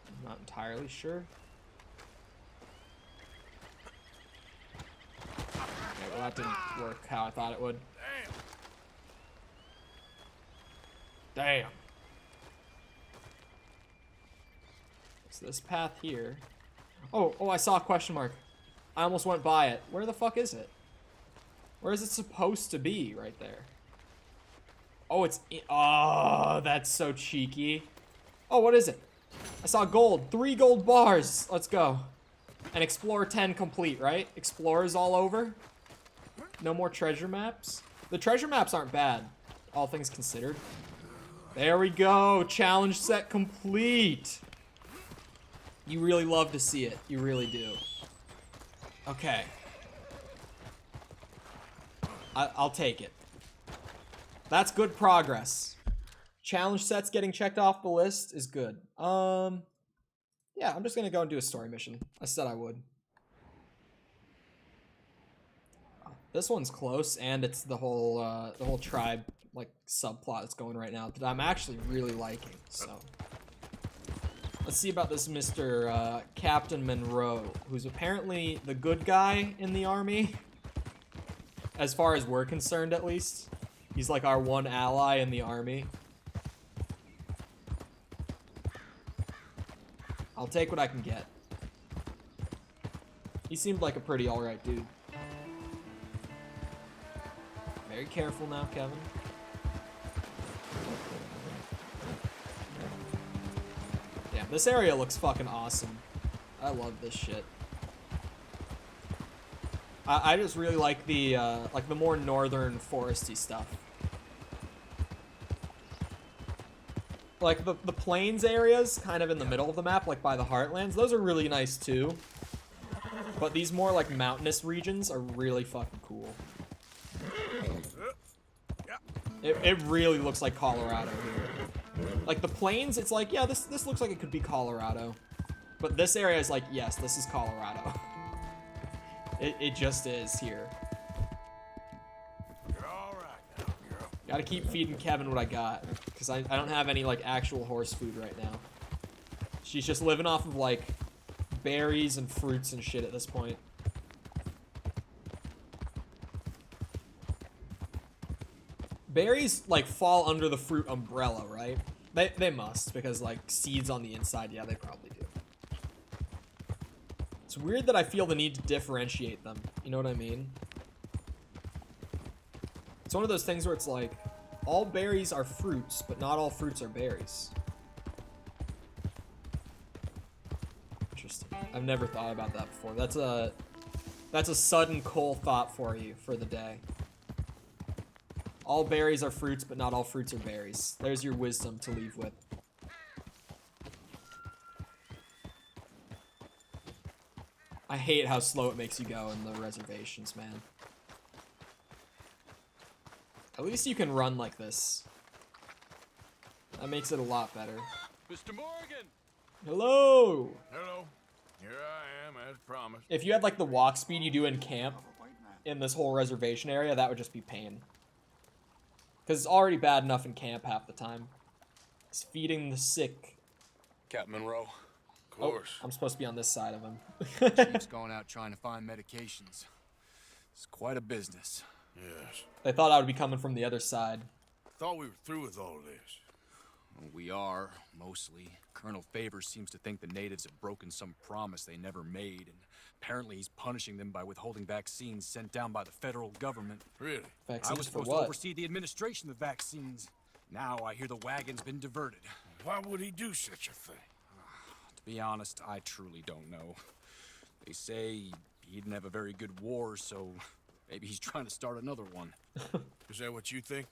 I'm not entirely sure. Okay, well that didn't work how I thought it would. Damn. It's this path here. Oh, I saw a question mark. I almost went by it. Where the fuck is it? Where is it supposed to be? Right there. Oh, it's oh, that's so cheeky. Oh, what is it? I saw gold. 3 gold bars. Let's go. And Explorer 10 complete, right? Explorers all over. No more treasure maps. The treasure maps aren't bad, all things considered. There we go. Challenge set complete. You really love to see it. You really do. Okay. I'll take it. That's good progress. Challenge sets getting checked off the list is good. Yeah, I'm just gonna go and do a story mission. I said I would. This one's close, and it's the whole tribe like subplot that's going right now that I'm actually really liking. So let's see about this Mr. Captain Monroe, who's apparently the good guy in the army, as far as we're concerned, at least. He's like our one ally in the army. I'll take what I can get. He seemed like a pretty alright dude. Very careful now, Kevin. Damn, this area looks fucking awesome. I love this shit. I just really like the more northern foresty stuff. Like the plains areas, kind of in the middle of the map, like by the Heartlands, those are really nice too. But these more like mountainous regions are really fucking cool. It really looks like Colorado here. Like the plains, it's like, yeah, this looks like it could be Colorado. But this area is like, yes, this is Colorado. It just is here. You're all right now, girl. Gotta keep feeding Kevin what I got, because I don't have any like actual horse food right now. She's just living off of like berries and fruits and shit at this point. Berries like fall under the fruit umbrella, right? They must, because like seeds on the inside, yeah, they probably do. It's weird that I feel the need to differentiate them. You know what I mean? It's one of those things where it's like, all berries are fruits, but not all fruits are berries. Interesting. I've never thought about that before. That's a sudden Cole thought for you for the day. All berries are fruits, but not all fruits are berries. There's your wisdom to leave with. I hate how slow it makes you go in the reservations, man. At least you can run like this. That makes it a lot better. Mr. Morgan! Hello! Hello. Here I am, as promised. If you had like the walk speed you do in camp, in this whole reservation area, that would just be pain. Because it's already bad enough in camp half the time. It's feeding the sick. Captain Monroe. Of course. Oh, I'm supposed to be on this side of him. Chief's going out trying to find medications. It's quite a business. Yes. They thought I would be coming from the other side. Thought we were through with all this. We are, mostly. Colonel Favors seems to think the natives have broken some promise they never made, and apparently he's punishing them by withholding vaccines sent down by the federal government. Really? I Vaccines was for supposed to what? oversee the administration of vaccines. Now I hear the wagon's been diverted. Why would he do such a thing? To be honest, I truly don't know. They say he didn't have a very good war, so maybe he's trying to start another one. Is that what you think?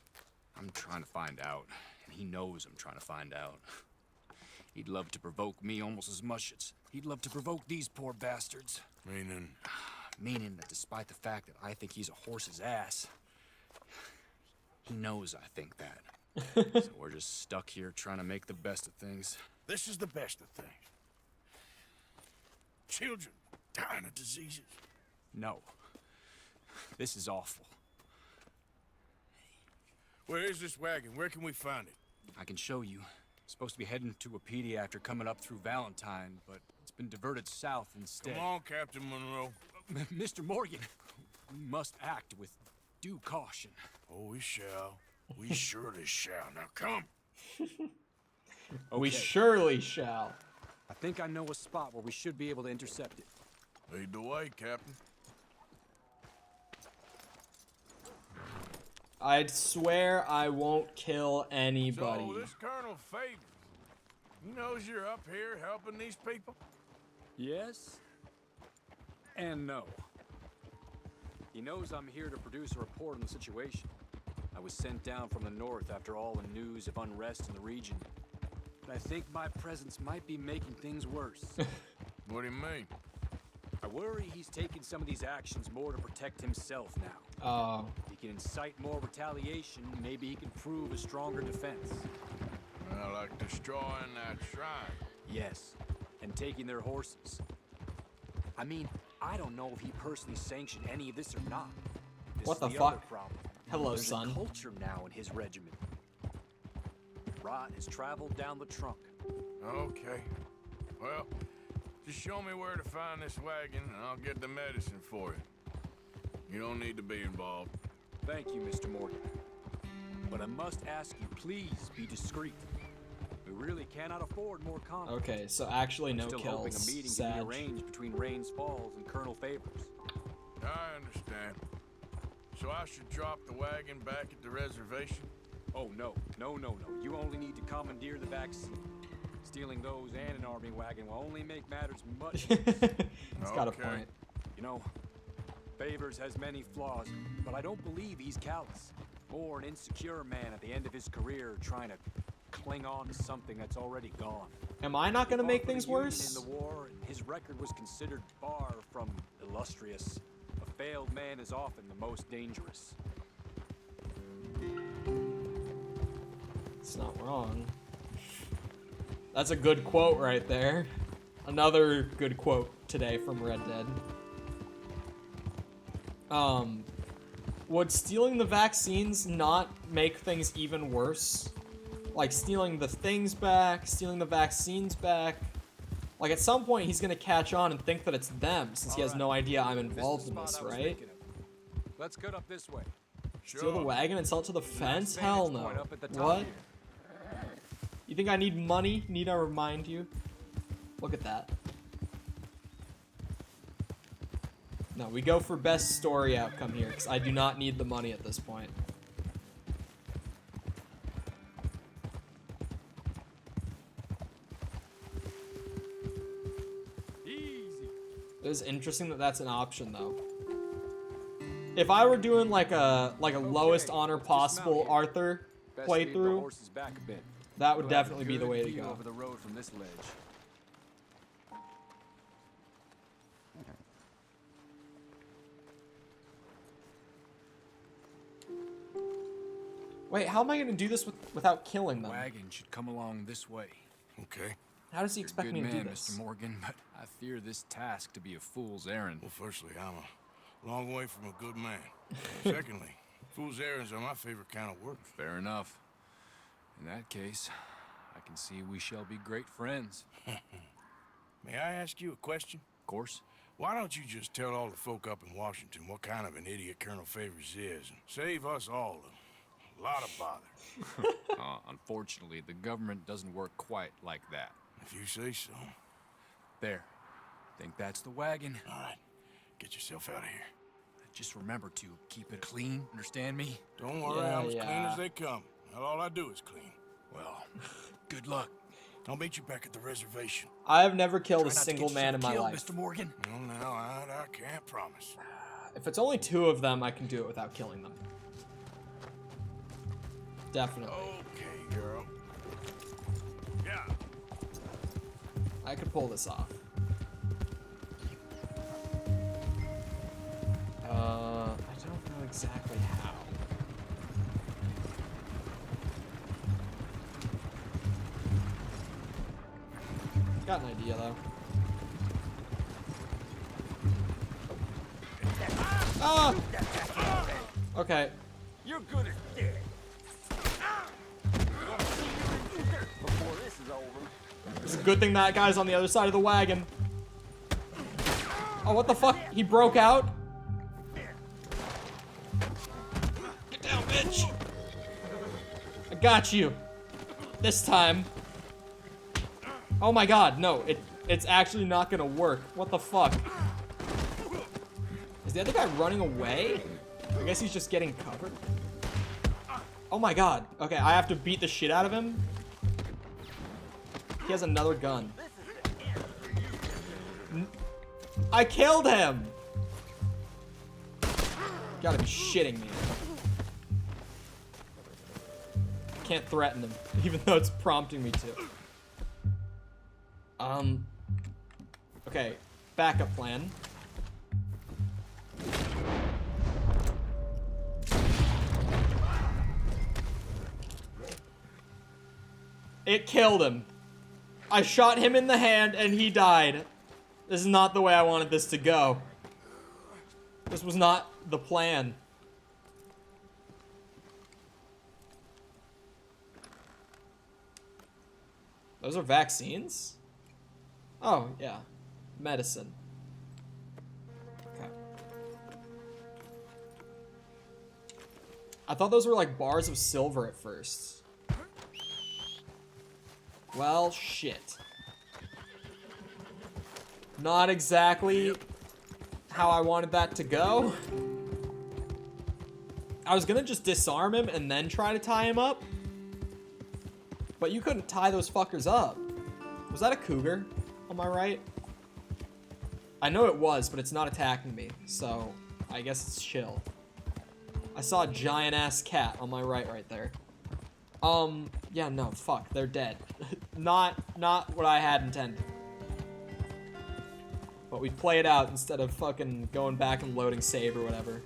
I'm trying to find out, and he knows I'm trying to find out. He'd love to provoke me almost as much as he'd love to provoke these poor bastards. Meaning? Meaning that despite the fact that I think he's a horse's ass, he knows I think that. So we're just stuck here trying to make the best of things. This is the best of things. Children dying of diseases. No. This is awful. Where is this wagon? Where can we find it? I can show you. It's supposed to be heading to a pediatric coming up through Valentine, but it's been diverted south instead. Come on, Captain Monroe. Mr. Morgan, we must act with due caution. Oh, we shall. We surely shall. Now come. We surely shall. I think I know a spot where we should be able to intercept it. Lead the way, Captain. I'd swear I won't kill anybody. So this Colonel Favors, he knows you're up here helping these people? Yes and no. He knows I'm here to produce a report on the situation. I was sent down from the north after all the news of unrest in the region. But I think my presence might be making things worse. What do you mean? I worry he's taking some of these actions more to protect himself now. Oh. If he can incite more retaliation, maybe he can prove a stronger defense. Like destroying that shrine. Yes, and taking their horses. I mean, I don't know if he personally sanctioned any of this or not. This What is the other fuck? problem. Hello, There's son. a culture now in his regiment. Rot has traveled down the trunk. Okay. Well, just show me where to find this wagon, and I'll get the medicine for you. You don't need to be involved. Thank you, Mr. Morgan. But I must ask you, please be discreet. We really cannot afford more conflict. Okay, so actually no Still kills. hoping a meeting Sad. can be arranged between Rains Falls and Colonel Favors. I understand. So I should drop the wagon back at the reservation? Oh, no. No. You only need to commandeer the vaccine. Stealing those and an army wagon will only make matters much worse. It's got a Okay. point. You know, Favors has many flaws, but I don't believe he's callous. More an insecure man at the end of his career trying to cling on to something that's already gone. Am I not gonna He make fought for things the Union worse? In the war, and his record was considered far from illustrious. A failed man is often the most dangerous. It's not wrong. That's a good quote right there. Another good quote today from Red Dead. Would stealing the vaccines not make things even worse? Like stealing the things back, stealing the vaccines back. Like at some point he's gonna catch on and think that it's them since he has no idea I'm involved in this, right? Let's cut up this way. Steal the wagon and sell it to the fence? Vantage Hell no. point up at the top What? here. You think I need money? Need I remind you? Look at that. No, we go for best story outcome here, because I do not need the money at this point. Easy. It is interesting that that's an option, though. If I were doing like a lowest honor possible Arthur Best lead the playthrough, horses back a bit. that would We'll have a definitely be the good way to view go. over the road from this ledge. Wait, how am I going to do this without killing them? Wagon should come along this way. Okay. How does he expect Good me to do man, this? Mr. Morgan, but I fear this task to be a fool's errand. Well, firstly, I'm a long way from a good man. Secondly, fool's errands are my favorite kind of work. Fair enough. In that case, I can see we shall be great friends. May I ask you a question? Of course. Why don't you just tell all the folk up in Washington what kind of an idiot Colonel Favors is, and save us all A lot of bother. Unfortunately, the government doesn't work quite like that. If you say so. There. Think that's the wagon. All right, get yourself out of here. Just remember to keep it clean, understand me? Don't worry, I'm as clean as they come. Now, all I do is clean. Well, good luck. I'll meet you back at the reservation. I have never killed a Try not to single get man in yourself my killed, life. Mr. Morgan. Well, now, I can't promise. If it's only 2 of them, I can do it without killing them. Definitely. Okay, girl. Yeah. I could pull this off. I don't know exactly how. Got an idea though. Ah! Okay. You're good as dead. Before this is over. It's a good thing that guy's on the other side of the wagon. Oh, what the fuck? He broke out? Get down, bitch! I got you. This time. Oh my god, no. It's actually not gonna work. What the fuck? Is the other guy running away? I guess he's just getting covered. Oh my god. Okay, I have to beat the shit out of him. He has another gun. I killed him! Gotta be shitting me. Can't threaten him, even though it's prompting me to. Okay, backup plan. It killed him. I shot him in the hand and he died. This is not the way I wanted this to go. This was not the plan. Those are vaccines? Oh, yeah. Medicine. Okay. I thought those were like bars of silver at first. Well, shit. Not exactly how I wanted that to go. I was gonna just disarm him and then try to tie him up. But you couldn't tie those fuckers up. Was that a cougar on my right? I know it was, but it's not attacking me, so I guess it's chill. I saw a giant-ass cat on my right there. Yeah, no, fuck, they're dead. Not what I had intended. But we play it out instead of fucking going back and loading save or whatever.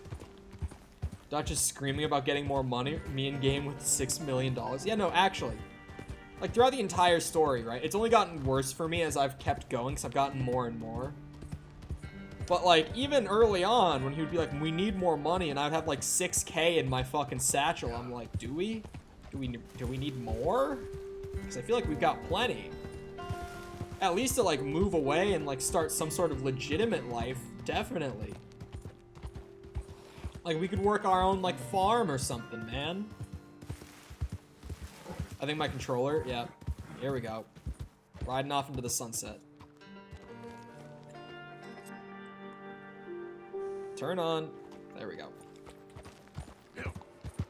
Dutch is screaming about getting more money, me in game with $6 million. Yeah, no, actually. Like, throughout the entire story, right? It's only gotten worse for me as I've kept going, because I've gotten more and more. But, like, even early on, when he would be like, we need more money, and I'd have, like, 6K in my fucking satchel, I'm like, do we? Do we need more? Because I feel like we've got plenty. At least to, like, move away and, like, start some sort of legitimate life. Definitely. Like, we could work our own, like, farm or something, man. I think my controller, yeah. Here we go. Riding off into the sunset. Turn on. There we go.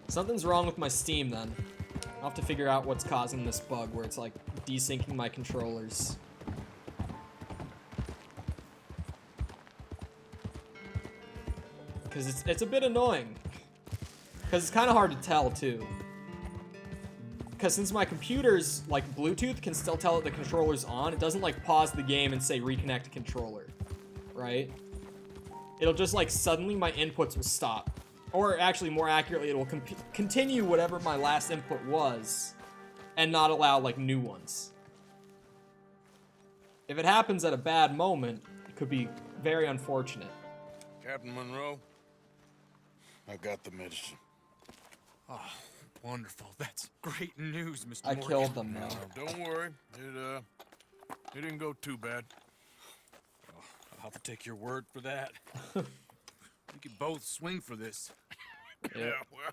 Something's wrong with my Steam then. I'll have to figure out what's causing this bug where it's like desyncing my controllers. Because it's a bit annoying. Because it's kind of hard to tell too. Because since my computer's like Bluetooth can still tell that the controller's on, it doesn't like pause the game and say reconnect controller, right? It'll just like suddenly my inputs will stop. Or actually more accurately, it will continue whatever my last input was and not allow like new ones. If it happens at a bad moment, it could be very unfortunate. Captain Monroe, I got the medicine. Oh, wonderful. That's great news, Mr. I Morgan. killed them now. Don't worry, it didn't go too bad. Oh, I'll have to take your word for that. We could both swing for this. Yeah, well,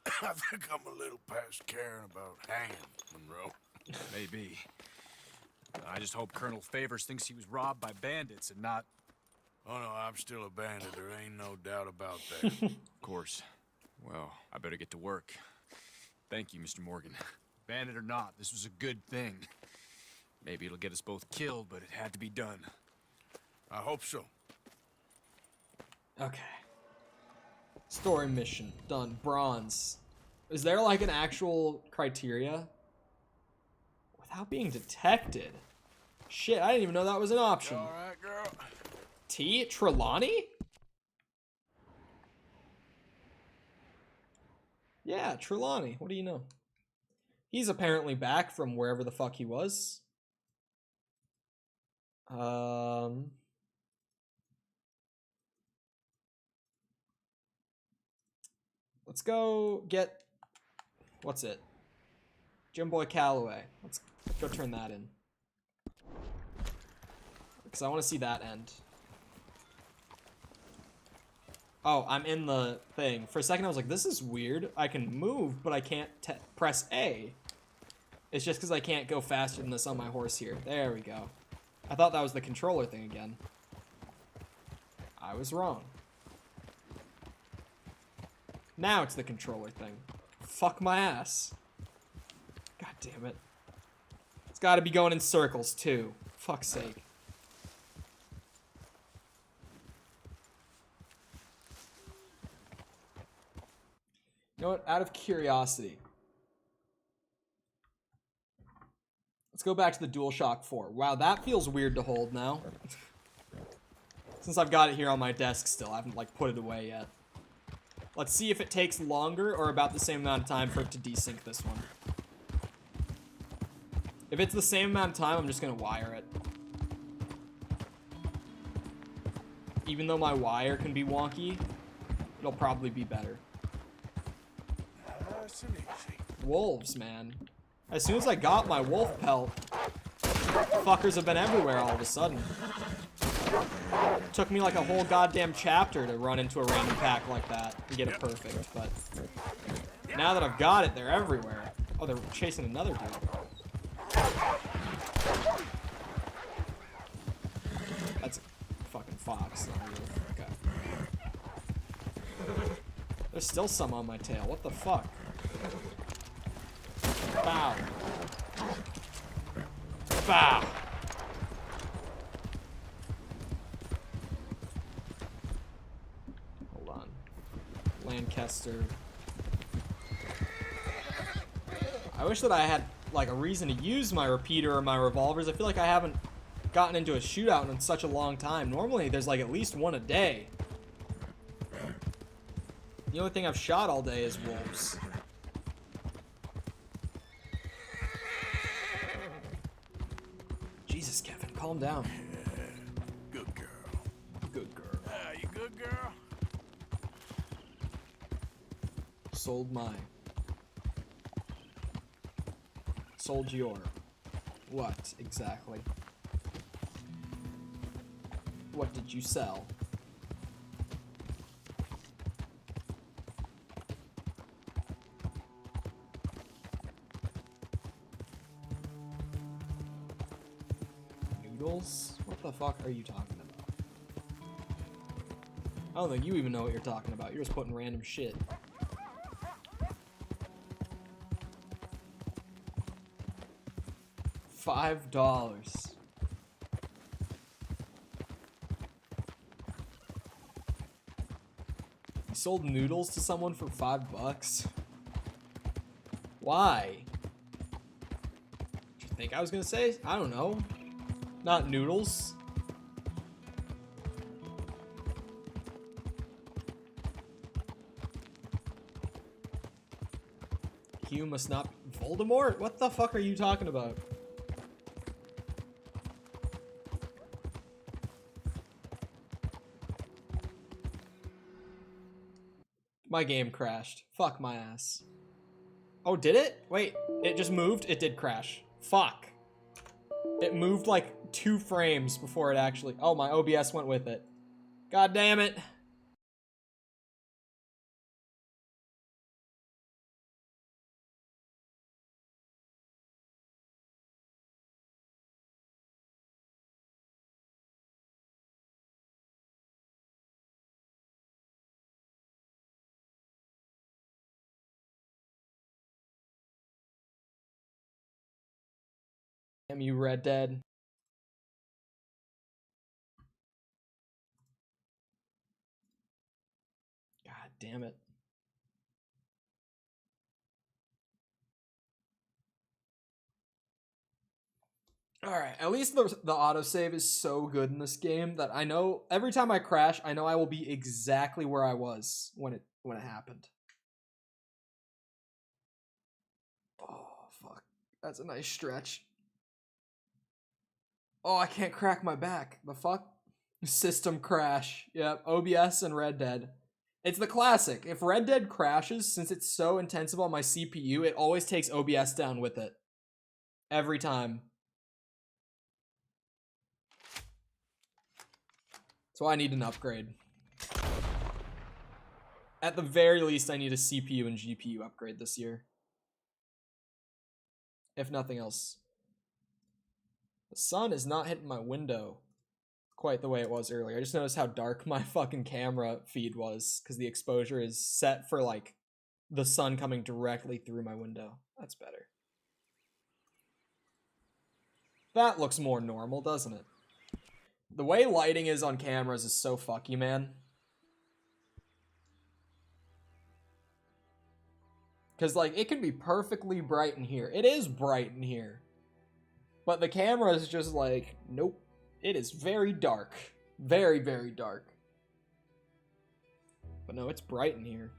I think I'm a little past caring about hanging, Monroe. Maybe. I just hope Colonel Favors thinks he was robbed by bandits and not... Oh, no, I'm still a bandit. There ain't no doubt about that. Of course. Well, I better get to work. Thank you, Mr. Morgan. Bandit or not, this was a good thing. Maybe it'll get us both killed, but it had to be done. I hope so. Okay. Story mission. Done. Bronze. Is there like an actual criteria? Without being detected? Shit, I didn't even know that was an option. You all right, girl? T? Trelawney? Yeah, Trelawney. What do you know? He's apparently back from wherever the fuck he was. Let's go get... What's it? Jim Boy Calloway. Let's go turn that in. Because I want to see that end. Oh, I'm in the thing. For a second I was like, this is weird. I can move, but I can't press A. It's just because I can't go faster than this on my horse here. There we go. I thought that was the controller thing again. I was wrong. Now it's the controller thing. Fuck my ass. God damn it. It's gotta be going in circles too. Fuck's sake. You know what? Out of curiosity. Let's go back to the DualShock 4. Wow, that feels weird to hold now. Since I've got it here on my desk still, I haven't like put it away yet. Let's see if it takes longer or about the same amount of time for it to desync this one. If it's the same amount of time, I'm just gonna wire it. Even though my wire can be wonky, it'll probably be better. Nice and easy. Wolves, man. As soon as I got my wolf pelt, fuckers have been everywhere all of a sudden. Took me like a whole goddamn chapter to run into a random pack like that and get it perfect, but now that I've got it, they're everywhere. Oh, they're chasing another dude. That's a fucking fox. Okay. There's still some on my tail. What the fuck? Bow. Bow. Hold on. Lancaster. I wish that I had like a reason to use my repeater or my revolvers. I feel like I haven't gotten into a shootout in such a long time. Normally there's like at least one a day. The only thing I've shot all day is wolves. Jesus, Kevin, calm down. Good girl. Good girl. You good, girl? Sold my. Sold your. What, exactly? What did you sell? Noodles? What the fuck are you talking about? I don't think you even know what you're talking about. You're just putting random shit. $5. You sold noodles to someone for $5? Why? Did you think I was gonna say? I don't know. Not noodles. Q must not be Voldemort? What the fuck are you talking about? My game crashed. Fuck my ass. Oh, did it? Wait, it just moved? It did crash. Fuck. It moved like 2 frames before it actually... Oh, my OBS went with it. God damn it. Damn you, Red Dead. God damn it. Alright, at least the autosave is so good in this game that I know every time I crash, I know I will be exactly where I was when it happened. Oh, fuck. That's a nice stretch. Oh, I can't crack my back. The fuck? System crash. Yep, OBS and Red Dead. It's the classic. If Red Dead crashes, since it's so intensive on my CPU, it always takes OBS down with it. Every time. So I need an upgrade. At the very least, I need a CPU and GPU upgrade this year. If nothing else. The sun is not hitting my window quite the way it was earlier. I just noticed how dark my fucking camera feed was because the exposure is set for like the sun coming directly through my window. That's better. That looks more normal, doesn't it? The way lighting is on cameras is so fucky, man. Because, like, it can be perfectly bright in here. It is bright in here. But the camera is just like, nope. It is very dark. Very, very dark. But no, it's bright in here.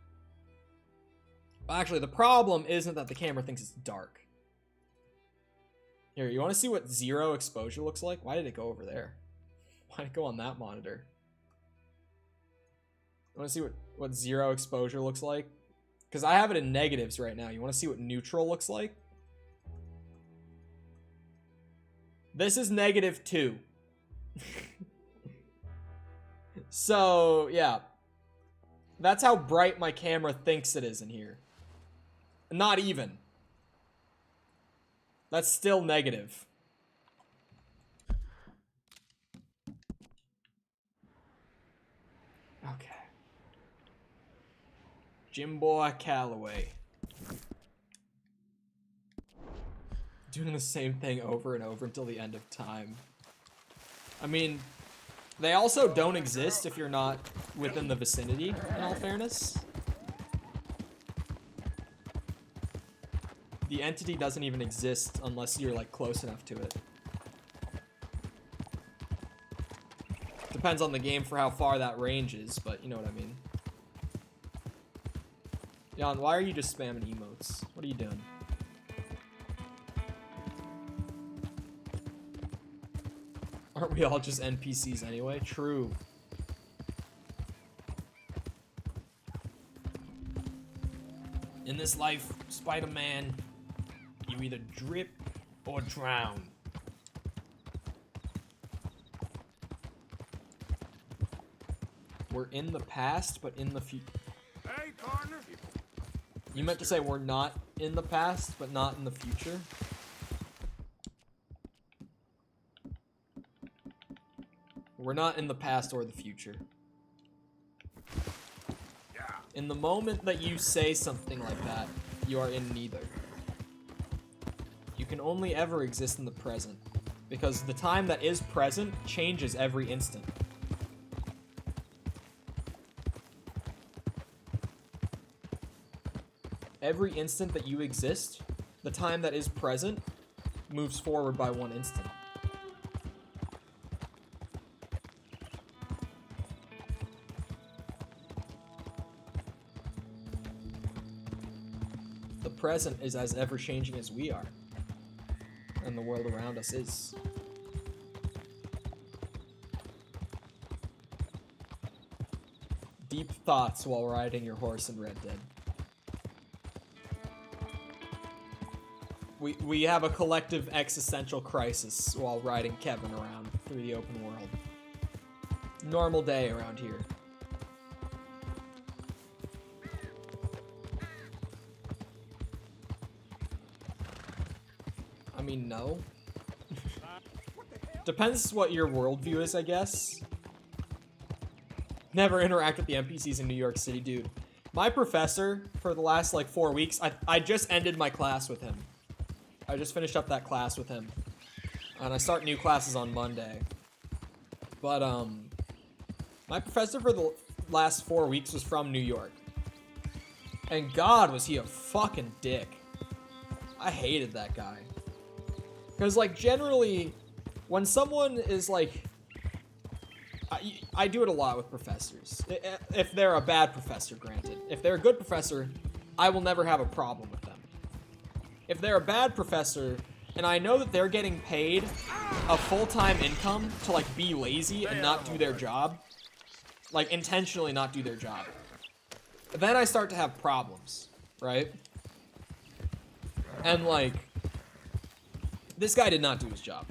Actually, the problem isn't that the camera thinks it's dark. Here, you want to see what zero exposure looks like? Why did it go over there? Why did it go on that monitor? You want to see what zero exposure looks like? Because I have it in negatives right now. You want to see what neutral looks like? This is -2. So, yeah. That's how bright my camera thinks it is in here. Not even. That's still negative. Okay. Jimboy Calloway. Doing the same thing over and over until the end of time. I mean, they also don't exist if you're not within the vicinity, in all fairness. The entity doesn't even exist unless you're, like, close enough to it. Depends on the game for how far that range is, but you know what I mean. Jan, why are you just spamming emotes? What are you doing? Aren't we all just NPCs anyway? True. In this life, Spider-Man, you either drip or drown. We're in the past, but in the future. Hey, partner. You meant to say we're not in the past, but not in the future? We're not in the past or the future. Yeah. In the moment that you say something like that, you are in neither. You can only ever exist in the present, because the time that is present changes every instant. Every instant that you exist, the time that is present moves forward by 1 instant. The present is as ever-changing as we are, and the world around us is. Deep thoughts while riding your horse in Red Dead. We have a collective existential crisis while riding Kevin around through the open world. Normal day around here. I mean, no. Depends what your worldview is, I guess. Never interact with the NPCs in New York City, dude. My professor, for the last, like, 4 weeks, I just ended my class with him. I just finished up that class with him. and I start new classes on Monday. But, my professor for the last 4 weeks was from New York. And God, was he a fucking dick. I hated that guy. Because, like, generally, when someone is, like... I do it a lot with professors. If they're a bad professor, granted. If they're a good professor, I will never have a problem with them. If they're a bad professor, and I know that they're getting paid a full-time income to, like, be lazy and not do their job, like, intentionally not do their job, then I start to have problems, right? And, like, this guy did not do his job.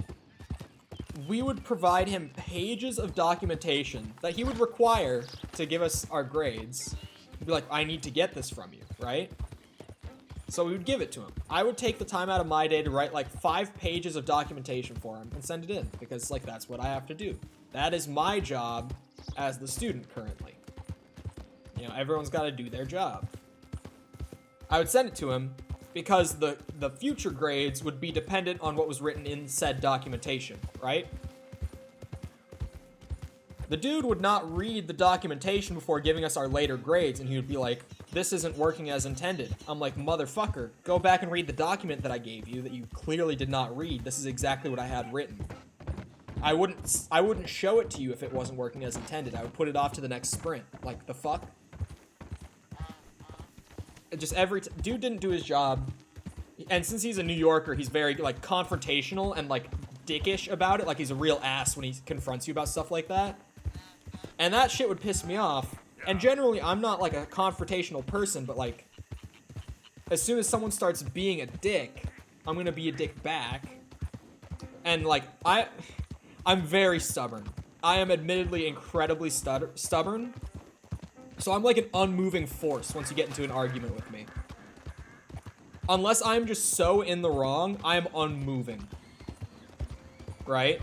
We would provide him pages of documentation that he would require to give us our grades. He'd be like, I need to get this from you, right? So we would give it to him. I would take the time out of my day to write like 5 pages of documentation for him and send it in, because like that's what I have to do. That is my job as the student currently. You know, everyone's got to do their job. I would send it to him because the future grades would be dependent on what was written in said documentation, right? The dude would not read the documentation before giving us our later grades, and he would be like, this isn't working as intended. I'm like, motherfucker, go back and read the document that I gave you that you clearly did not read. This is exactly what I had written. I wouldn't show it to you if it wasn't working as intended. I would put it off to the next sprint. Like, the fuck? Just dude didn't do his job, and since he's a New Yorker, he's very like confrontational and like dickish about it. Like he's a real ass when he confronts you about stuff like that, and that shit would piss me off. And generally, I'm not like a confrontational person, but like as soon as someone starts being a dick, I'm gonna be a dick back. And like I'm very stubborn. I am admittedly incredibly stubborn. So I'm like an unmoving force once you get into an argument with me. Unless I'm just so in the wrong, I am unmoving. Right?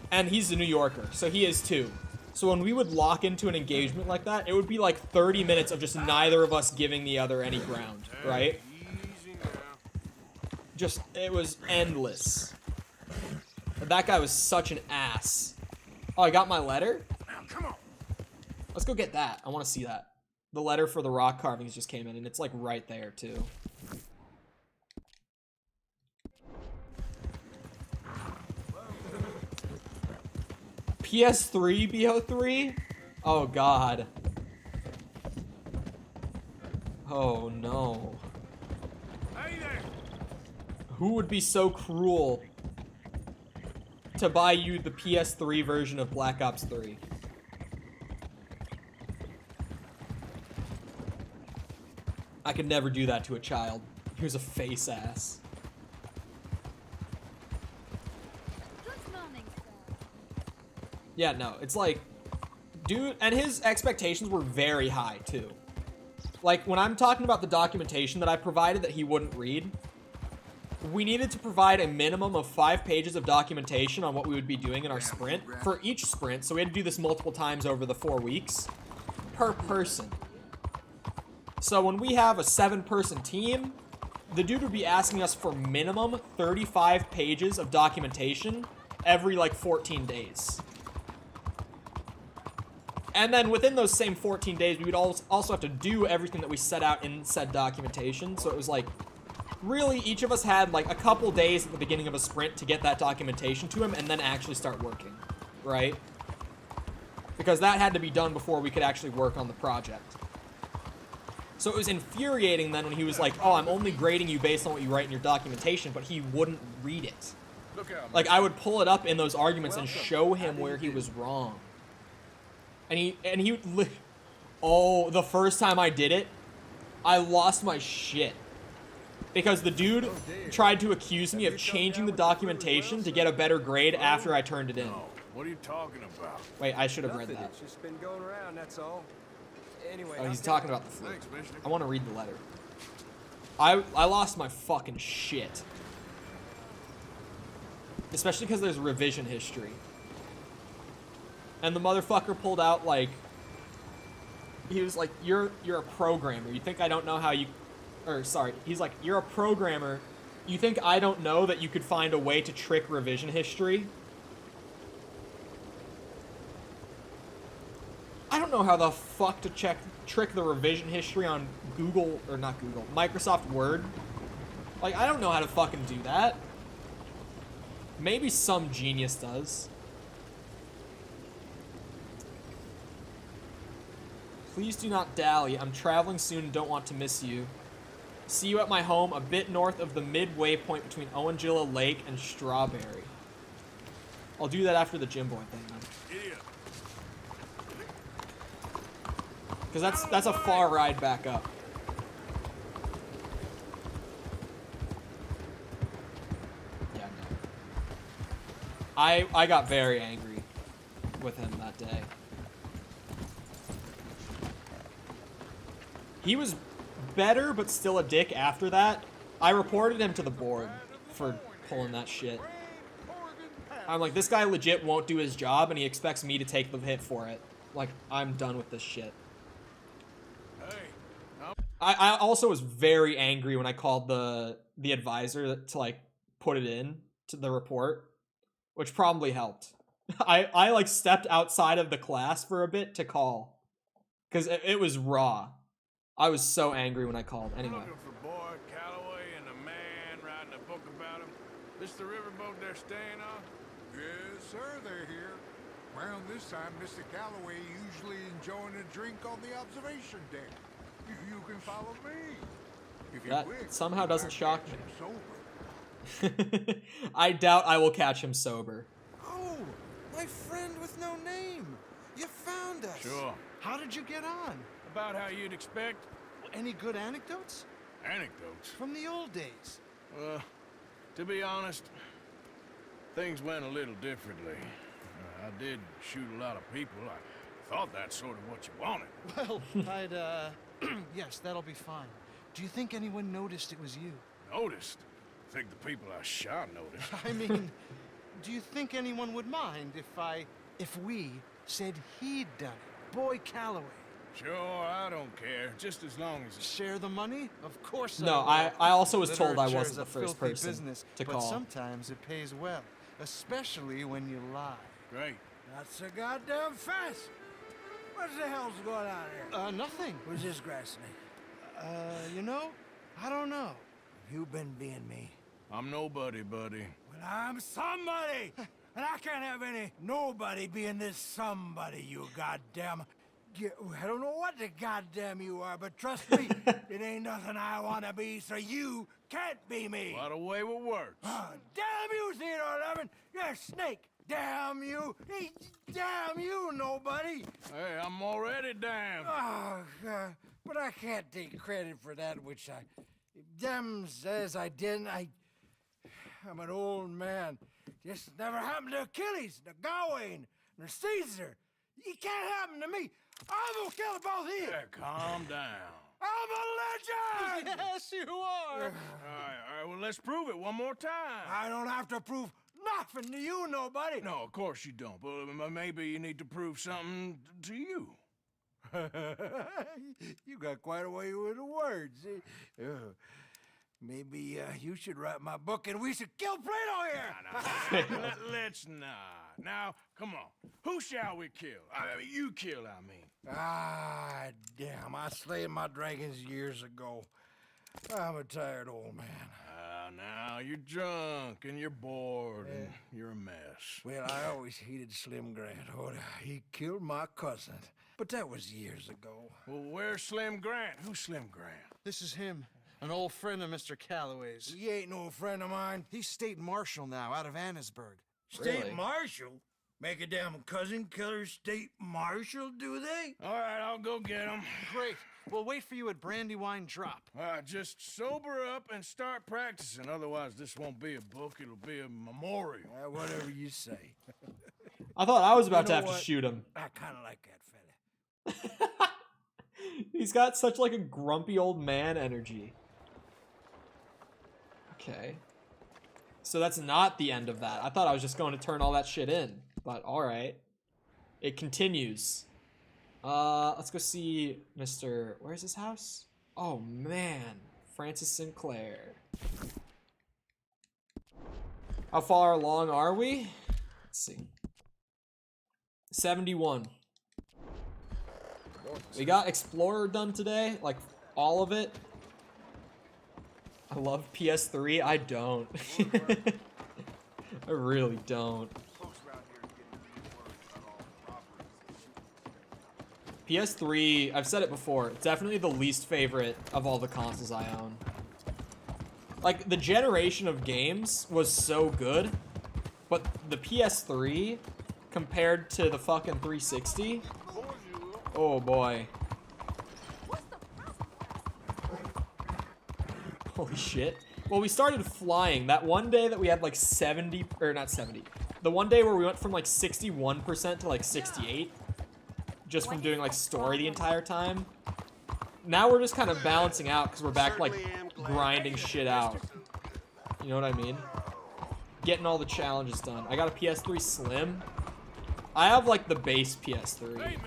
And he's a New Yorker, so he is too. So when we would lock into an engagement like that, it would be like 30 minutes of just neither of us giving the other any ground, right? Just, it was endless. That guy was such an ass. Oh, I got my letter? Come on. Let's go get that. I want to see that. The letter for the rock carvings just came in, and it's like right there too. PS3 BO3? Oh god. Oh no. Hey there. Who would be so cruel to buy you the PS3 version of Black Ops 3? I could never do that to a child. He was a face ass. Good morning, sir. Yeah, no, it's like, dude, and his expectations were very high, too. Like, when I'm talking about the documentation that I provided that he wouldn't read, we needed to provide a minimum of 5 pages of documentation on what we would be doing in our sprint for each sprint, so we had to do this multiple times over the 4 weeks per person. So when we have a 7-person team, the dude would be asking us for minimum 35 pages of documentation every like 14 days. And then within those same 14 days, we would also have to do everything that we set out in said documentation. So it was like, really, each of us had like a couple days at the beginning of a sprint to get that documentation to him and then actually start working, right? Because that had to be done before we could actually work on the project. So it was infuriating then when he was like, oh, I'm only grading you based on what you write in your documentation, but he wouldn't read it. Like, I would pull it up in those arguments and show him where he was wrong. And he would oh, the first time I did it, I lost my shit. Because the dude tried to accuse me of changing the documentation to get a better grade after I turned it in. What are you talking about? Wait, I should have read that. It's just been going around, that's all. Anyway, Oh, he's talking about the flu. Thanks, Mister. I want to read the letter. I lost my fucking shit. Especially because there's revision history. And the motherfucker pulled out, like... He was like, you're a programmer. You think I don't know how you... Or, sorry. He's like, you're a programmer. You think I don't know that you could find a way to trick revision history? I don't know how the fuck to trick the revision history on Google, or not Google, Microsoft Word. Like, I don't know how to fucking do that. Maybe some genius does. Please do not dally. I'm traveling soon and don't want to miss you. See you at my home a bit north of the midway point between Owanjilla Lake and Strawberry. I'll do that after the Gym Boy thing, then. Idiot. Because that's a far ride back up. Yeah, no. I got very angry with him that day. He was better, but still a dick after that. I reported him to the board for pulling that shit. I'm like, this guy legit won't do his job, and he expects me to take the hit for it. Like, I'm done with this shit. I also was very angry when I called the advisor to, like, put it in to the report, which probably helped. I like, stepped outside of the class for a bit to call, because it was raw. I was so angry when I called. Anyway. Looking for Boy Calloway and the man writing a book about him. This the riverboat they're staying on? Yes, sir, they're here. Around this time, Mr. Calloway usually enjoying a drink on the observation deck. You can follow me. If you're That quick, somehow you doesn't might shock catch me. him sober. I doubt I will catch him sober. Oh, my friend with no name. You found us. Sure. How did you get on? About how you'd expect. Any good anecdotes? Anecdotes? From the old days. To be honest, things went a little differently. I did shoot a lot of people. I thought that's sort of what you wanted. Well, I'd, yes, that'll be fine. Do you think anyone noticed it was you? Noticed? I think the people I shot noticed. I mean, do you think anyone would mind if we said he'd done it? Boy Calloway. Sure, I don't care. Just as long as Share the money? Of course No, I I also was told I Literature wasn't is the a first filthy person business, to but call. sometimes it pays well, especially when you lie. Great. That's so goddamn fast. What the hell's going on here? Nothing. Who's this grass snake? You know, I don't know. You've been being me. I'm nobody, buddy. Well, I'm somebody! And I can't have any nobody being this somebody, you goddamn... I don't know what the goddamn you are, but trust me, it ain't nothing I want to be, so you can't be me. What a way with words. Damn you, Theodore Levin! You're a snake! Damn you! Damn you, nobody! Hey, I'm already damned. Oh, God. But I can't take credit for that which I... Them says I didn't. I'm an old man. This never happened to Achilles, to Gawain, or Caesar. It can't happen to me. I'm gonna kill them both here. Yeah, calm down. I'm a legend! Yes, you are. All right, well, let's prove it one more time. I don't have to prove nothing to you, nobody. No, of course you don't, but maybe you need to prove something to you. You got quite a way with the words. Maybe you should write my book and we should kill Plato here. Let's not. Now, come on. Who shall we kill? I mean, you kill, I mean. Ah, damn. I slayed my dragons years ago. I'm a tired old man. Now you're drunk and you're bored and you're a mess. Well, I always hated Slim Grant. Oh, he killed my cousin. But that was years ago. Well, where's Slim Grant? Who's Slim Grant? This is him. An old friend of Mr. Calloway's. He ain't no friend of mine. He's state marshal now, out of Annesburg. State marshal? Make a damn cousin killer state marshal, do they? All right, I'll go get him. Great. We'll wait for you at Brandywine Drop. Just sober up and start practicing. Otherwise, this won't be a book. It'll be a memorial. Whatever you say. I thought I was about to know have what? to shoot him. I kind of like that fella. He's got such like a grumpy old man energy. Okay. So that's not the end of that. I thought I was just going to turn all that shit in. But alright. It continues. Let's go see Mr. Where's his house? Oh man. Francis Sinclair. How far along are we? Let's see. 71. We got Explorer done today, like all of it. I love PS3. I don't. I really don't. PS3, I've said it before, it's definitely the least favorite of all the consoles I own. Like, the generation of games was so good, but the PS3, compared to the fucking 360, oh boy. Holy shit. Well, we started flying. That one day that we had like 70, or not 70. The one day where we went from like 61% to like 68. Just from doing like story the entire time. Now we're just kind of balancing out because we're back like grinding shit out. You know what I mean? Getting all the challenges done. I got a PS3 Slim. I have like the base PS3.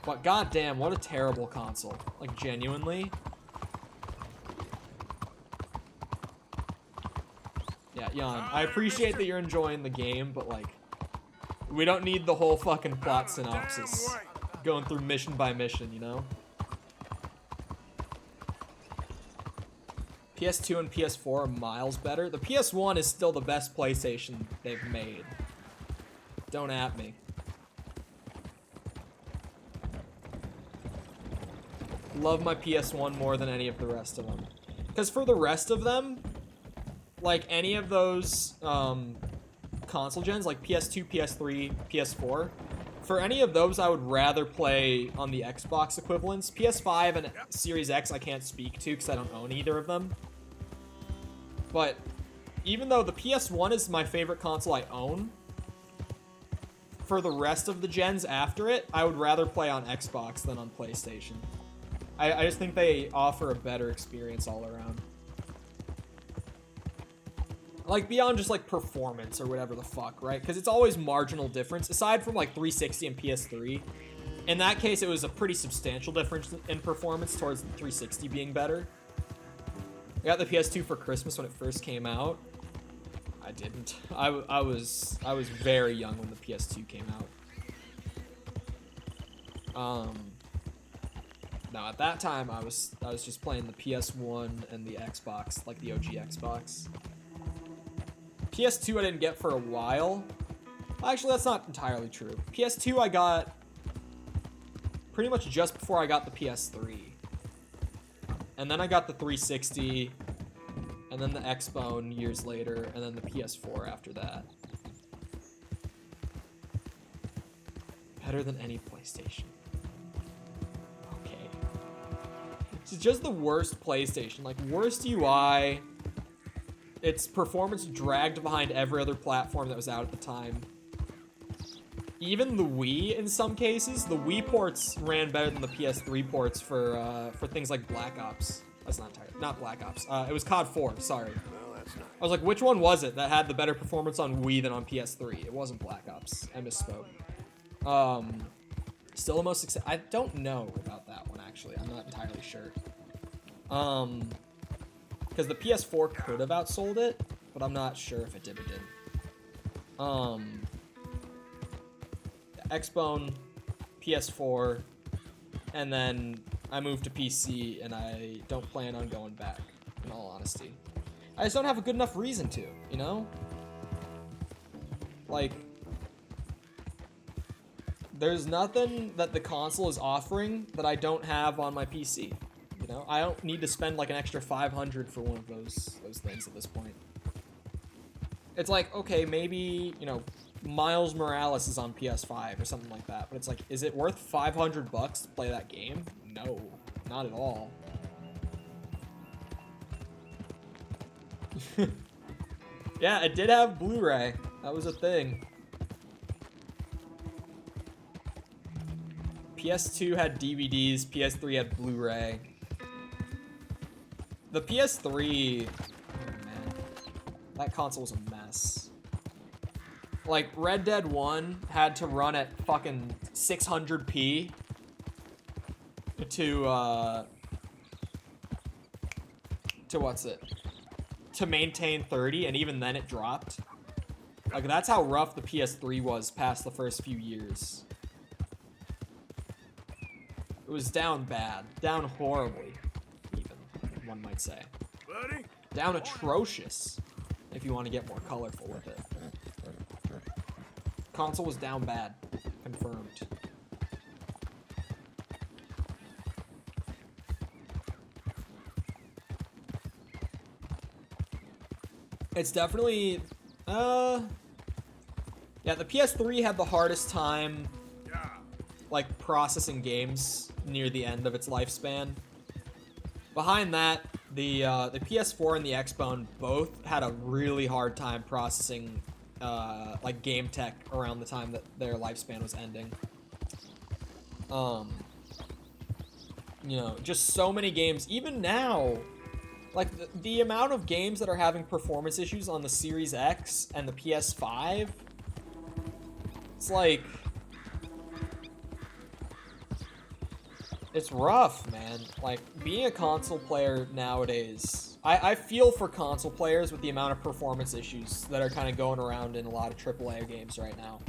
But goddamn, what a terrible console. Like genuinely. Yeah, Jan, I appreciate that you're enjoying the game, but like, we don't need the whole fucking plot synopsis going through mission by mission, you know? PS2 and PS4 are miles better. The PS1 is still the best PlayStation they've made. Don't at me. Love my PS1 more than any of the rest of them. Because for the rest of them, like any of those console gens, like PS2, PS3, PS4, for any of those I would rather play on the Xbox equivalents. PS5 and Series X I can't speak to because I don't own either of them. But even though the PS1 is my favorite console I own, for the rest of the gens after it, I would rather play on Xbox than on PlayStation. I just think they offer a better experience all around. Like, beyond just, like, performance or whatever the fuck, right? Because it's always marginal difference. Aside from, like, 360 and PS3. In that case, it was a pretty substantial difference in performance towards the 360 being better. I got the PS2 for Christmas when it first came out. I didn't. I was very young when the PS2 came out. No, at that time, I was just playing the PS1 and the Xbox, like the OG Xbox. PS2 I didn't get for a while. Actually, that's not entirely true. PS2 I got pretty much just before I got the PS3. And then I got the 360, and then the Xbone years later, and then the PS4 after that. Better than any PlayStation. Okay. It's just the worst PlayStation. Like, worst UI... Its performance dragged behind every other platform that was out at the time. Even the Wii, in some cases, the Wii ports ran better than the PS3 ports for things like Black Ops. That's not Black Ops. It was COD 4, sorry. Well, that's not. I was like, which one was it that had the better performance on Wii than on PS3? It wasn't Black Ops. I misspoke. Still the most successful. I don't know about that one, actually. I'm not entirely sure. Because the PS4 could have outsold it, but I'm not sure if it did or didn't. Xbone, PS4, and then I moved to PC, and I don't plan on going back, in all honesty. I just don't have a good enough reason to, you know? Like, there's nothing that the console is offering that I don't have on my PC. You know, I don't need to spend like an extra $500 for one of those things at this point. It's like, okay, maybe, you know, Miles Morales is on PS5 or something like that, but it's like, is it worth $500 to play that game? No, not at all. Yeah, it did have Blu-ray. That was a thing. PS2 had DVDs, PS3 had Blu-ray. The PS3, oh man, that console was a mess. Like, Red Dead 1 had to run at fucking 600p to what's it? to maintain 30, and even then it dropped. Like, that's how rough the PS3 was past the first few years. It was down bad. Down horribly, even, one might say. Buddy? Down atrocious, if you want to get more colorful with it. Console was down bad. Confirmed. It's definitely, yeah, the PS3 had the hardest time, like, processing games near the end of its lifespan. Behind that, the PS4 and the Xbone both had a really hard time processing, like, game tech around the time that their lifespan was ending. You know, just so many games, even now, like, the amount of games that are having performance issues on the Series X and the PS5, it's like, it's rough, man. Like, being a console player nowadays, I feel for console players with the amount of performance issues that are kind of going around in a lot of AAA games right now.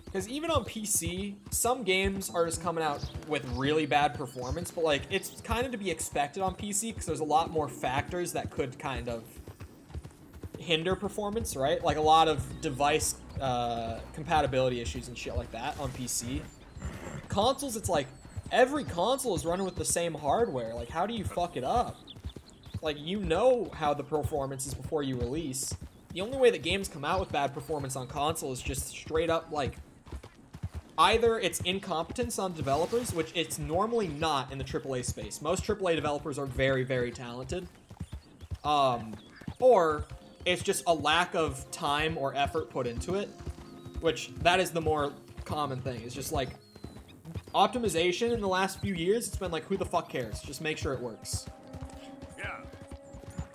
Because even on PC, some games are just coming out with really bad performance, but, like, it's kind of to be expected on PC because there's a lot more factors that could kind of hinder performance, right? Like a lot of device compatibility issues and shit like that on PC. Consoles, it's like, every console is running with the same hardware. Like, how do you fuck it up? Like, you know how the performance is before you release. The only way that games come out with bad performance on console is just straight up, like, either it's incompetence on developers, which it's normally not in the AAA space. Most AAA developers are very, very talented. Or it's just a lack of time or effort put into it, which that is the more common thing. It's just like optimization in the last few years, it's been like, who the fuck cares? Just make sure it works. Yeah.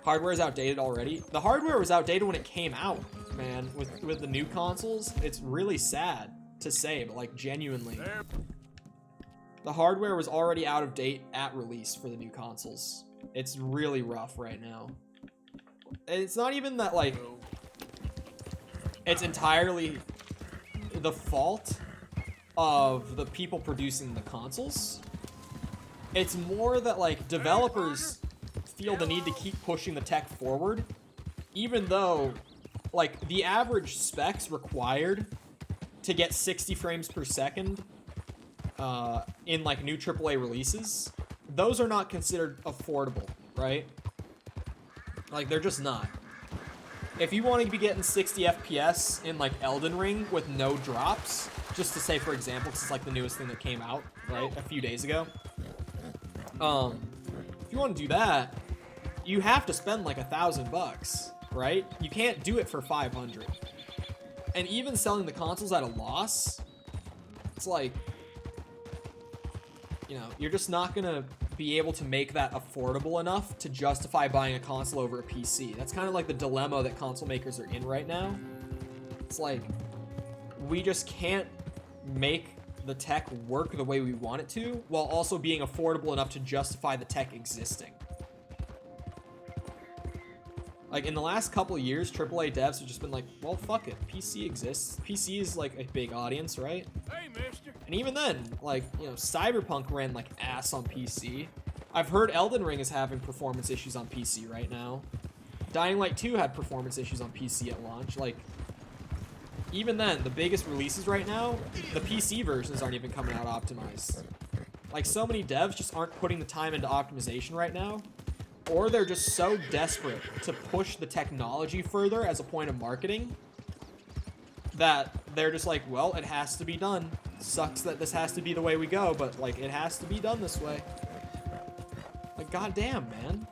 Hardware is outdated already. The hardware was outdated when it came out, man. With the new consoles, it's really sad to say, but like genuinely, the hardware was already out of date at release for the new consoles. It's really rough right now. It's not even that, like, it's entirely the fault of the people producing the consoles. It's more that, like, developers feel the need to keep pushing the tech forward, even though, like, the average specs required to get 60 frames per second in, like, new AAA releases, those are not considered affordable, right? Like, they're just not. If you want to be getting 60 FPS in, like, Elden Ring with no drops, just to say, for example, because it's, like, the newest thing that came out, right, a few days ago. If you want to do that, you have to spend, like, $1,000, right? You can't do it for 500. And even selling the consoles at a loss, it's like, you know, you're just not gonna be able to make that affordable enough to justify buying a console over a PC. That's kind of like the dilemma that console makers are in right now. It's like, we just can't make the tech work the way we want it to, while also being affordable enough to justify the tech existing. Like, in the last couple of years, AAA devs have just been like, well, fuck it. PC exists. PC is, like, a big audience, right? Hey, mister. And even then, like, you know, Cyberpunk ran like ass on PC. I've heard Elden Ring is having performance issues on PC right now. Dying Light 2 had performance issues on PC at launch. Like, even then, the biggest releases right now, the PC versions aren't even coming out optimized. Like, so many devs just aren't putting the time into optimization right now, or they're just so desperate to push the technology further as a point of marketing that they're just like, well, it has to be done. Sucks that this has to be the way we go, but, like, it has to be done this way. Like, goddamn, man.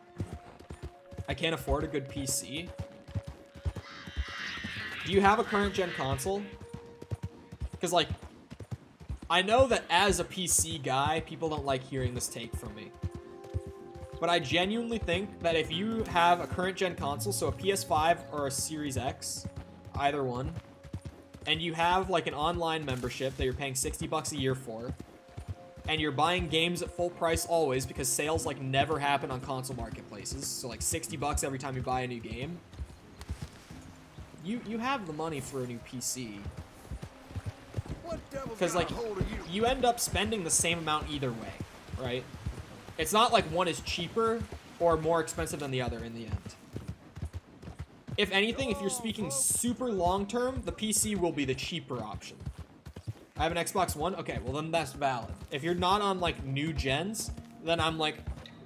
I can't afford a good PC. Do you have a current gen console? Because, like, I know that as a PC guy, people don't like hearing this take from me. But I genuinely think that if you have a current gen console, so a PS5 or a Series X, either one, and you have, like, an online membership that you're paying $60 a year for, and you're buying games at full price always because sales like never happen on console marketplaces, so like $60 every time you buy a new game, you have the money for a new PC. Because like you end up spending the same amount either way, right? It's not like one is cheaper or more expensive than the other in the end. If anything, if you're speaking super long term, the PC will be the cheaper option. I have an Xbox One? Okay, well then that's valid. If you're not on like new gens, then I'm like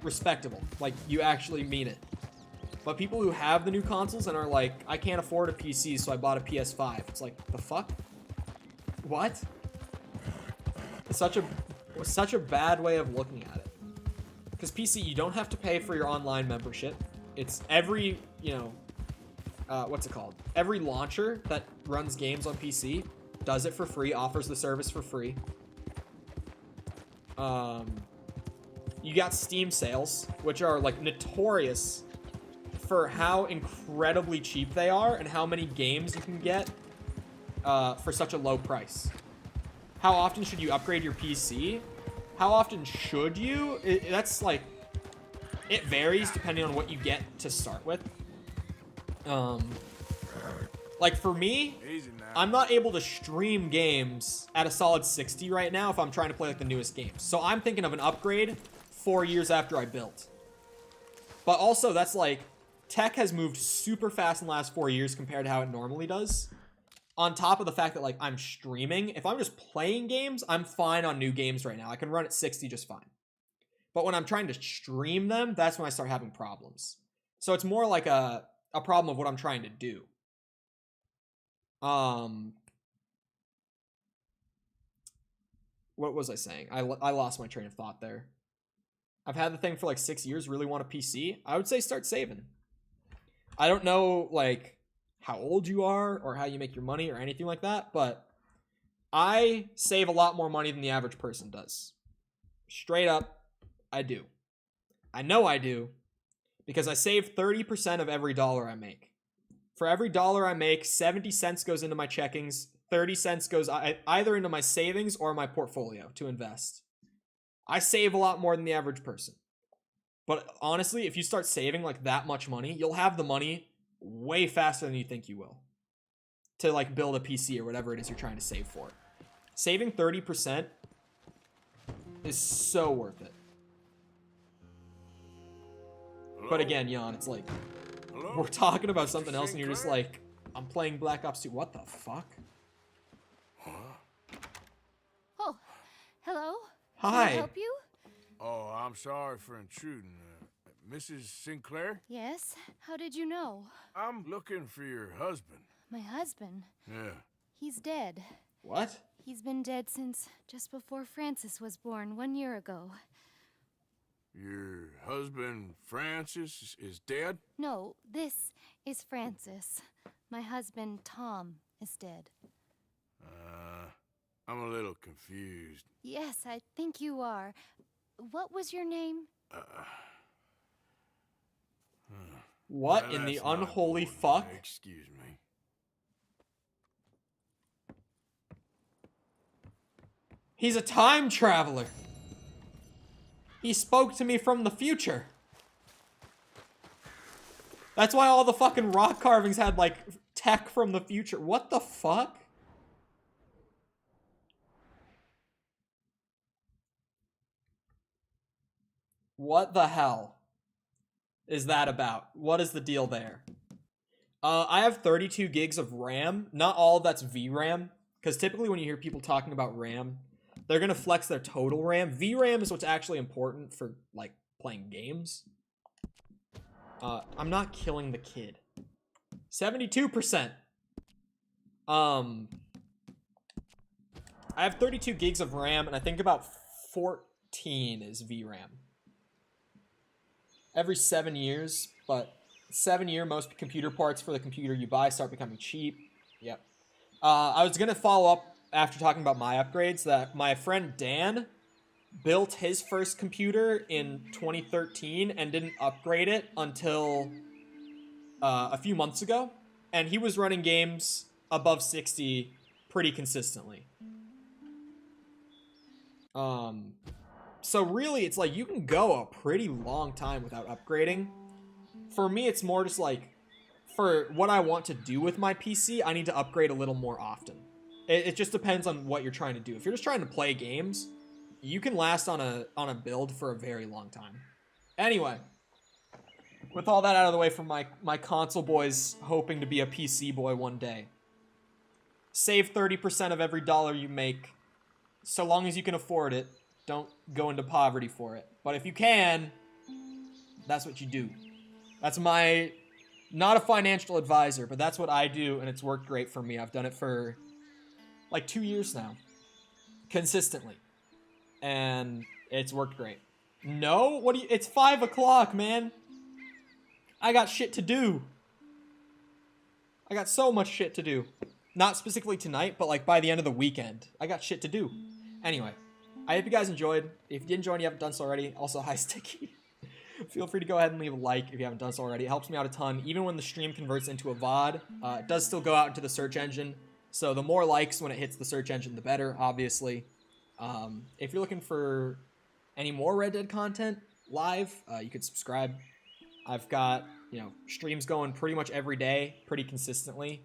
respectable. Like you actually mean it. But people who have the new consoles and are like, I can't afford a PC, so I bought a PS5. It's like, the fuck? What? It's such a bad way of looking at it. Because PC, you don't have to pay for your online membership. It's every, you know, what's it called? Every launcher that runs games on PC does it for free, offers the service for free. You got Steam sales, which are like notorious for how incredibly cheap they are and how many games you can get for such a low price. How often should you upgrade your PC? How often should you? That's like, it varies depending on what you get to start with. Like for me, I'm not able to stream games at a solid 60 right now if I'm trying to play like the newest games. So I'm thinking of an upgrade 4 years after I built. But also that's like, tech has moved super fast in the last 4 years compared to how it normally does. On top of the fact that like I'm streaming, if I'm just playing games, I'm fine on new games right now. I can run at 60 just fine. But when I'm trying to stream them, that's when I start having problems. So it's more like a problem of what I'm trying to do. What was I saying? I lost my train of thought there. I've had the thing for like 6 years, really want a PC. I would say start saving. I don't know like how old you are or how you make your money or anything like that, but I save a lot more money than the average person does. Straight up, I do. I know I do because I save 30% of every dollar I make. For every dollar I make, 70 cents goes into my checkings, 30 cents goes either into my savings or my portfolio to invest. I save a lot more than the average person. But honestly, if you start saving like that much money, you'll have the money way faster than you think you will to like build a PC or whatever it is you're trying to save for. Saving 30% is so worth it. Hello? But again, Jan, it's like, Hello? we're talking about something else and you're just like, I'm playing Black Ops 2. What the fuck? Oh, hello? Hi. Can I help you? Oh, I'm sorry for intruding. Mrs. Sinclair? Yes. How did you know? I'm looking for your husband. My husband? Yeah. He's dead. What? He's been dead since just before Francis was born 1 year ago. Your husband, Francis, is dead? No, this is Francis. My husband, Tom, is dead. I'm a little confused. Yes, I think you are. What was your name? What in the unholy fuck? Excuse me. He's a time traveler. He spoke to me from the future. That's why all the fucking rock carvings had like tech from the future. What the fuck? What the hell is that about? What is the deal there? I have 32 gigs of RAM. Not all of that's VRAM. Because typically when you hear people talking about RAM, they're going to flex their total RAM. VRAM is what's actually important for, like, playing games. I'm not killing the kid. 72%. I have 32 gigs of RAM, and I think about 14 is VRAM. Every 7 years, but 7 year, most computer parts for the computer you buy start becoming cheap. Yep. I was going to follow up after talking about my upgrades that my friend Dan built his first computer in 2013 and didn't upgrade it until a few months ago. And he was running games above 60 pretty consistently. So really, it's like you can go a pretty long time without upgrading. For me, it's more just like, for what I want to do with my PC, I need to upgrade a little more often. It just depends on what you're trying to do. If you're just trying to play games, you can last on a build for a very long time. Anyway, with all that out of the way from my console boys hoping to be a PC boy one day, save 30% of every dollar you make, so long as you can afford it. Don't go into poverty for it. But if you can, that's what you do. That's my, not a financial advisor, but that's what I do, and it's worked great for me. I've done it for like 2 years now, consistently, and it's worked great. No? What do you, it's 5 o'clock, man. I got shit to do. I got so much shit to do. Not specifically tonight, but like by the end of the weekend. I got shit to do. Anyway, I hope you guys enjoyed. If you did enjoy and you haven't done so already, also hi Sticky. Feel free to go ahead and leave a like if you haven't done so already. It helps me out a ton. Even when the stream converts into a VOD, it does still go out into the search engine. So the more likes when it hits the search engine, the better, obviously. If you're looking for any more Red Dead content live, you could subscribe. I've got, streams going pretty much every day, pretty consistently.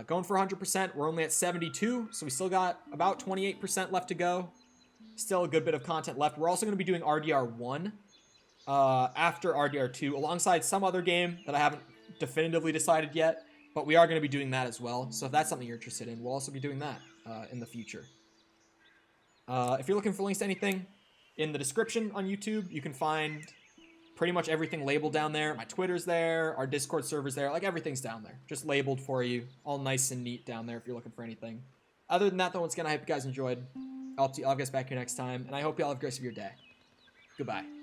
Going for 100%. We're only at 72, so we still got about 28% left to go. Still a good bit of content left. We're also going to be doing RDR 1 after RDR 2, alongside some other game that I haven't definitively decided yet, but we are going to be doing that as well. So if that's something you're interested in, we'll also be doing that in the future. If you're looking for links to anything, in the description on YouTube, you can find pretty much everything labeled down there. My Twitter's there, our Discord server's there, like everything's down there. Just labeled for you, all nice and neat down there if you're looking for anything. Other than that, though, once again, I hope you guys enjoyed. I'll get back here next time, and I hope you all have a great rest of your day. Goodbye.